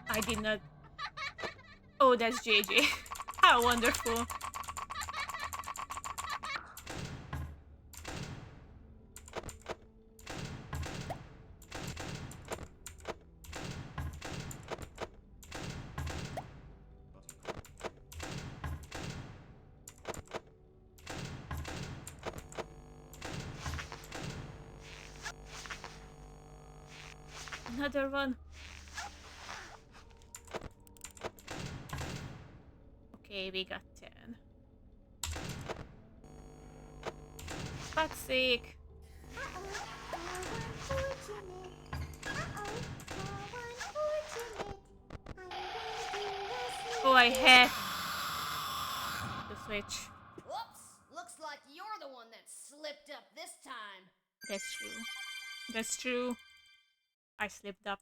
I did not. Oh, that's JJ. How wonderful. Another one. Okay, we got 10. Fuck's sake. Oh, I had to switch. Whoops! Looks like you're the one that slipped up this time. That's true. That's true. I slipped up.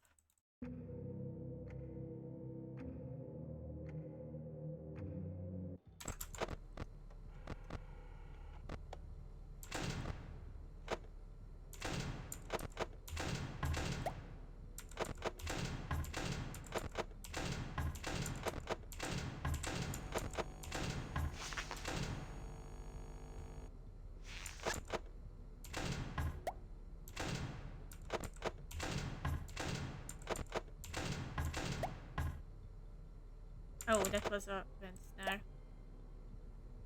Oh, that was a vent snare.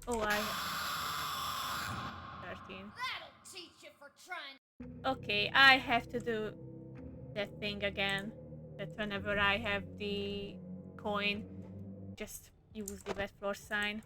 Oh, I... 13. That'll teach you for trying. Okay, I have to do that thing again. That whenever I have the coin, just use the wet floor sign.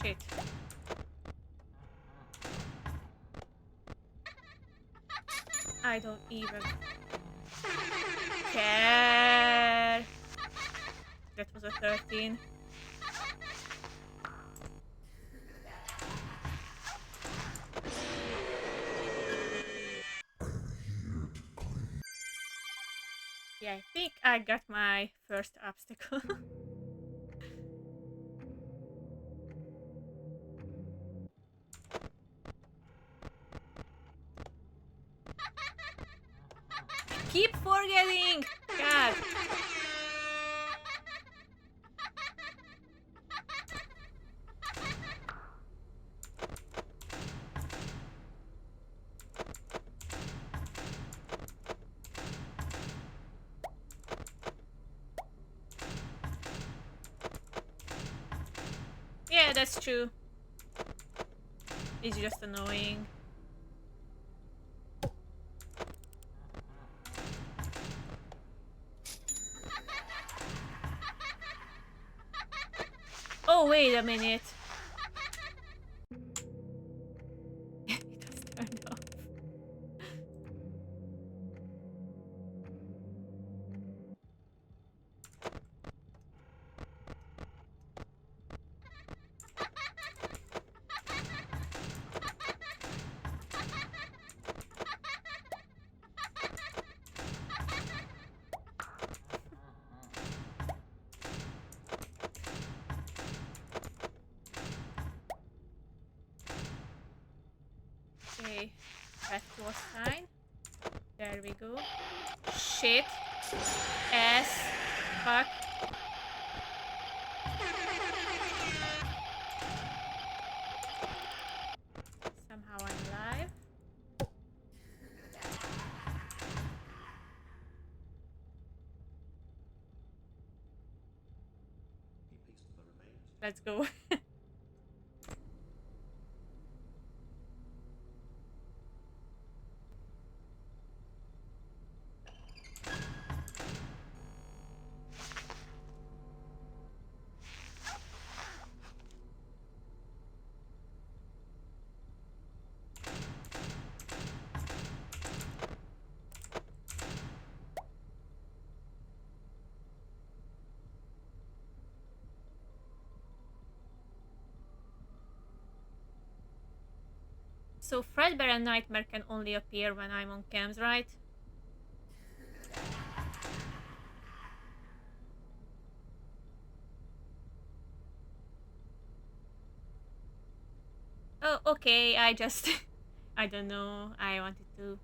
Shit. I don't even care. That was a 13. Yeah, I think I got my first obstacle. Keep forgetting! God. Yeah, that's true. It's just annoying. Oh, wait a minute. It was turned off. Okay, back to our sign. There we go. Shit. Ass. Fuck. Somehow I'm alive. Let's go. So Fredbear and Nightmare can only appear when I'm on cams, right? Oh, okay, I just... I don't know, I wanted to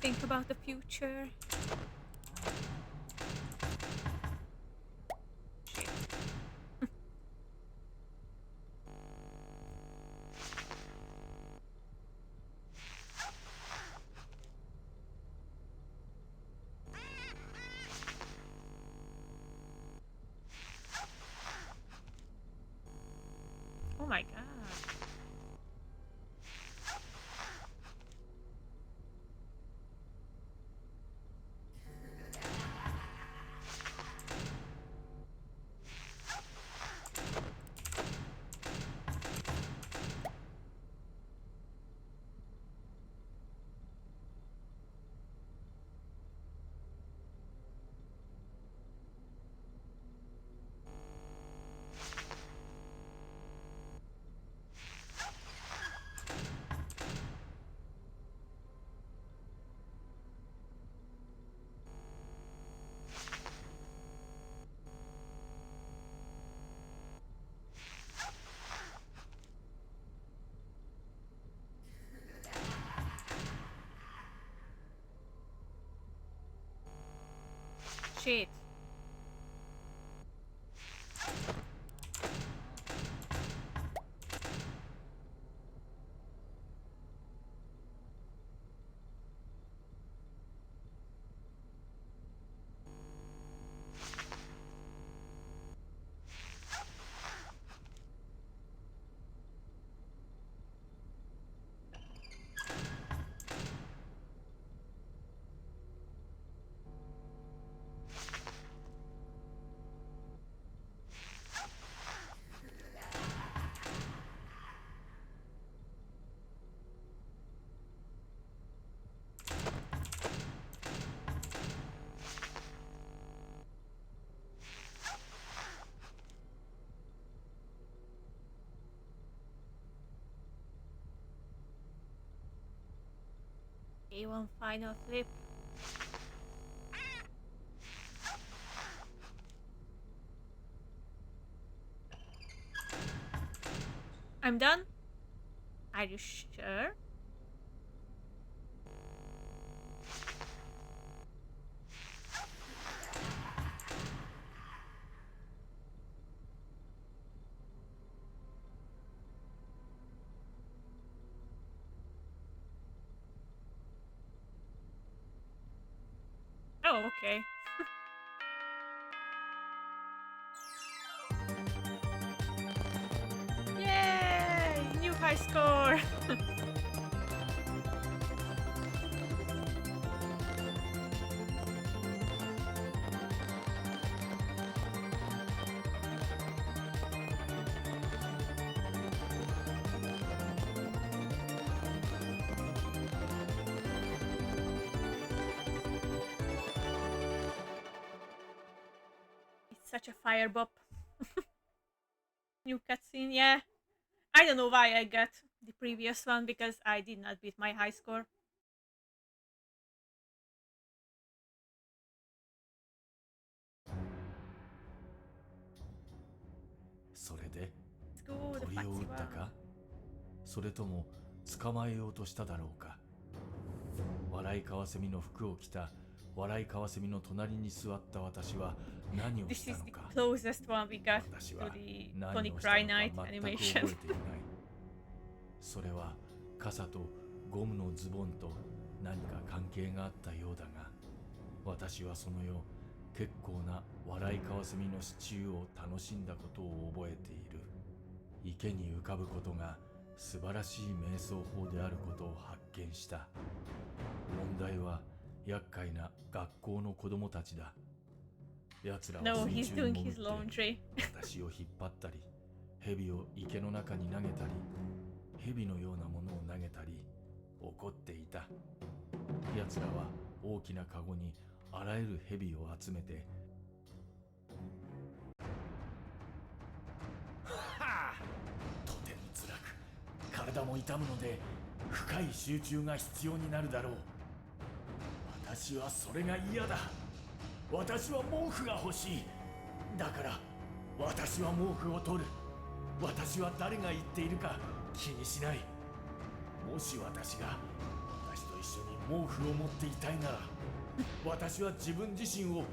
think about the future. Shit. Oh my god. Shit. Okay, one final flip. I'm done. Are you sure? Oh, okay. Yay! New high score! It's such a fire bop. New cutscene, yeah. I don't know why I got the previous one because I did not beat my high score. Let's go, the 鳥を撃 foxy ったか one. それとも捕まえようとしただろうか。笑いカワセミの服を着た笑いカワセミの隣に座った私は何をし This た is の the か。 closest one we got 私 to は the 何 Tony をした Cry の Night か全く animation. 覚えていない。それは傘とゴムのズボンと何か関係があったようだが、私はその夜結構な笑いカワセミのシチューを楽しんだことを覚えている。池に浮かぶことが素晴らしい瞑想法であることを発見した。問題は厄介な学校の子供たちだ。奴らは No, 水 he's 中 doing に his 潜って laundry. 私を引っ張ったり、蛇を池の中に投げたり、蛇のようなものを投げたり、怒っていた。奴らは大きなカゴにあらゆる蛇を集めて、はあ、とても辛く、体も痛むので深い集中が必要になるだろう。私はそれが嫌だ。私は毛布が欲しい。だから私は毛布を取る。私は誰が言っているか気にしない。もし私が私と一緒に毛布を持っていたいなら、私は自分自身を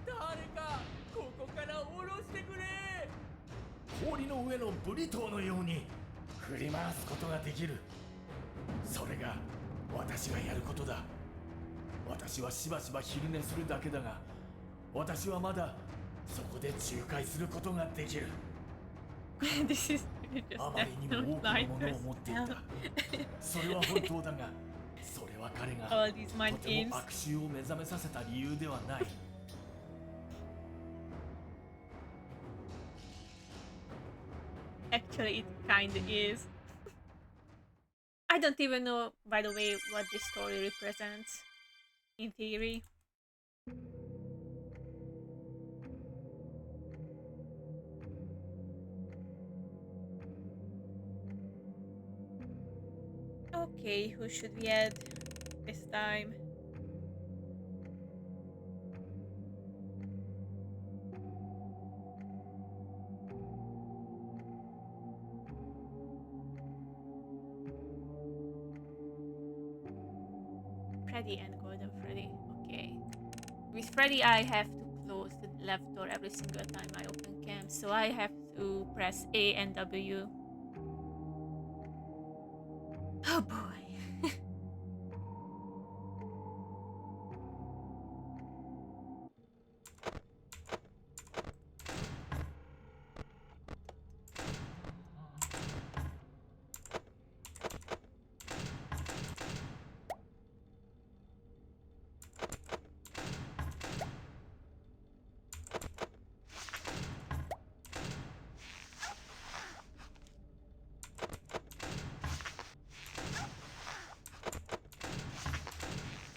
誰かここから下ろしてくれ、氷の上のブリトーのように振り回すことができる。それが私がやることだ。私はしばしば昼寝するだけだが、私はまだそこで仲介することができる。 This is really just あまりにも多くの life ものを持っていた。それは本当だが、それは彼が All these mind とて games. も悪臭を目覚めさせた理由ではない。Actually, it kinda is. I don't even know, by the way, what this story represents. In theory. Okay, who should we add this time? Freddy and Golden Freddy. Okay. With Freddy, I have to close the left door every single time I open cam, so I have to press A and W. Oh boy.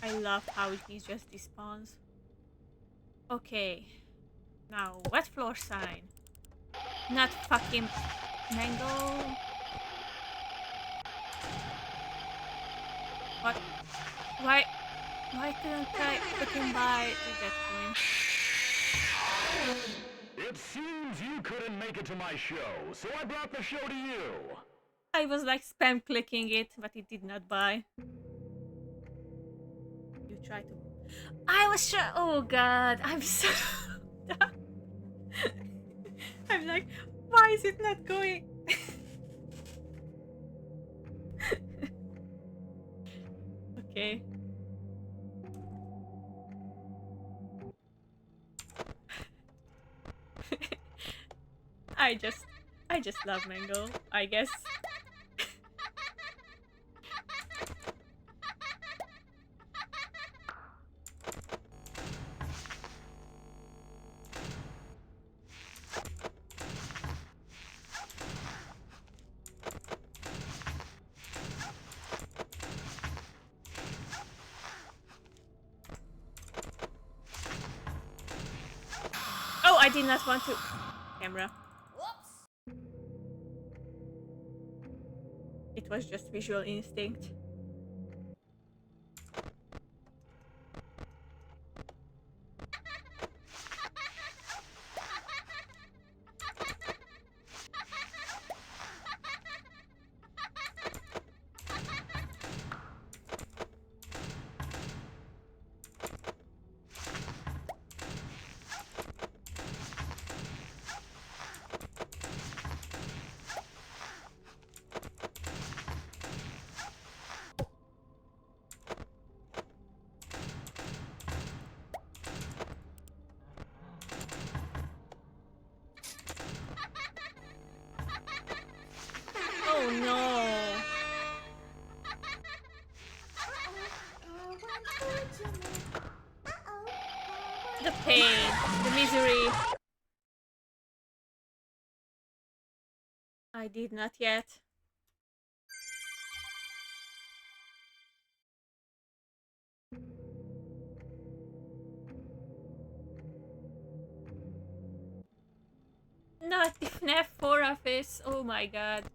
I love how he just despawns. Okay. Now, what floor sign? Not fucking mango. What? Why? Why couldn't I fucking buy that coin? It seems you couldn't make it to my show, so I brought the show to you. I was like spam clicking it, but it did not buy. You try to. I was sure. Oh god, I'm so dumb. I'm like, why is it not going? Okay. I just love mango, I guess. Oh, I did not want to. Camera. Whoops. It was just visual instinct. Oh no. The pain, the misery. I did not yet. Not the FNAF 4 office. Oh my god.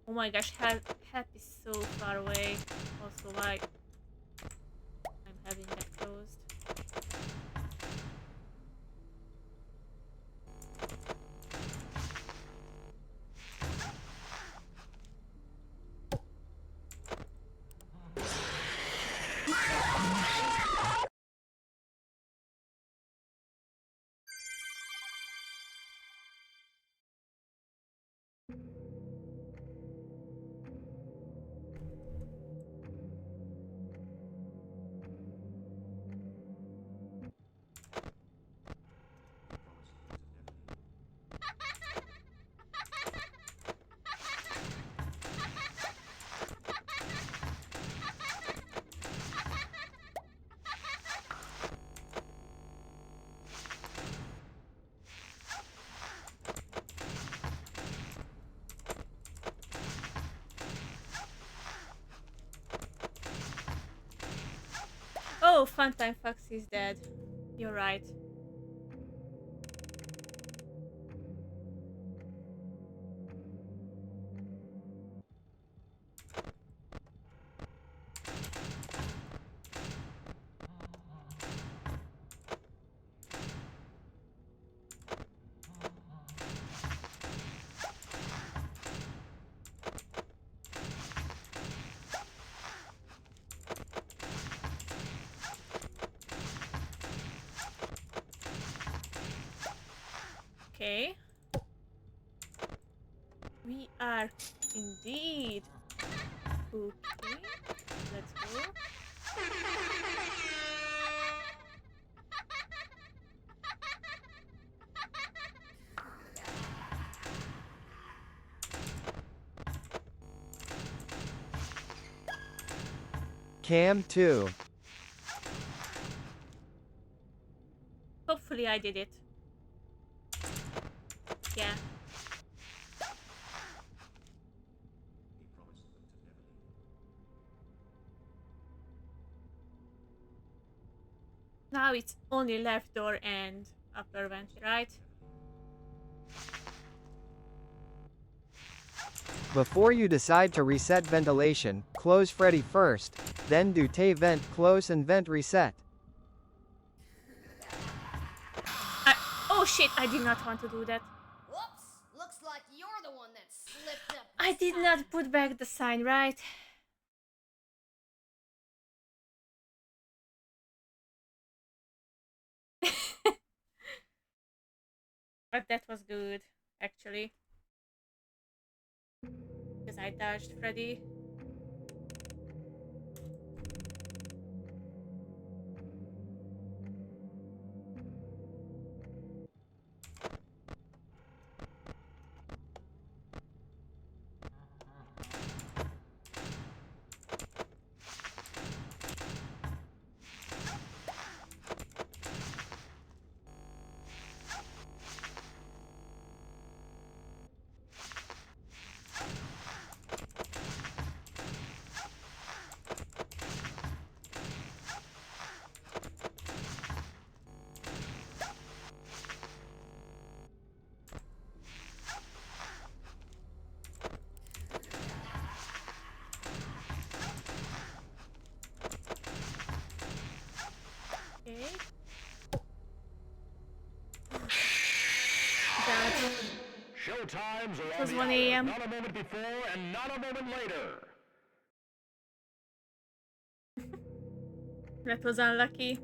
Oh my gosh, help is so far away. Also, why I'm having that closed. Oh, Funtime Fox is dead. You're right. Okay. We are indeed. Okay. Let's go. Cam 2. Hopefully I did it. Yeah. Now it's only left door and upper vent, right? Before you decide to reset ventilation, close Freddy first, then do Tay vent close and vent reset. Oh shit, I did not want to do that. Whoops! Looks like you're the one that slipped up I this did time. not put back the sign, right? But that was good, actually. Because I dodged Freddy. Okay. Showtimes It are was on 1 the a.m. hour. Not a moment before and not a moment later. That was unlucky.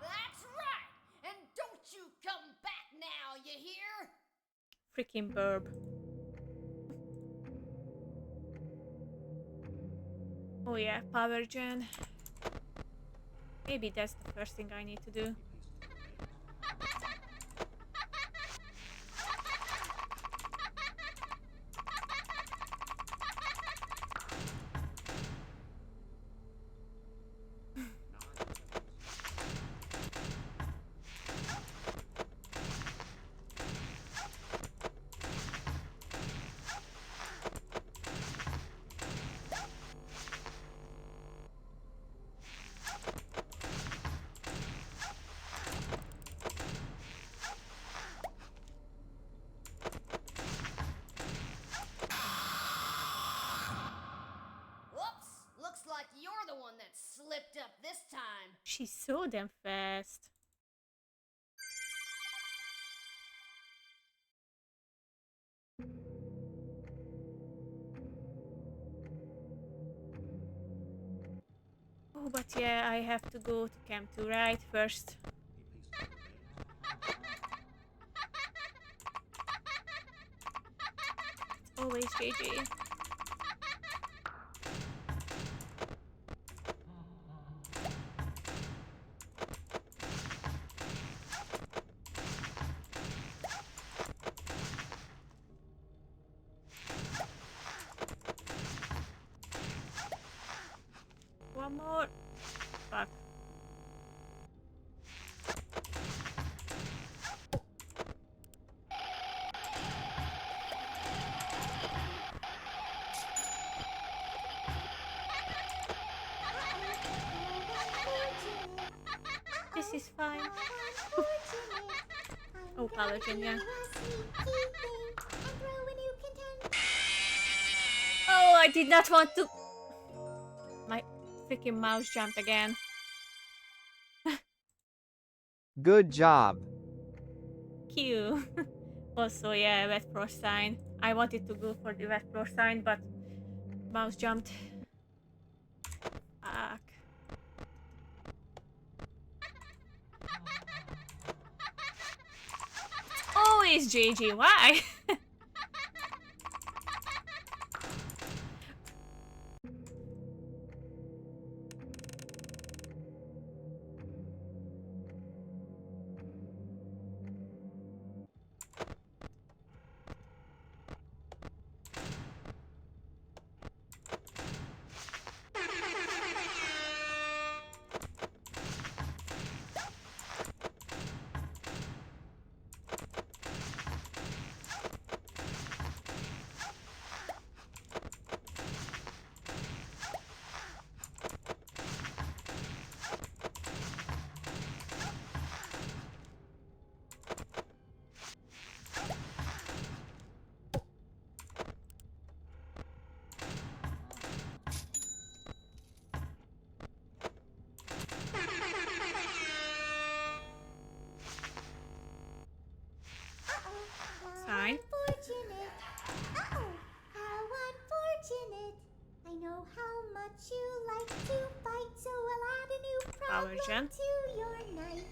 That's right! And don't you come back now, you hear? Freaking burb. Oh yeah, power gen. Maybe that's the first thing I need to do. Whoops! Looks like you're the one that slipped up this time. She's so damn fast. Oh, but yeah, I have to go to Camp 2, right? First. It's always JJ. One more. Fuck. This is fine. Oh, collagen, yeah. Oh, I did not want to. My freaking mouse jumped again. Good job. Q. Also, yeah, wet floor sign. I wanted to go for the wet floor sign, but mouse jumped. Fuck. Nice, Gigi. Why? Fine. Unfortunate. Uh-oh, how unfortunate. I know how much you like to fight, so I'll add a new Power problem gen. to your night.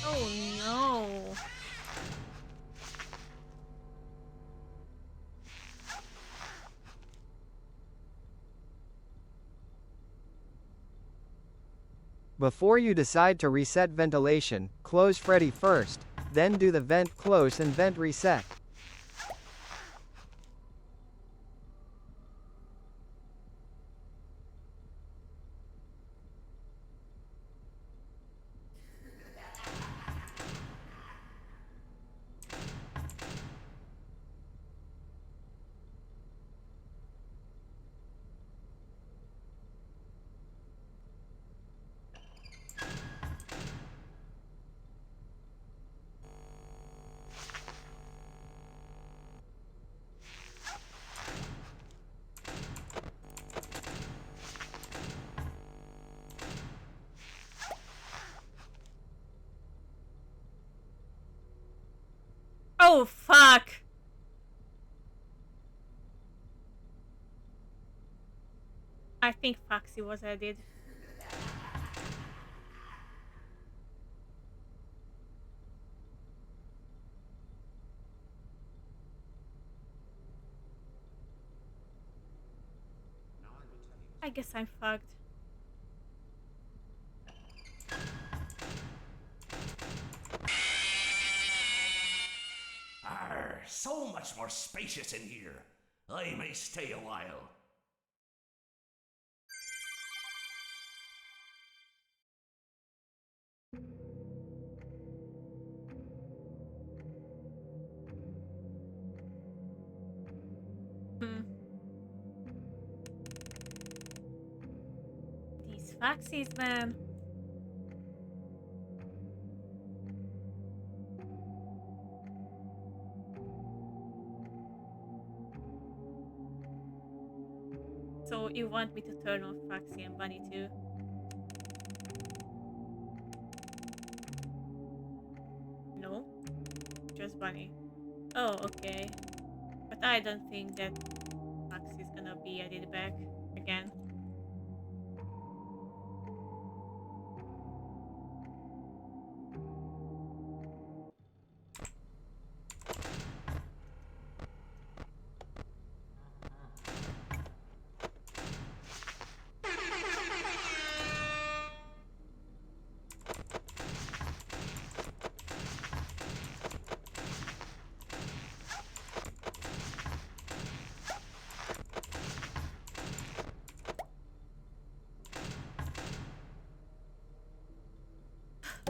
Oh no. Before you decide to reset ventilation, close Freddy first, then do the vent close and vent reset. Oh fuck. I think Foxy was added. I guess I'm fucked. Arr, so much more spacious in here. I may stay a while. Hmm. These Foxies, man. So you want me to turn off Foxy and Bunny too? No? Just Bunny. Oh, okay. But I don't think that Foxy's gonna be added back again.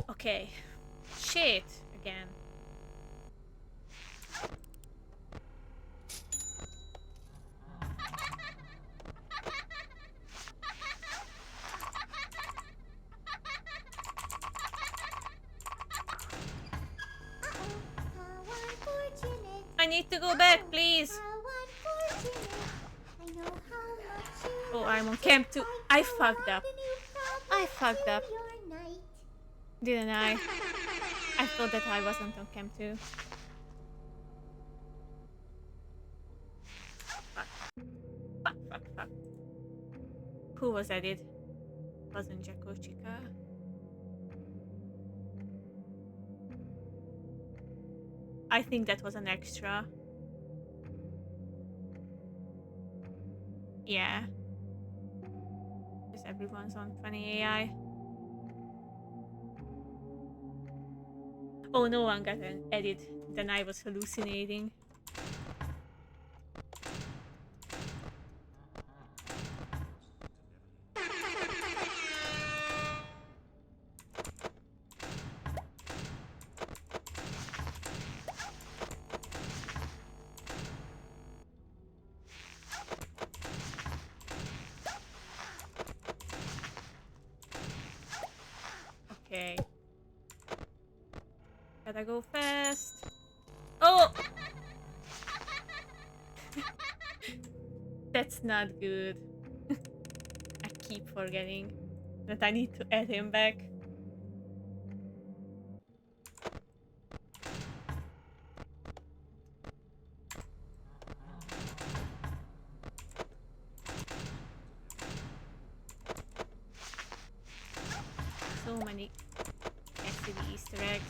Okay. Shit. Again. I need to go back, please. Oh, I'm on camp too. I fucked up. I fucked up. Didn't I? I thought that I wasn't on camp too. Fuck. Fuck, fuck, fuck. Who was added? Wasn't Jacko Chica? I think that was an extra. Yeah. Because everyone's on 20 AI. Oh, no one got an edit. Then I was hallucinating. Okay. Gotta go fast. Oh! That's not good. I keep forgetting that I need to add him back. So many Cassidy Easter eggs.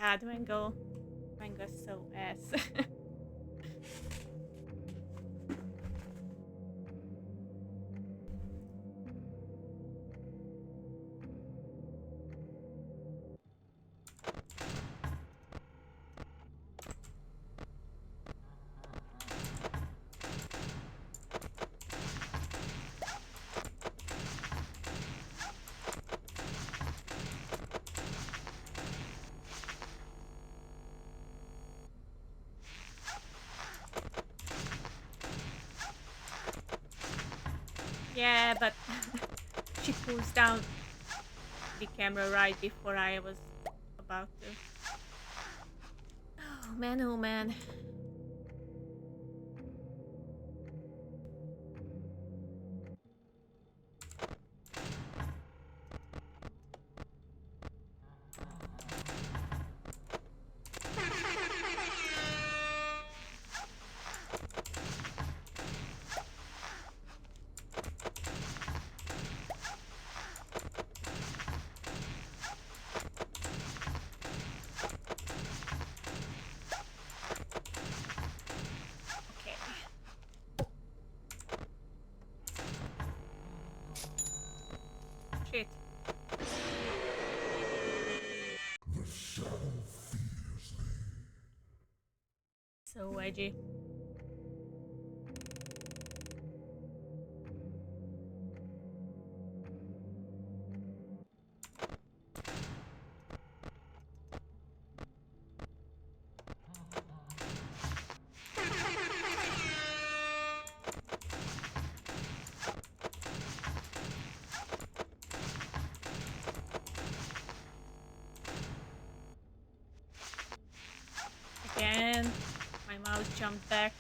God, Mango. Mango's so ass. Yeah, but she pulls down the camera right before I was about to. Oh man, oh man. Okay. Shit. So edgy. Again, my mouse jumped back.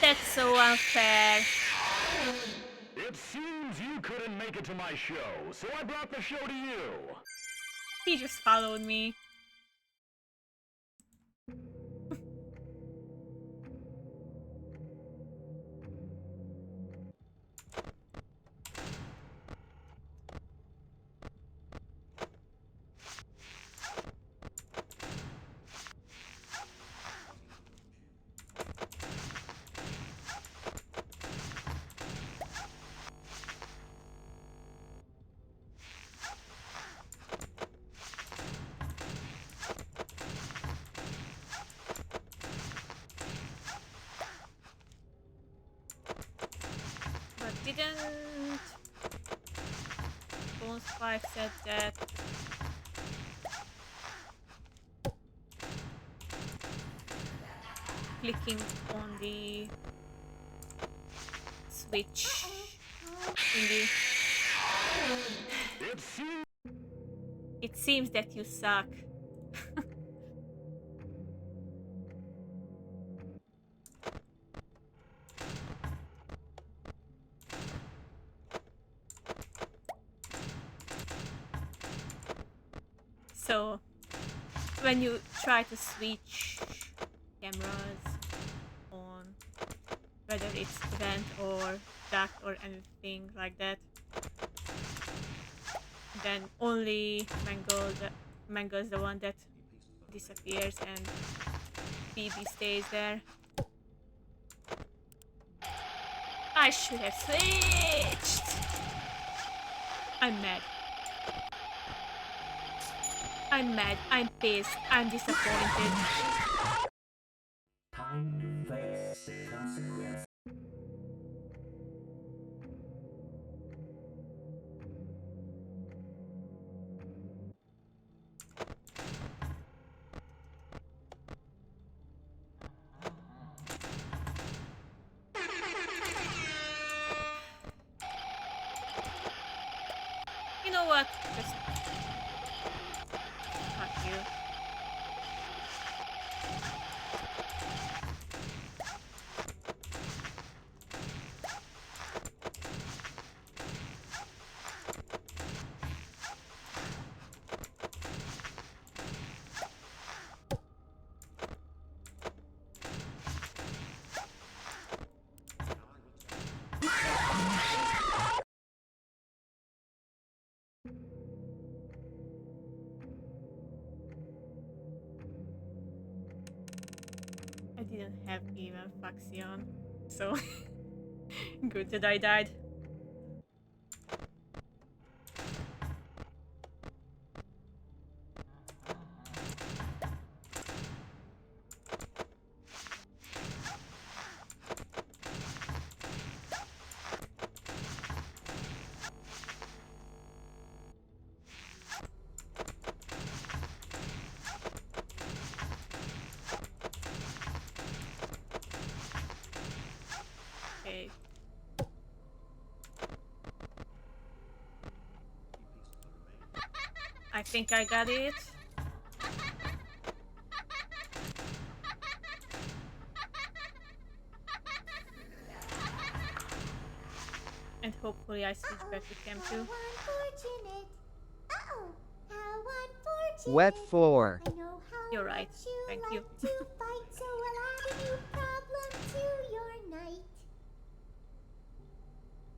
That's so unfair. It seems you couldn't make it to my show, so I brought the show to you. He just followed me. But didn't Bones 5 said that clicking on the switch thingy. It seems that you suck. So, when you try to switch cameras on, whether it's vent or duct or anything like that, then only Mango's the one that disappears and BB stays there. I should have switched! I'm mad. I'm mad, I'm pissed, I'm disappointed. Time to face the consequences. You know what? Just fuck you. I didn't have even Faxion, so good that I died. Okay. I think I got it. And hopefully I switch back to Cam 2. Unfortunate. Oh, how unfortunate. Wet floor. I know how You're right. much you Thank like you. to fight, so I'll add a new problem to your night.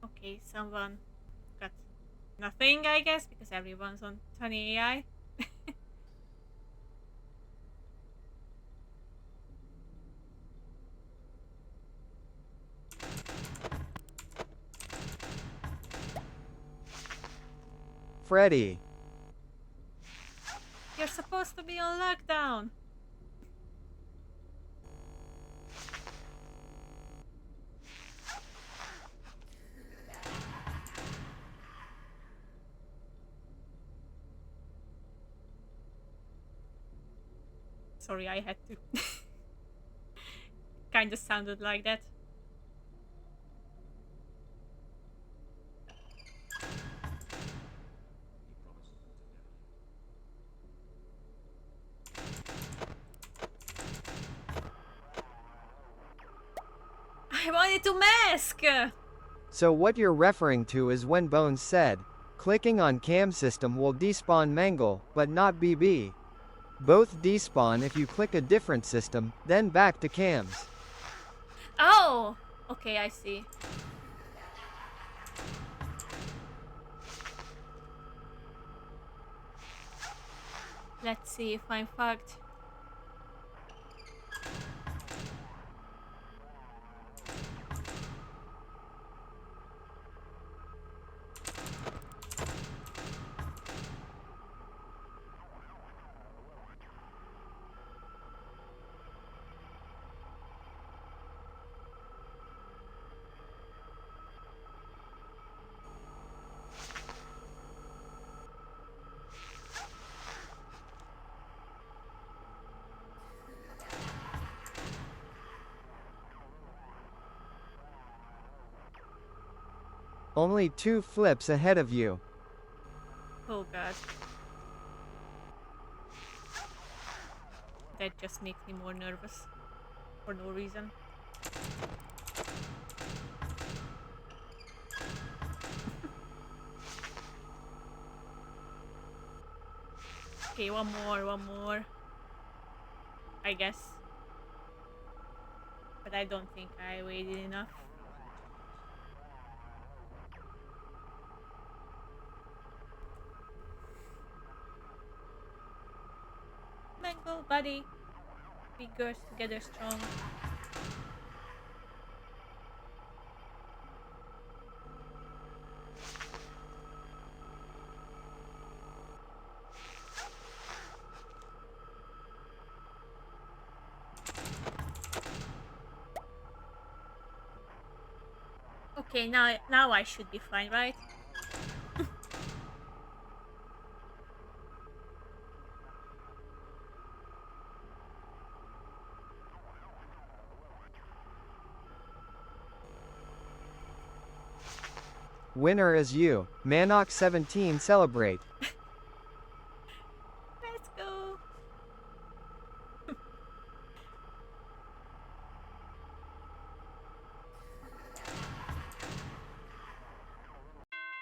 Okay, someone got nothing, I guess, because everyone's on 20 AI. Freddy. You're supposed to be on lockdown. Sorry, I had to. Kinda sounded like that. I wanted to mask! So what you're referring to is when Bones said, clicking on cam system will despawn Mangle, but not BB. Both despawn if you click a different system, then back to cams. Oh! Okay, I see. Let's see if I'm fucked. Only 2 flips ahead of you. Oh god. That just makes me more nervous. For no reason. Okay, one more. I guess. But I don't think I waited enough. Mango, buddy. Big girls together strong. Okay, now I should be fine, right? Winner is you. Manok 17 celebrate. Let's go.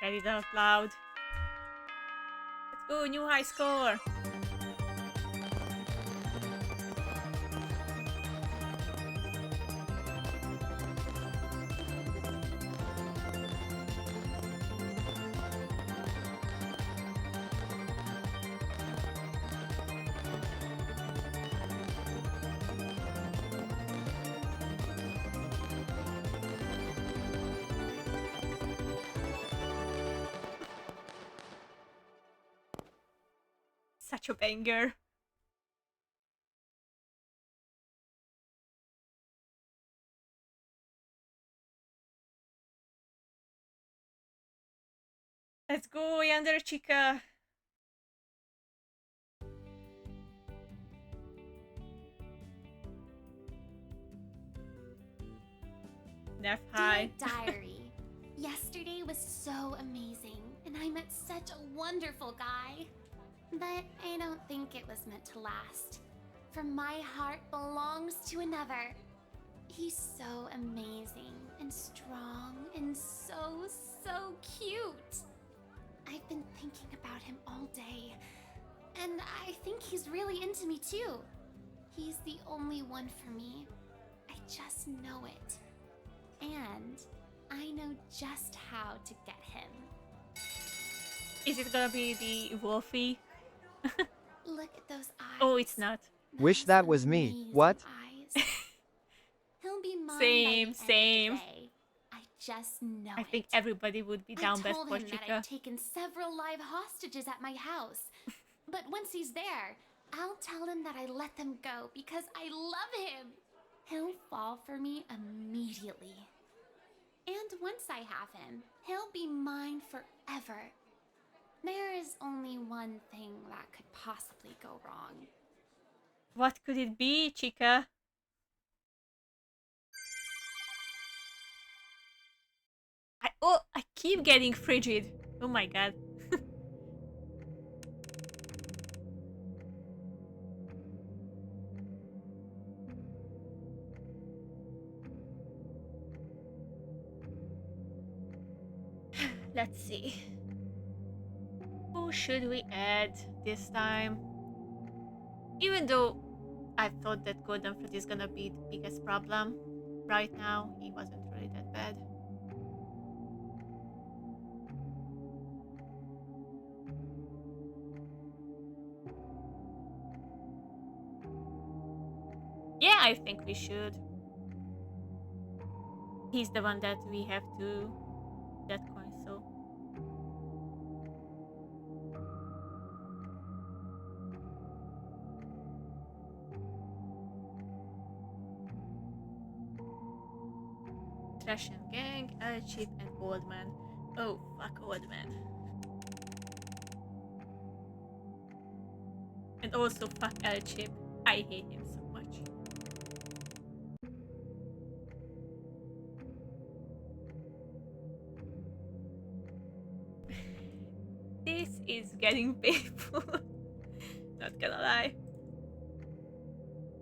Read it out loud. Let's go, new high score. Such a banger. Let's go, Yander Chica. Nerf high. Dear Diary, yesterday was so amazing, and I met such a wonderful guy. But I don't think it was meant to last. For my heart belongs to another. He's so amazing and strong and so cute. I've been thinking about him all day, and I think he's really into me too. He's the only one for me. I just know it. And I know just how to get him. Is it gonna be the Wolfie? Look at those eyes. Oh, it's not. Wish that was me. What? Eyes. He'll be mine Same, by the same. End of the day. I just know I think everybody would be down I best told for him that Chica. I've taken several live hostages at my house. But once he's there, I'll tell him that I let them go because I love him. He'll fall for me immediately. And once I have him, he'll be mine forever. There is only one thing that could possibly go wrong. What could it be, Chica? I keep getting frigid. Oh my god. Let's see. Who should we add this time? Even though I thought that Golden Freddy is gonna be the biggest problem, right now he wasn't really that bad. Yeah, I think we should. He's the one that we have to that coin, so Trash and Gang, Chip and Old Man. Oh fuck, Old Man. And also fuck Chip. I hate him so much. This is getting painful. Not gonna lie.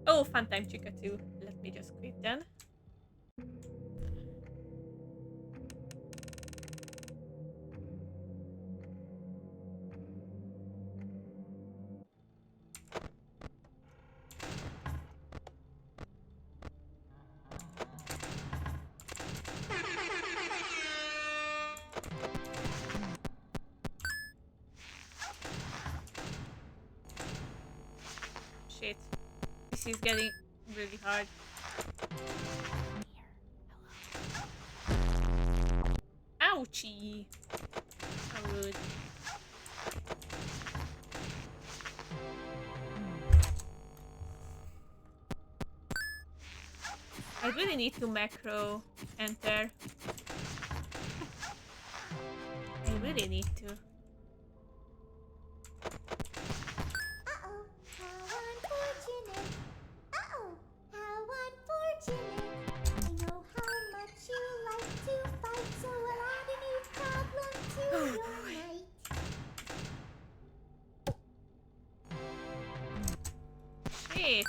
Oh, fun time chica too. Let me just quit then. Shit. This is getting really hard. Ouchie! How rude. I really need to macro enter. I really need to. Uh-oh, how unfortunate. Uh-oh, how unfortunate. I know how much you like to fight, so I'll add a new problem to your night. Shit!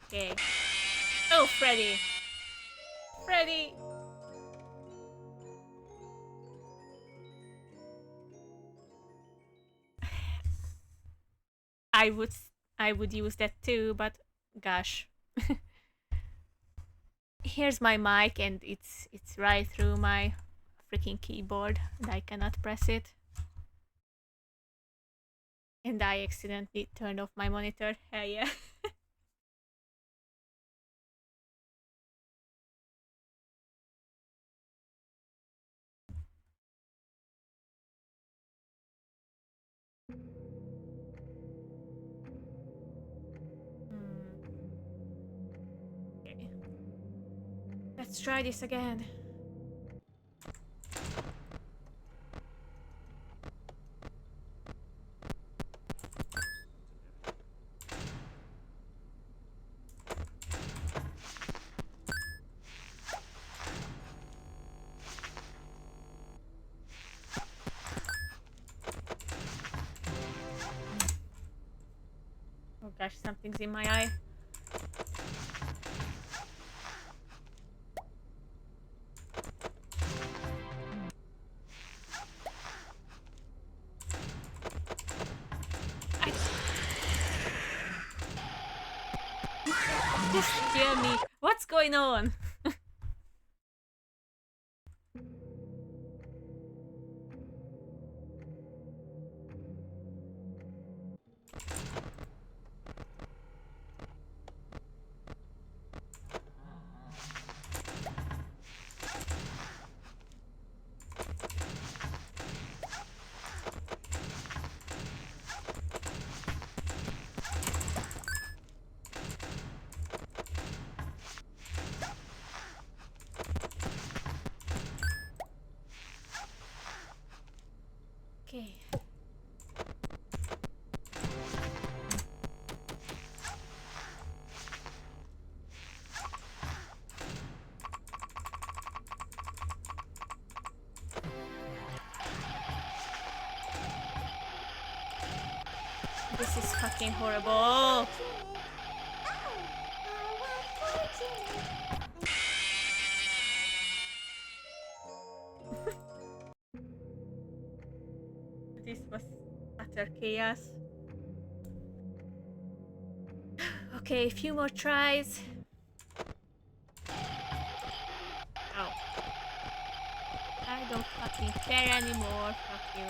Okay. Oh, Freddy! Freddy! I would use that too, but gosh. Here's my mic and it's right through my freaking keyboard and I cannot press it. And I accidentally turned off my monitor. Hell yeah. Okay. Let's try this again. Oh gosh, something's in my eye. Just hear me. What's going on? Okay. This is fucking horrible. This was utter chaos. Okay, a few more tries. Oh. I don't fucking care anymore. Fuck you.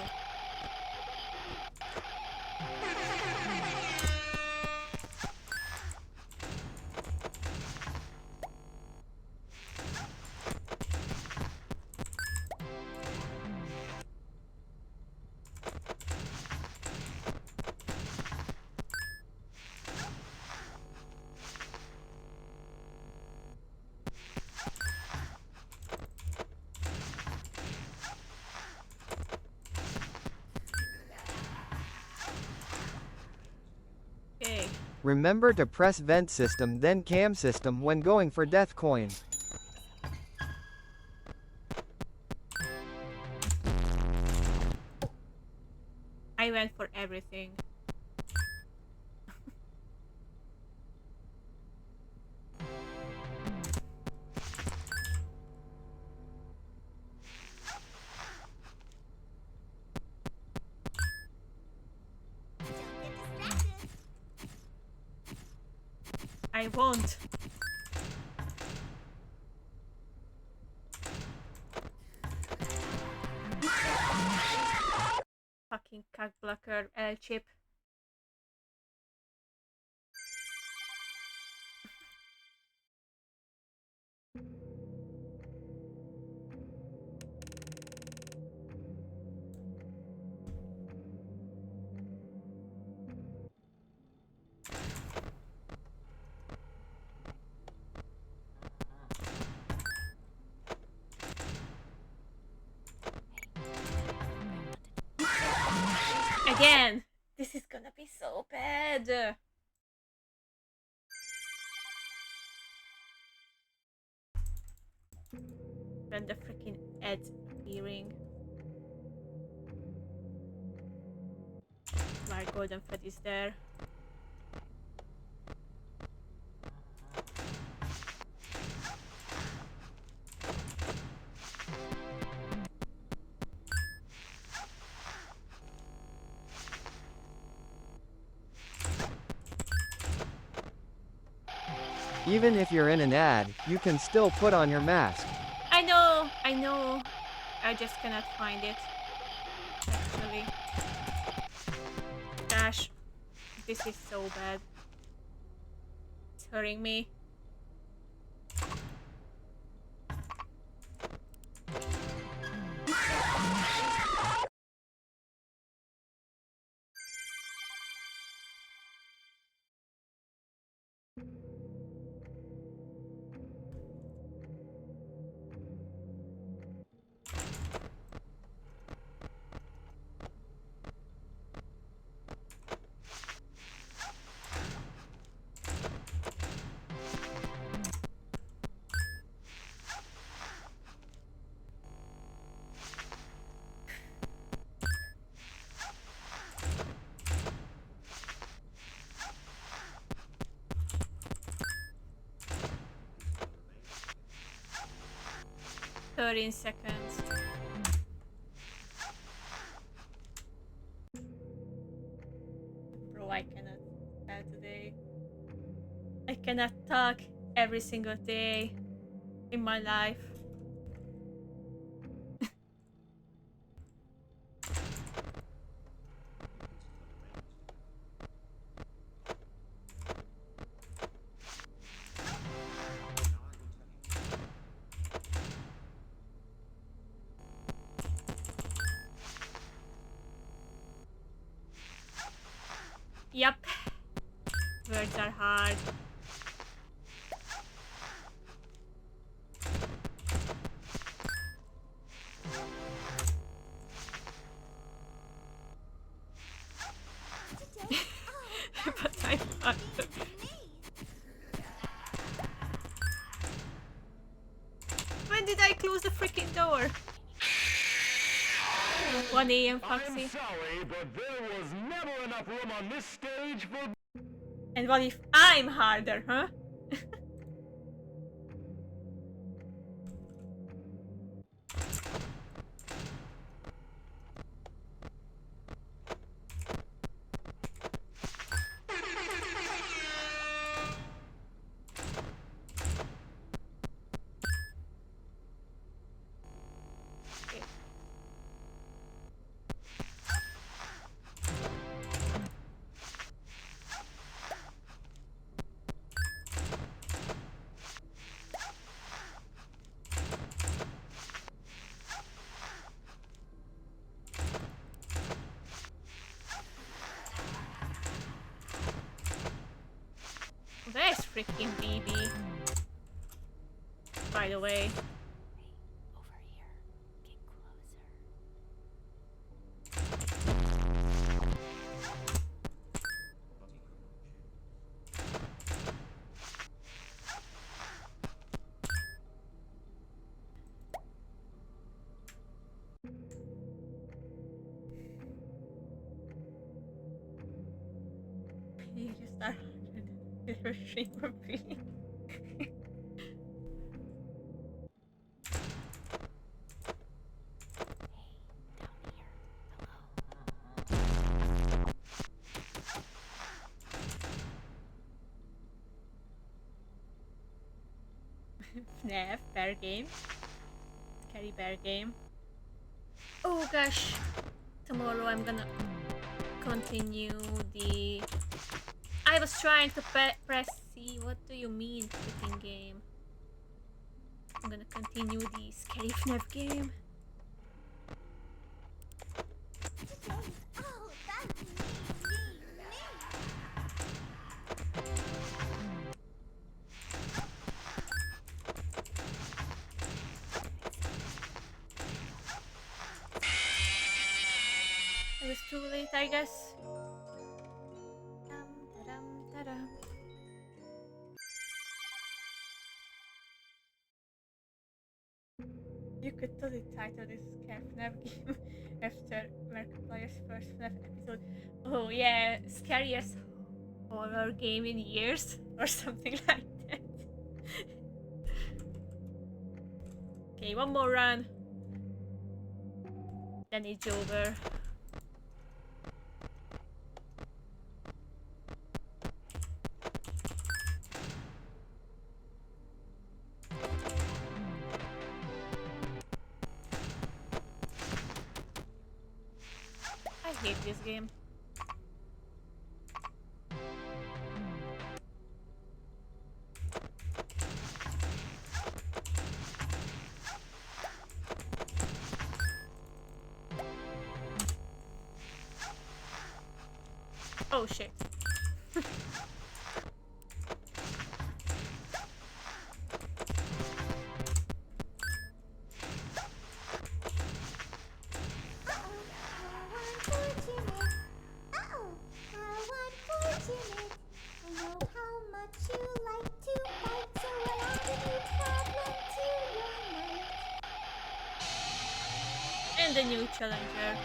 Okay. Remember to press vent system then cam system when going for death coin. I went for everything. I won't. Fucking cock blocker, chip. Again! This is gonna be so bad! When the freaking ads appearing. My golden Fred is there. Even if you're in an ad, you can still put on your mask. I know, I know. I just cannot find it. Actually. Gosh, this is so bad. It's hurting me. In seconds. Bro, I cannot spell today. I cannot talk every single day in my life. Yep. Words are hard. But I fucked. When did I close the freaking door? 1 AM, Foxy. I'm sorry, but there was never enough room on this stage for... And what if I'm harder, huh? There's freaking BB. By the way. Over here. Get closer. With her shrimp or pea. FNAF bear game. Scary bear game. Oh gosh. Tomorrow I'm gonna continue the... I was trying to press C. What do you mean, clicking game? I'm gonna continue the scary FNAF game. Oh, that's me. It was too late, I guess. Dum-da-dum-da-dum. You could totally title this FNAF game after Markiplier's first FNAF episode. Oh yeah, scariest horror game in years or something like that. Okay, one more run. Then it's over. I hate this game. Oh shit. And the new challenger.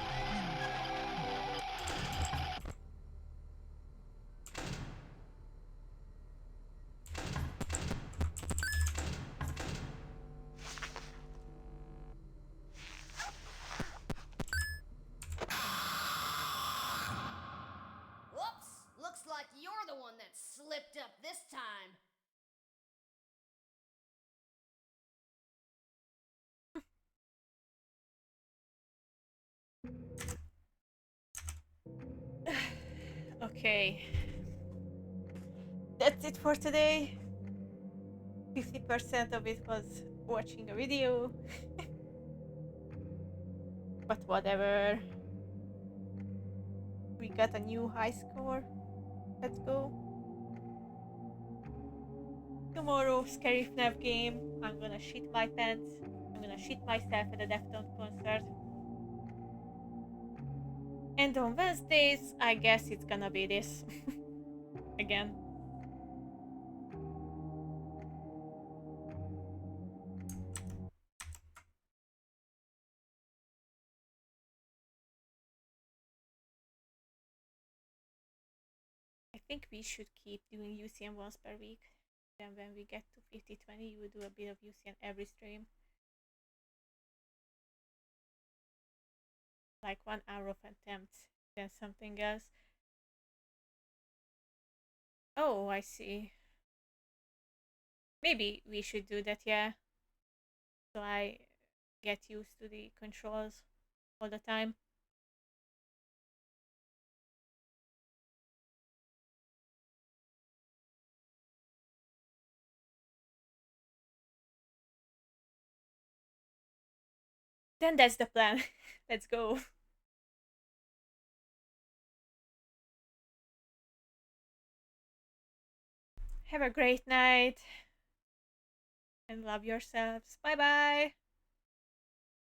Whoops! Looks like you're the one that slipped up this time. Okay. That's it for today. 50% of it was watching a video. But whatever. We got a new high score. Let's go. Tomorrow, scary FNAF game. I'm gonna shit my pants. I'm gonna shit myself at the Deftones concert. And on Wednesdays, I guess it's gonna be this. Again. I think we should keep doing UCM once per week. Then when we get to 50-20, you will do a bit of UCM every stream. Like 1 hour of attempt, then something else. Oh, I see. Maybe we should do that, yeah. So I get used to the controls all the time. Then that's the plan. Let's go. Have a great night and love yourselves. Bye bye.